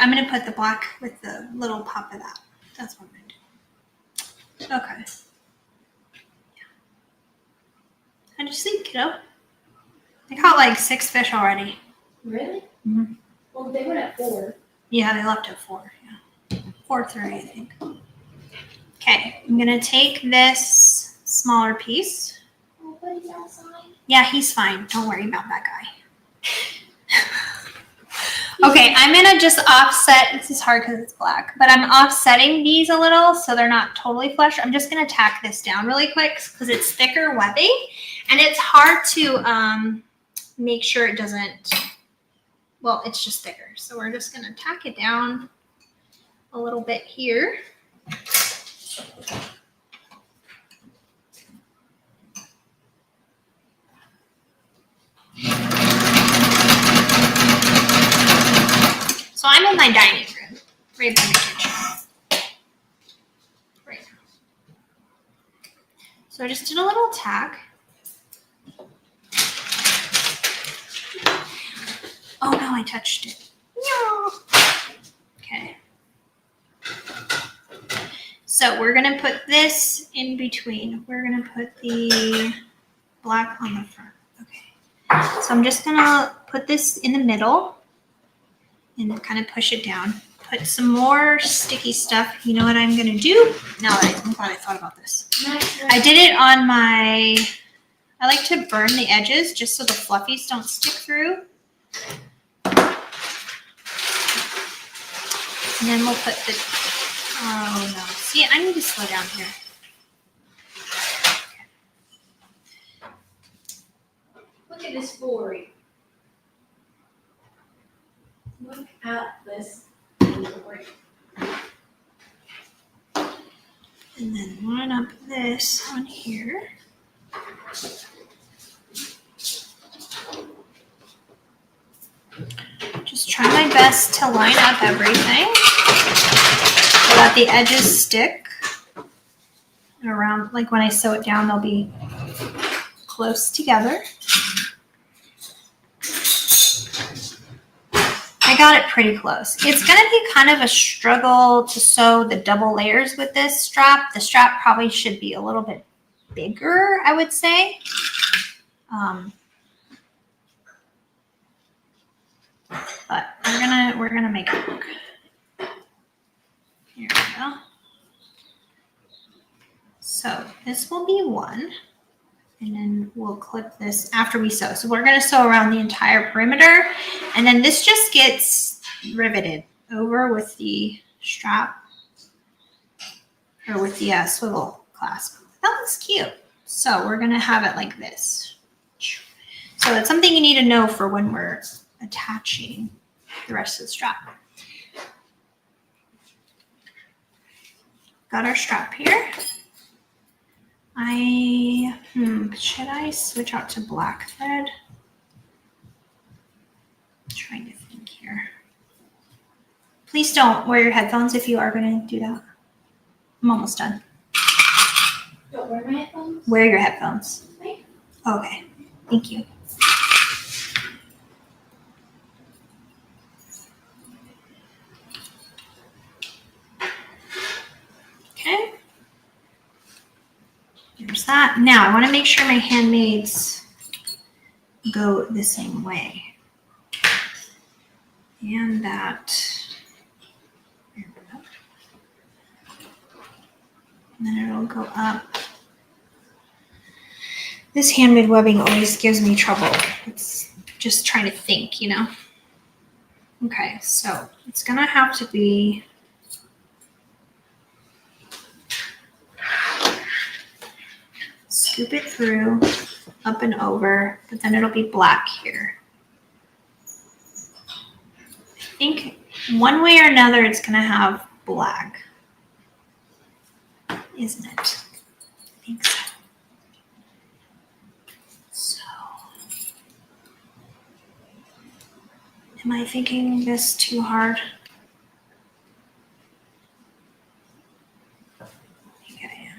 I'm gonna put the black with the little pop of that. That's what I'm gonna do. Okay. Yeah. How'd you sleep, kiddo? I caught like 6 fish already. Really? Mm-hmm. Well, they went at 4. Yeah, they left at 4. Yeah, 4:30, I think. Okay, I'm gonna take this smaller piece. Oh, buddy's outside. Yeah, he's fine. Don't worry about that guy. Okay, I'm gonna just offset. This is hard because it's black, but I'm offsetting these a little so they're not totally flush. I'm just gonna tack this down really quick because it's thicker webbing, and it's hard to make sure it doesn't. Well, it's just thicker, so we're just gonna tack it down a little bit here. So I just did a little tack. Oh no, I touched it. No. Okay. So we're gonna put this in between. We're gonna put the black on the front. Okay. So I'm just gonna put this in the middle and kind of push it down. Put some more sticky stuff. You know what I'm gonna do? Now that I'm glad I thought about this. I did it on my, I like to burn the edges just so the fluffies don't stick through. And then we'll put the, oh no. See, I need to slow down here. Look at this story. Look at this story. And then line up this on here. Just try my best to line up everything so that the edges stick around. Like when I sew it down, they'll be close together. I got it pretty close. It's going to be kind of a struggle to sew the double layers with this strap. The strap probably should be a little bit bigger, I would say. But we're gonna make it work. Here we go. So this will be one, and then we'll clip this after we sew. So we're gonna sew around the entire perimeter, and then this just gets riveted over with the strap or with the swivel clasp. That looks cute. So we're gonna have it like this. So it's something you need to know for when we're attaching the rest of the strap. Got our strap here. Should I switch out to black thread? I'm trying to think here. Please don't wear your headphones if you are going to do that. I'm almost done. Don't wear my headphones? Wear your headphones. Right. Okay, thank you. Okay. There's that. Now I want to make sure my handmaids go the same way. And that. And then it'll go up. This handmade webbing always gives me trouble. It's just trying to think, you know? Okay, so it's gonna have to be scoop it through, up and over, but then it'll be black here. I think one way or another it's gonna have black, isn't it? I think so. So, am I thinking this too hard? Okay.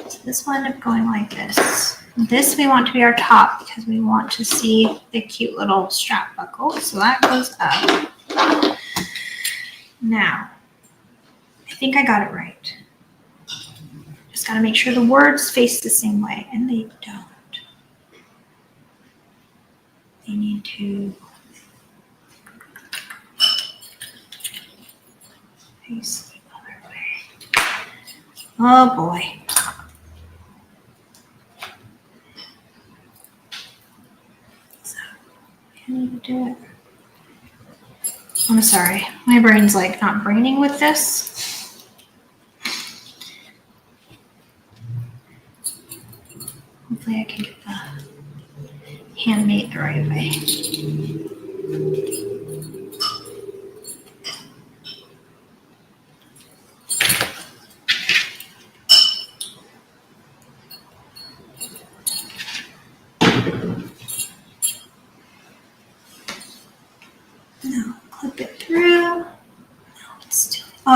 So this will end up going like this. This we want to be our top because we want to see the cute little strap buckle. So that goes up. Now, I think I got it right. Just got to make sure the words face the same way, and they don't. They need to face the other way. Oh boy. So, I need to do it. I'm sorry. My brain's like not braining with this. Hopefully I can get the handmade the right way.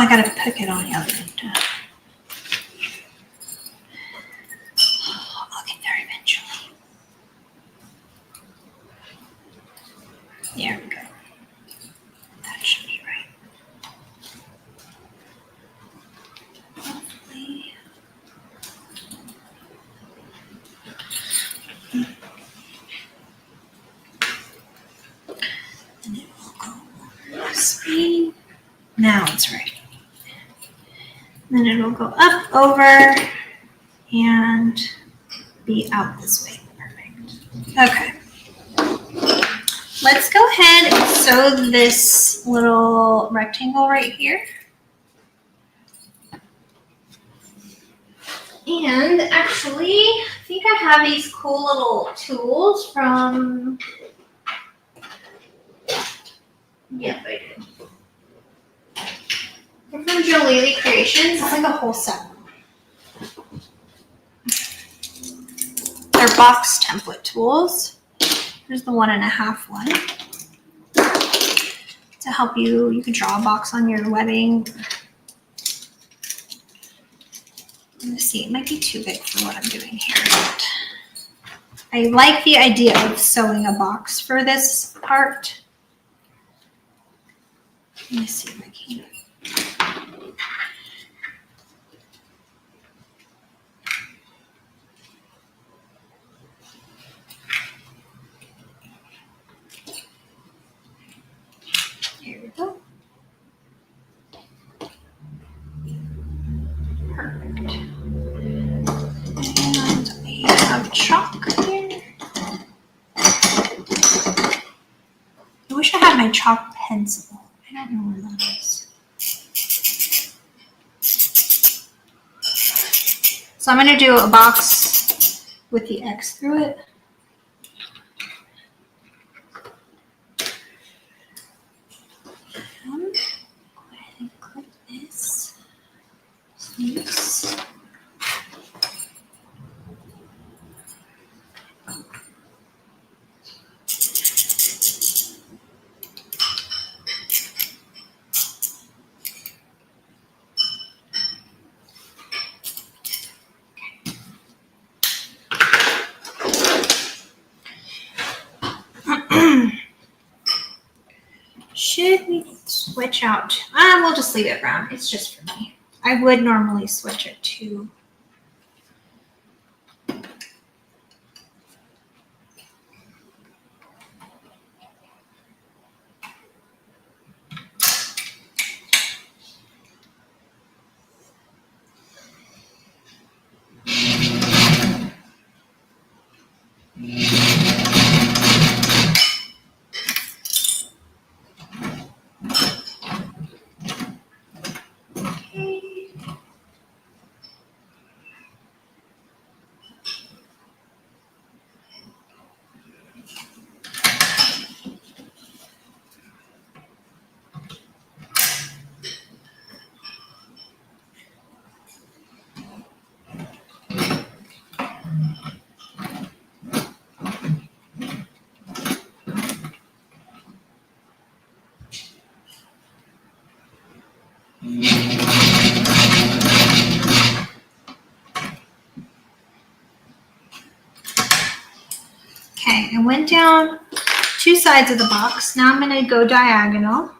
I gotta pick it on the other end. I'll get there eventually. There we go. That should be right. Hopefully. And it will go over this way. Now it's right. Then it'll go up, over, and be out this way. Perfect. Okay. Let's go ahead and sew this little rectangle right here. And actually, I think I have these cool little tools from, yep, I do. They're from Jolene Creations. It's like a whole set. They're box template tools. Here's the 1.5 one. To help you can draw a box on your wedding. Let's see, it might be too big for what I'm doing here, but I like the idea of sewing a box for this part. Let me see if I can. Here we go. Perfect. And we have chalk here. I wish I had my chalk pencil. I don't know where that is. So I'm going to do a box with the X through it. Go ahead and clip this. Loose. Should we switch out? We'll just leave it brown. It's just for me. I would normally switch it to okay, I went down 2 sides of the box. Now I'm going to go diagonal.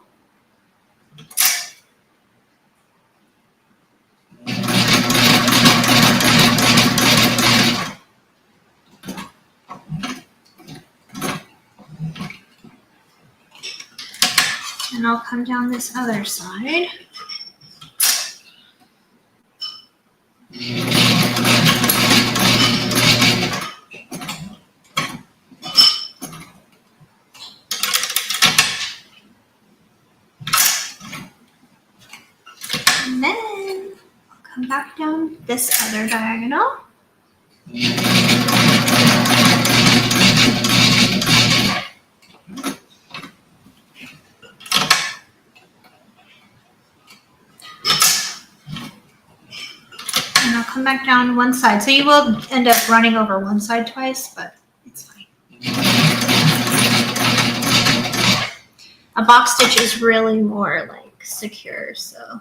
And I'll come down this other side. And then I'll come back down this other diagonal. And I'll come back down one side. So you will end up running over one side twice, but it's fine. A box stitch is really more like secure, so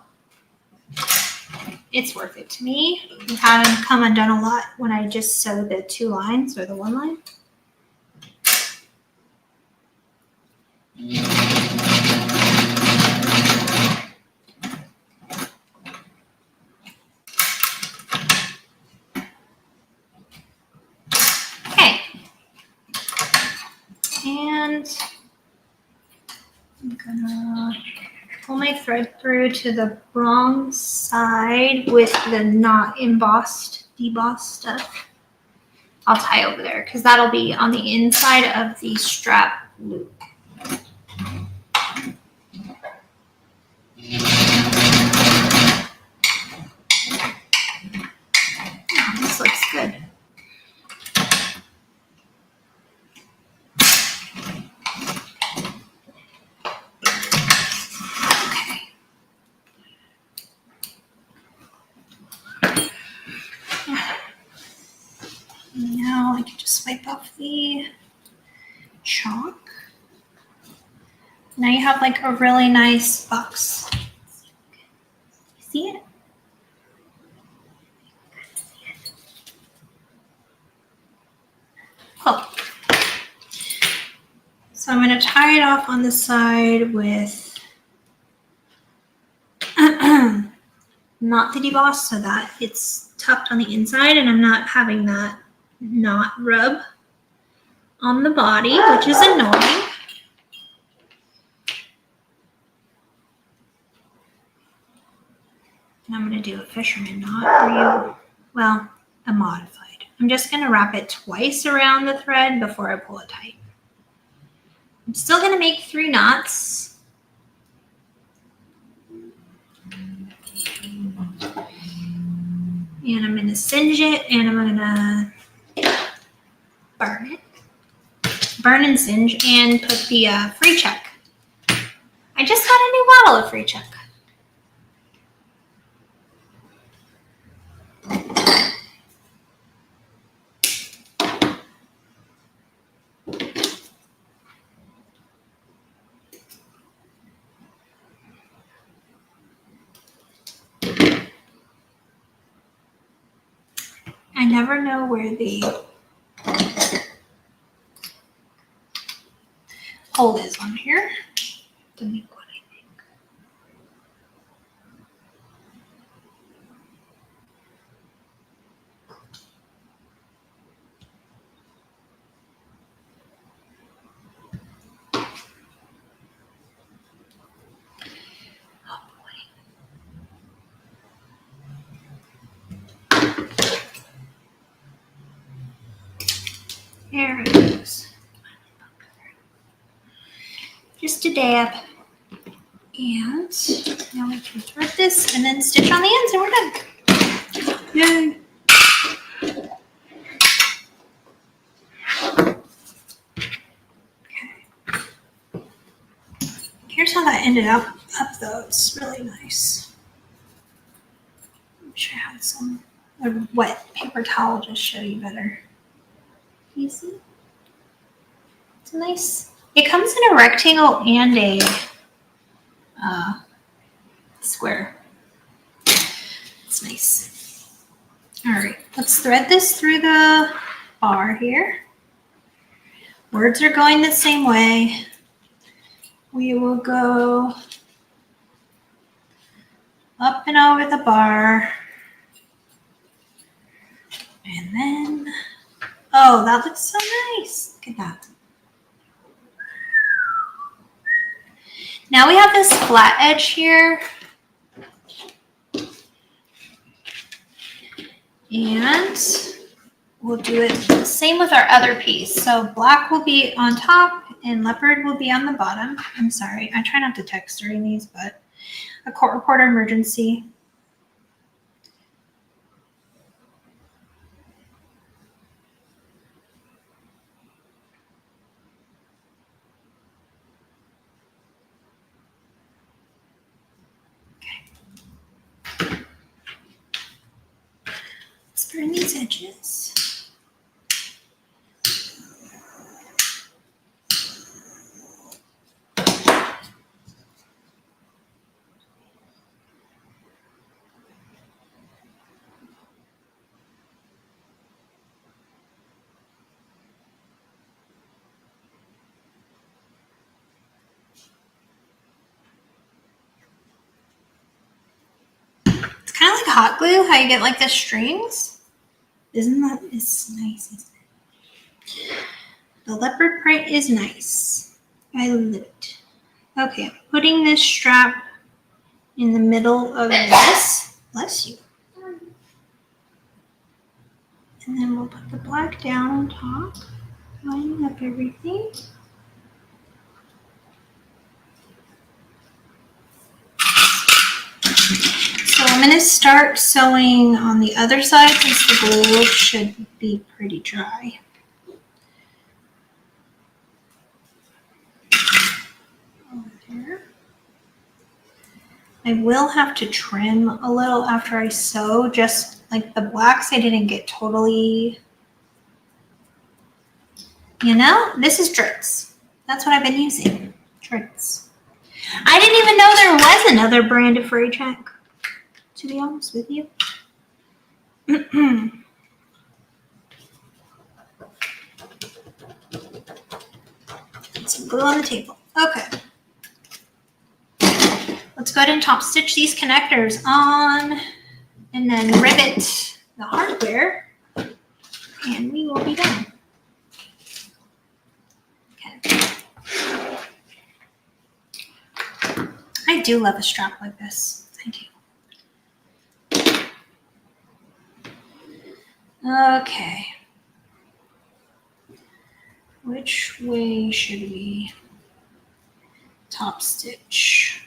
It's worth it to me. I've had them come undone a lot when I just sew the 2 lines or the 1 line. Okay. And I'm gonna pull my thread through to the wrong side with the not embossed, debossed stuff. I'll tie over there because that'll be on the inside of the strap loop. Oh, this looks good. Now I can just wipe off the chalk. Now you have like a really nice box. See it? Cool. So I'm going to tie it off on the side with not the deboss so that it's tucked on the inside and I'm not having that knot rub on the body, which is annoying. And I'm going to do a fisherman knot for you. Well, a modified. I'm just going to wrap it twice around the thread before I pull it tight. I'm still going to make 3 knots. And I'm going to singe it and I'm going to burn it. Burn and singe and put the free check. I just got a new bottle of free check. I never know where the hole is on here. To make one, I think. Oh boy. There it goes. Just a dab. And now we can thread this and then stitch on the ends and we're done. Yay! Okay. Here's how that ended up though. It's really nice. I wish I had some a wet paper towel to show you better. You see? It's nice. It comes in a rectangle and a square. It's nice. All right, let's thread this through the bar here. Words are going the same way. We will go up and over the bar. And then, oh, that looks so nice. Look at that. Now we have this flat edge here. And we'll do it the same with our other piece. So black will be on top and leopard will be on the bottom. I'm sorry, I try not to text during these, but a court reporter emergency. Let's burn these edges. It's kind of like hot glue, how you get like the strings. Isn't that nice, isn't it? The leopard print is nice. I love it. Okay, I'm putting this strap in the middle of this. Bless you. And then we'll put the black down on top, lining up everything. So I'm going to start sewing on the other side since the glue should be pretty dry. Over there. I will have to trim a little after I sew, just like the blacks I didn't get totally, you know, this is Dritz. That's what I've been using, Dritz. I didn't even know there was another brand of fray check, to be honest with you. Some glue on the table. Okay. Let's go ahead and top stitch these connectors on and then rivet the hardware and we will be done. Okay. I do love a strap like this. I do. Okay. Which way should we top stitch?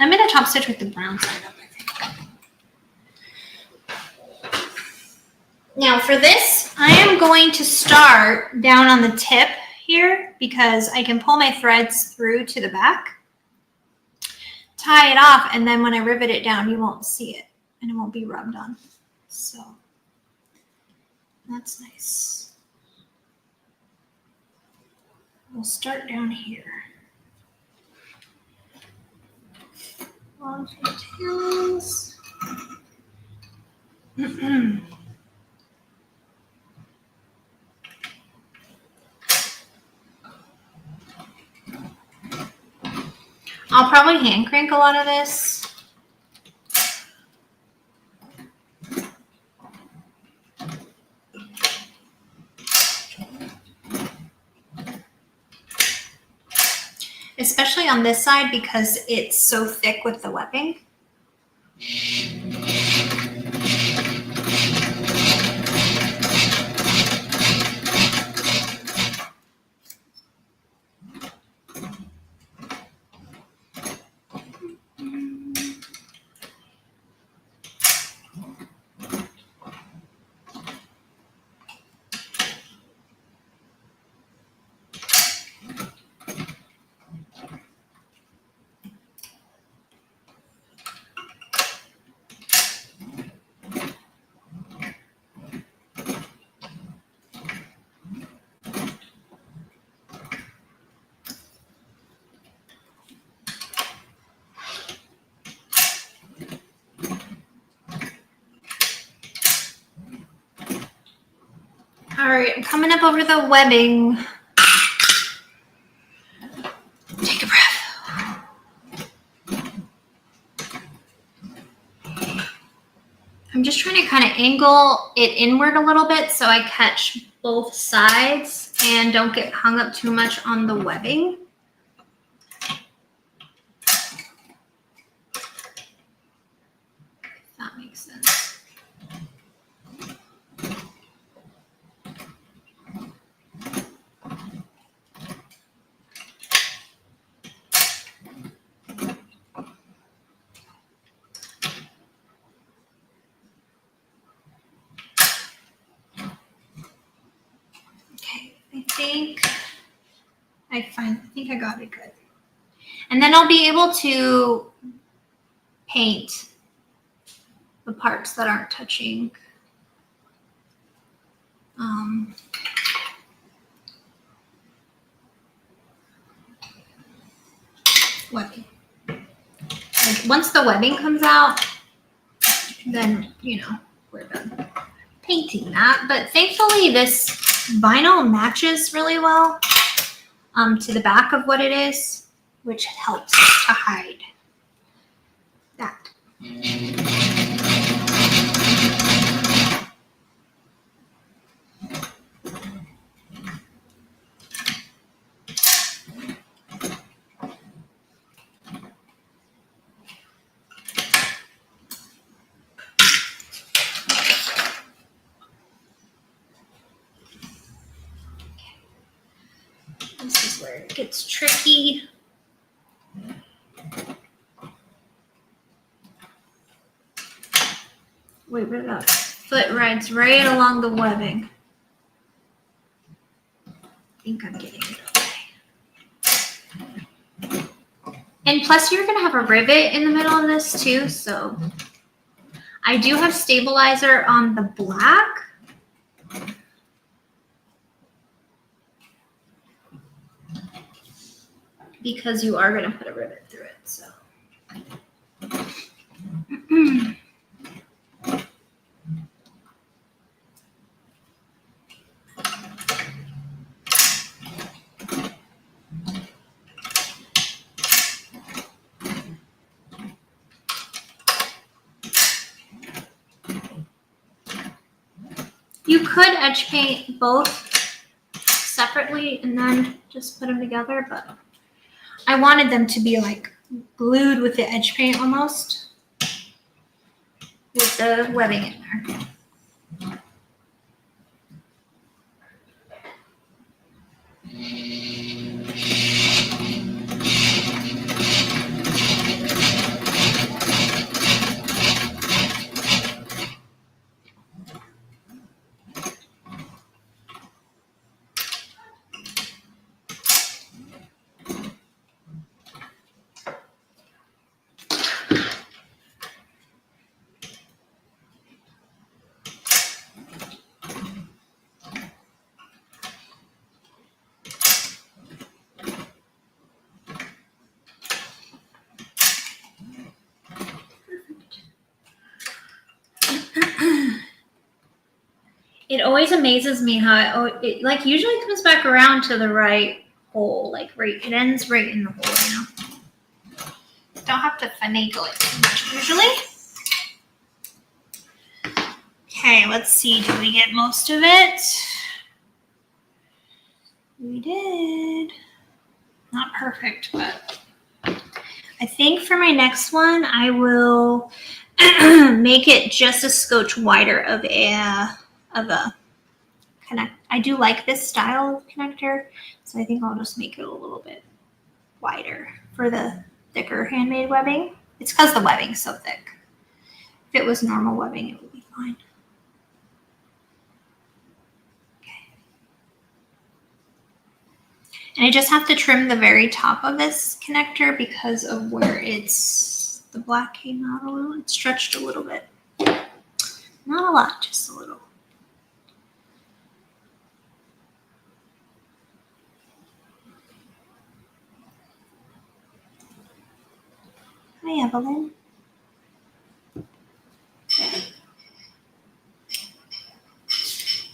I'm going to top stitch with the brown side up, I think. Now for this, I am going to start down on the tip here because I can pull my threads through to the back, tie it off, and then when I rivet it down, you won't see it and it won't be rubbed on. So that's nice. We'll start down here. Long tails. I'll probably hand crank a lot of this. Especially on this side because it's so thick with the webbing. All right, I'm coming up over the webbing. Take a breath. I'm just trying to kind of angle it inward a little bit so I catch both sides and don't get hung up too much on the webbing. If that makes sense. I think I got it good. And then I'll be able to paint the parts that aren't touching. Webbing. Like once the webbing comes out, then, you know, we're done painting that. But thankfully this vinyl matches really well to the back of what it is, which helps to hide that. This is where it gets tricky. Wait, where that foot rides right along the webbing. I think I'm getting it okay. And plus you're gonna have a rivet in the middle of this too, so I do have stabilizer on the black. Because you are gonna put a rivet through it, so. You could edge paint both separately and then just put them together, but I wanted them to be like glued with the edge paint almost, with the webbing in there. It always amazes me how it like usually comes back around to the right hole, like right, it ends right in the hole, you know? Don't have to finagle it too much usually. Okay, let's see, did we get most of it? We did. Not perfect, but I think for my next one, I will make it just a scotch wider of a connect. I do like this style of connector, so I think I'll just make it a little bit wider for the thicker handmade webbing. It's because the webbing's so thick. If it was normal webbing, it would be fine. Okay. And I just have to trim the very top of this connector because of where the black came out a little. It stretched a little bit. Not a lot, just a little. Hi, Evelyn.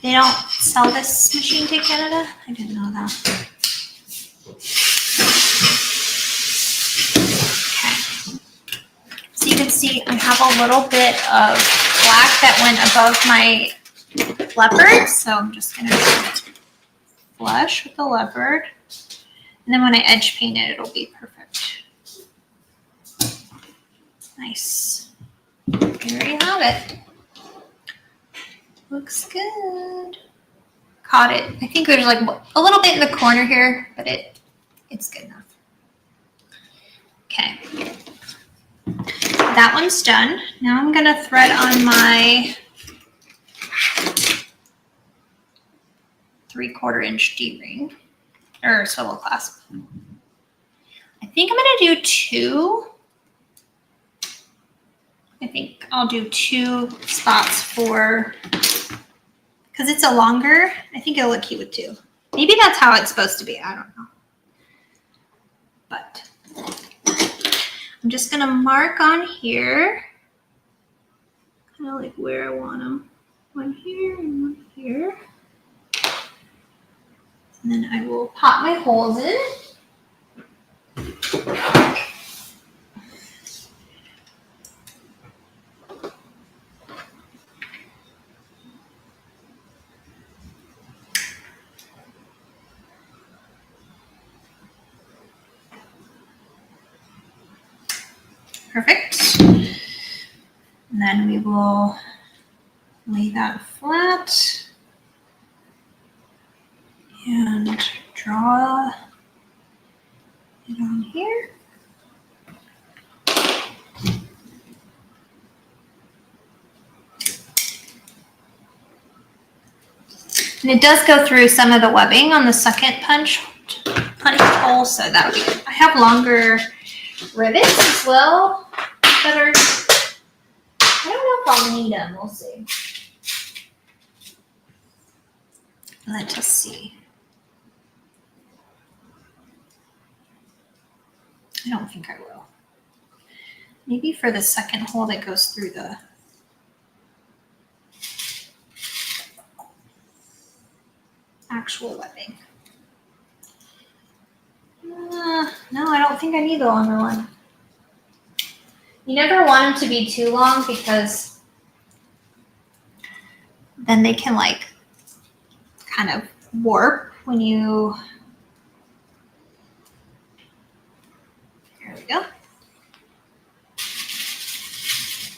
They don't sell this machine to Canada? I didn't know that. Okay. So you can see I have a little bit of black that went above my leopard. So I'm just going to flush with the leopard. And then when I edge paint it, it'll be perfect. Nice. There you have it. Looks good. Caught it. I think there's like a little bit in the corner here, but it's good enough. Okay. That one's done. Now I'm going to thread on my 3/4 inch D-ring or swivel clasp. I think I'm going to do 2. I think I'll do 2 spots for, because it's a longer, I think it'll look cute with 2. Maybe that's how it's supposed to be. I don't know. But I'm just going to mark on here, kind of like where I want them. One here and one here. And then I will pop my holes in. Perfect. And then we will lay that flat and draw it on here. And it does go through some of the webbing on the second punch hole, so that would be good. I have longer rivets as well that are, I don't know if I'll need them, we'll see. Let us see. I don't think I will. Maybe for the second hole that goes through the actual webbing. No, I don't think I need the longer one. You never want them to be too long because then they can like kind of warp when you, there we go.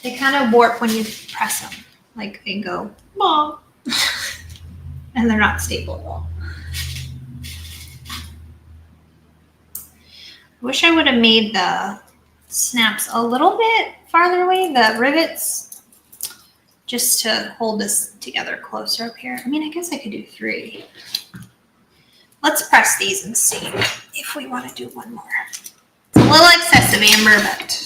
They kind of warp when you press them. Like they go, mom, and they're not stable at all. I wish I would have made the snaps a little bit farther away, the rivets, just to hold this together closer up here. I mean, I guess I could do 3. Let's press these and see if we want to do one more. It's a little excessive, Amber, but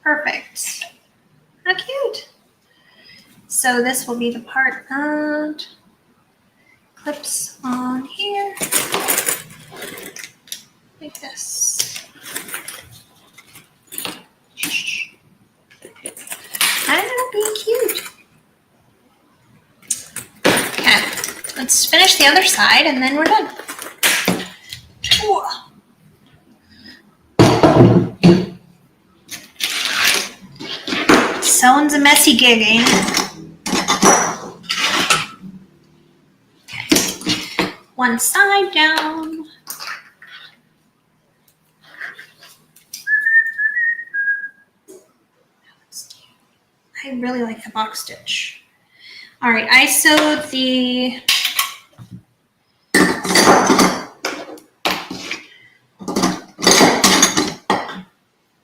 perfect. How cute. So this will be the part that clips on here. Like this. I know, being cute. Okay, let's finish the other side and then we're done. Sewing's a messy gig, ain't it? Okay. One side down. I really like the box stitch. All right, I sewed the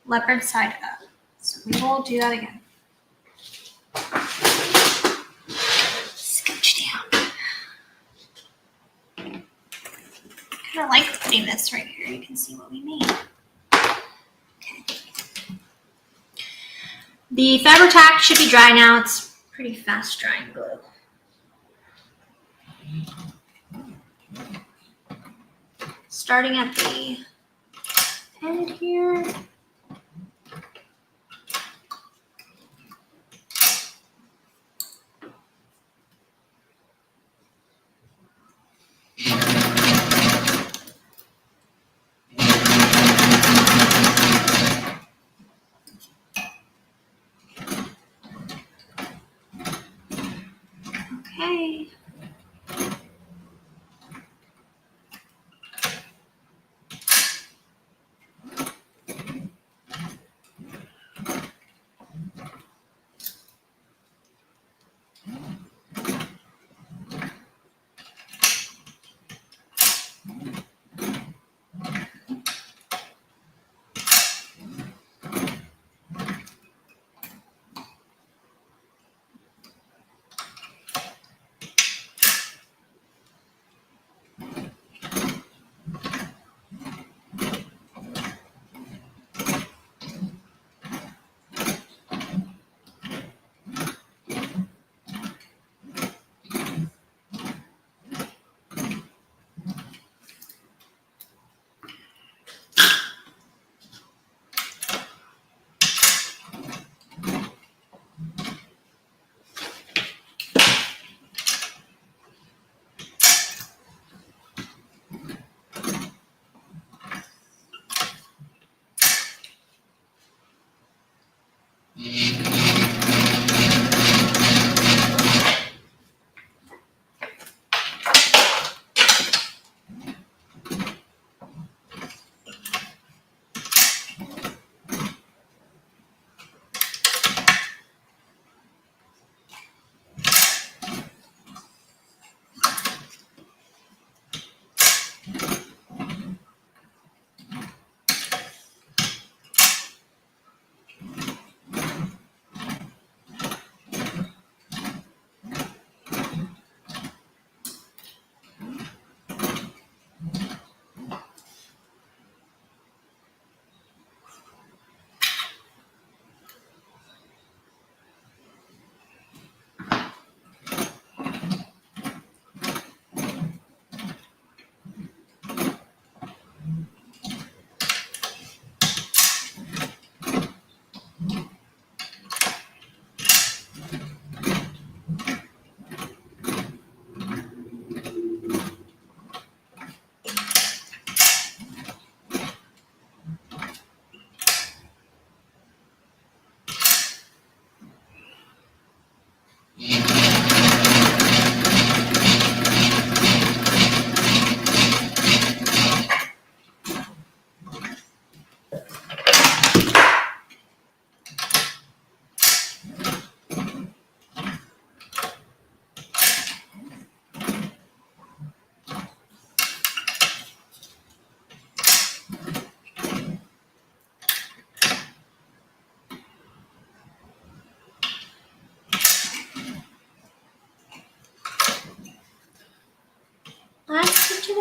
leopard side up. So we will do that again. Scooch down. I kind of like putting this right here. You can see what we made. Okay. The fabric tack should be dry now. It's pretty fast drying glue. Starting at the end here. Okay.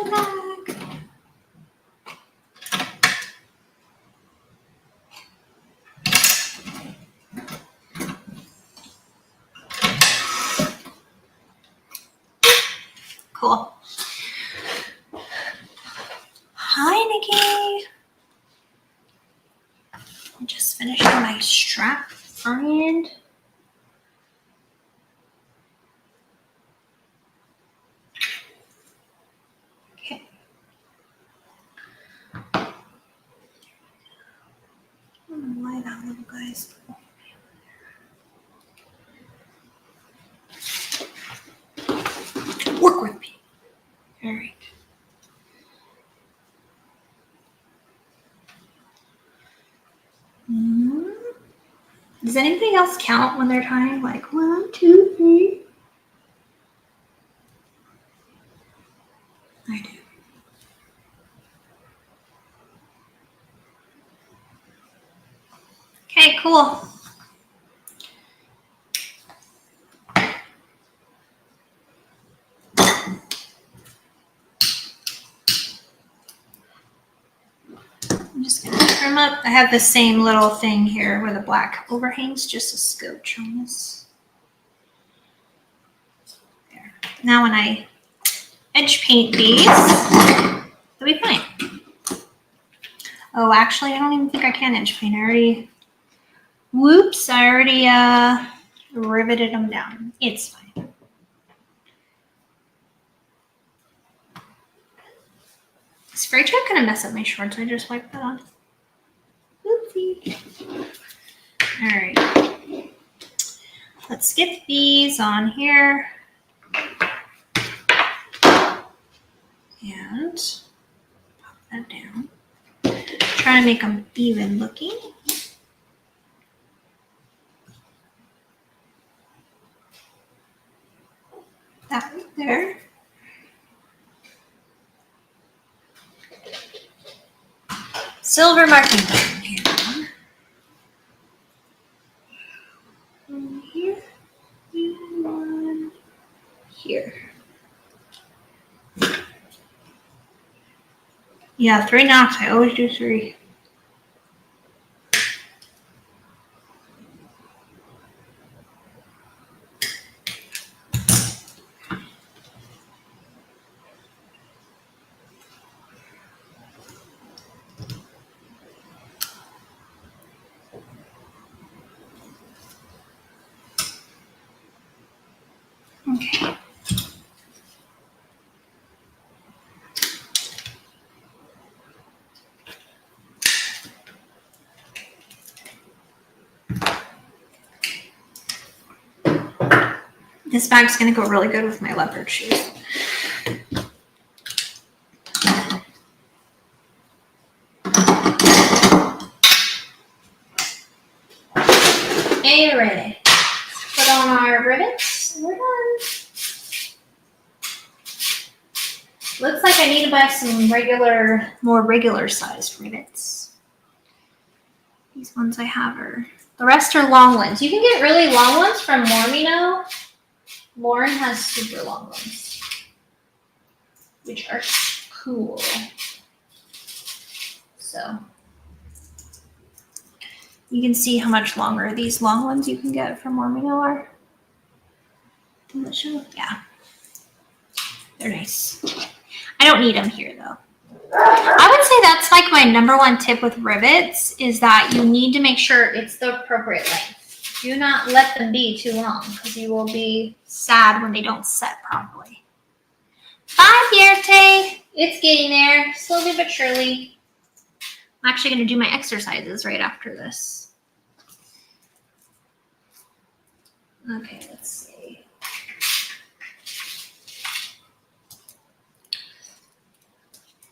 the bag. Cool. Hi, Nikki. I'm just finishing my strap friend. Okay. I don't know why that little guy's. Work with me. All right. Does anything else count when they're tying? Like 1, 2, 3. I do. Okay, cool. I'm just gonna trim up. I have the same little thing here where the black overhangs, just a scotch on this. There. Now when I edge paint these, they'll be fine. Oh, actually, I don't even think I can edge paint. I already riveted them down. It's fine. Spray trap kind of mess up my shorts. I just wiped that on. Oopsie. All right. Let's get these on here. And pop that down. Try to make them even looking. That right there. Silver marking pen here. One here and one here. Yeah, 3 knots. I always do 3. Okay. This bag's gonna go really good with my leopard shoes. Okay, ready. Put on our rivets. We're done. Looks like I need to buy some more regular sized rivets. These ones I have the rest are long ones. You can get really long ones from Mormino. Lauren has super long ones, which are cool. So you can see how much longer these long ones you can get from Mormino are. Yeah, they're nice. I don't need them here though. I would say that's like my #1 tip with rivets is that you need to make sure it's the appropriate length. Do not let them be too long because you will be sad when they don't set properly. Bye, Bierte. It's getting there, slowly but surely. I'm actually going to do my exercises right after this. Okay, let's see.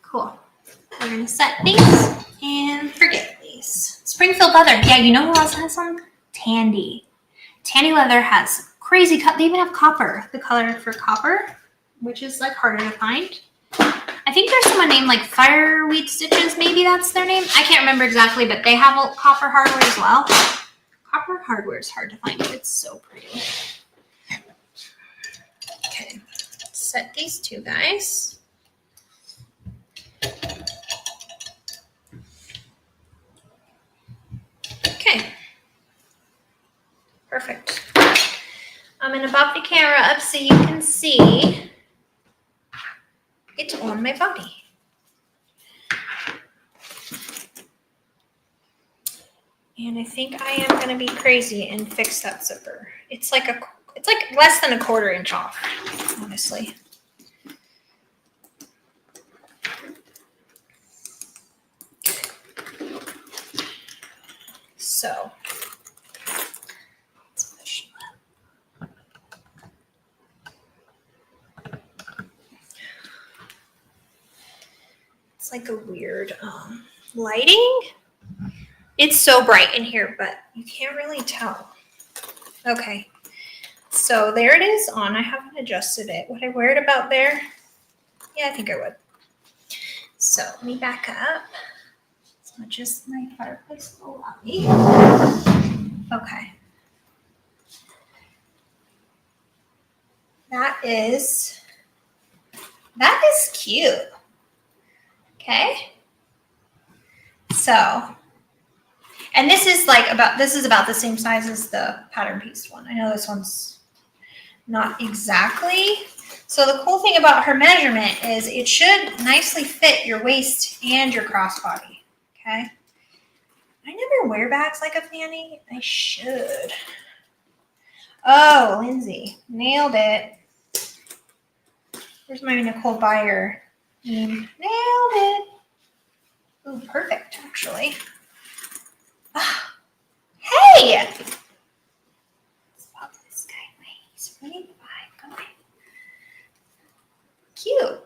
Cool. We're going to set these and forget these. Springfield leather. Yeah, you know who else has some? Tandy. Tandy leather has crazy cut. They even have copper, the color for copper, which is like harder to find. I think there's someone named like Fireweed Stitches. Maybe that's their name. I can't remember exactly, but they have copper hardware as well. Copper hardware is hard to find, but it's so pretty. Okay, set these two guys. going to bump the camera up so you can see it on my body. And I think I am going to be crazy and fix that zipper. It's like less than a 1/4 inch off, honestly. So, let's push that. It's like a weird lighting. It's so bright in here, but you can't really tell. Okay, so there it is on. I haven't adjusted it. Would I wear it about there? Yeah, I think I would. So let me back up as much as my fireplace will allow me. Okay. That is cute. Okay. So, and this is about the same size as the pattern piece one. I know this one's not exactly. So the cool thing about her measurement is it should nicely fit your waist and your crossbody. Okay. I never wear bags like a fanny. I should. Oh, Lindsay, nailed it. Where's my Nicole Byer? Nailed it. Ooh, perfect, actually. Hey! Let's pop this guy away. He's running by. Go away. Cute.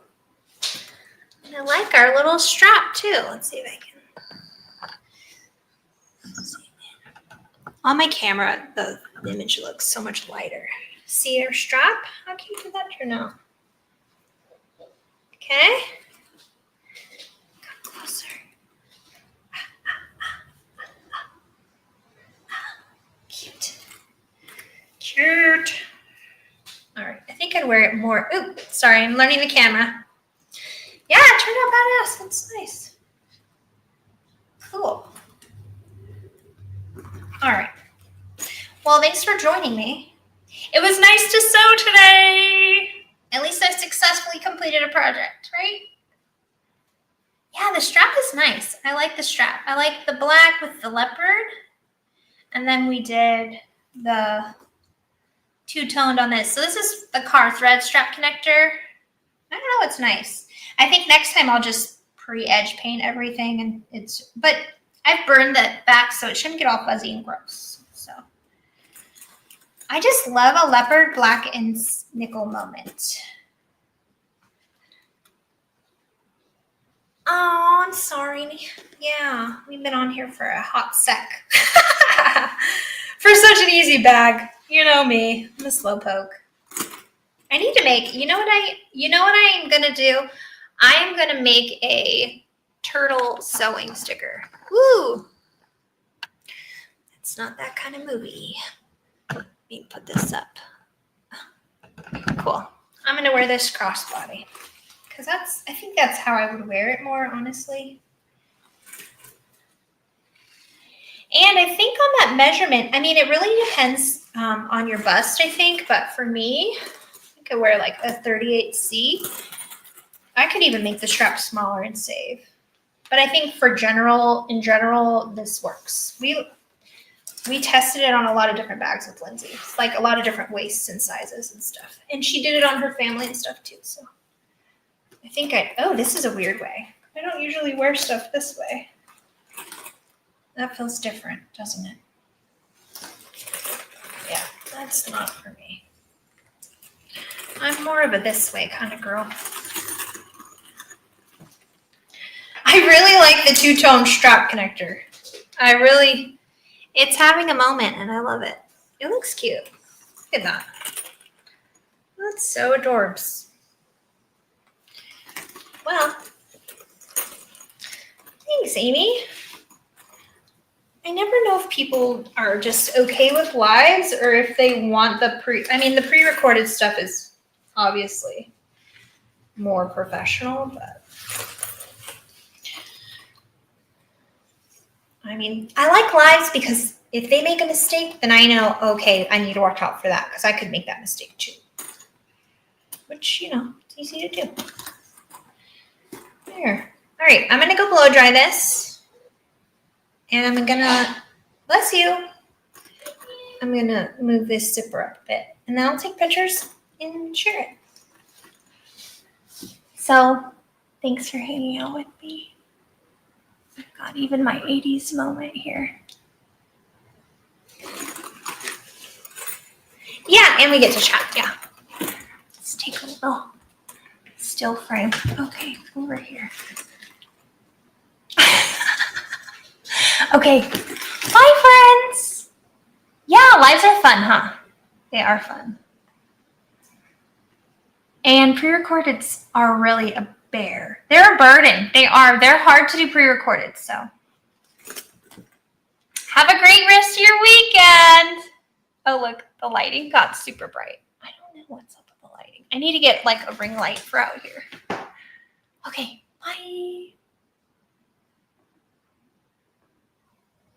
And I like our little strap, too. Let's see if I can. On my camera, the image looks so much lighter. See our strap? How cute did that turn out? Okay. Come closer. Cute. Cute. All right. I think I'd wear it more. Ooh, sorry. I'm learning the camera. Yeah, it turned out badass. That's nice. Cool. All right. Well, thanks for joining me. It was nice to sew today. At least I successfully completed a project, right? Yeah, the strap is nice. I like the strap. I like the black with the leopard. And then we did the two-toned on this. So this is the car thread strap connector. I don't know, it's nice. I think next time I'll just pre-edge paint everything but I've burned that back so it shouldn't get all fuzzy and gross. So I just love a leopard black and nickel moment. Oh, I'm sorry. Yeah, we've been on here for a hot sec. For such an easy bag. You know me. I'm a slowpoke. I need to make, you know what I'm gonna do? I am gonna make a turtle sewing sticker. Woo! It's not that kind of movie. Let me put this up. Cool. I'm gonna wear this crossbody. Because I think that's how I would wear it more, honestly. And I think on that measurement, I mean, it really depends on your bust, I think. But for me, I could wear like a 38C. I could even make the strap smaller and save. But I think in general, this works. We tested it on a lot of different bags with Lindsay. It's like a lot of different waists and sizes and stuff. And she did it on her family and stuff too. So I think oh, this is a weird way. I don't usually wear stuff this way. That feels different, doesn't it? Yeah, that's not for me. I'm more of a this way kind of girl. I really like the two-tone strap connector. It's having a moment and I love it. It looks cute. Look at that. That's so adorbs. Well, thanks, Amy. I never know if people are just okay with lives or if they want the pre-recorded stuff is obviously more professional, but I mean, I like lives because if they make a mistake, then I know, okay, I need to watch out for that because I could make that mistake too. Which, you know, it's easy to do. There. All right, I'm going to go blow dry this. And I'm going to, bless you, I'm going to move this zipper up a bit. And then I'll take pictures and share it. So, thanks for hanging out with me. I've got even my 80s moment here. Yeah, and we get to chat, yeah. Let's take a little still frame. Okay, over here. Okay, bye friends. Yeah, lives are fun, huh? They are fun. And pre-recordeds are really a bear. They're a burden. They're hard to do pre-recorded, so. Have a great rest of your weekend. Oh, look, the lighting got super bright. I don't know what's up with the lighting. I need to get like a ring light for out here. Okay.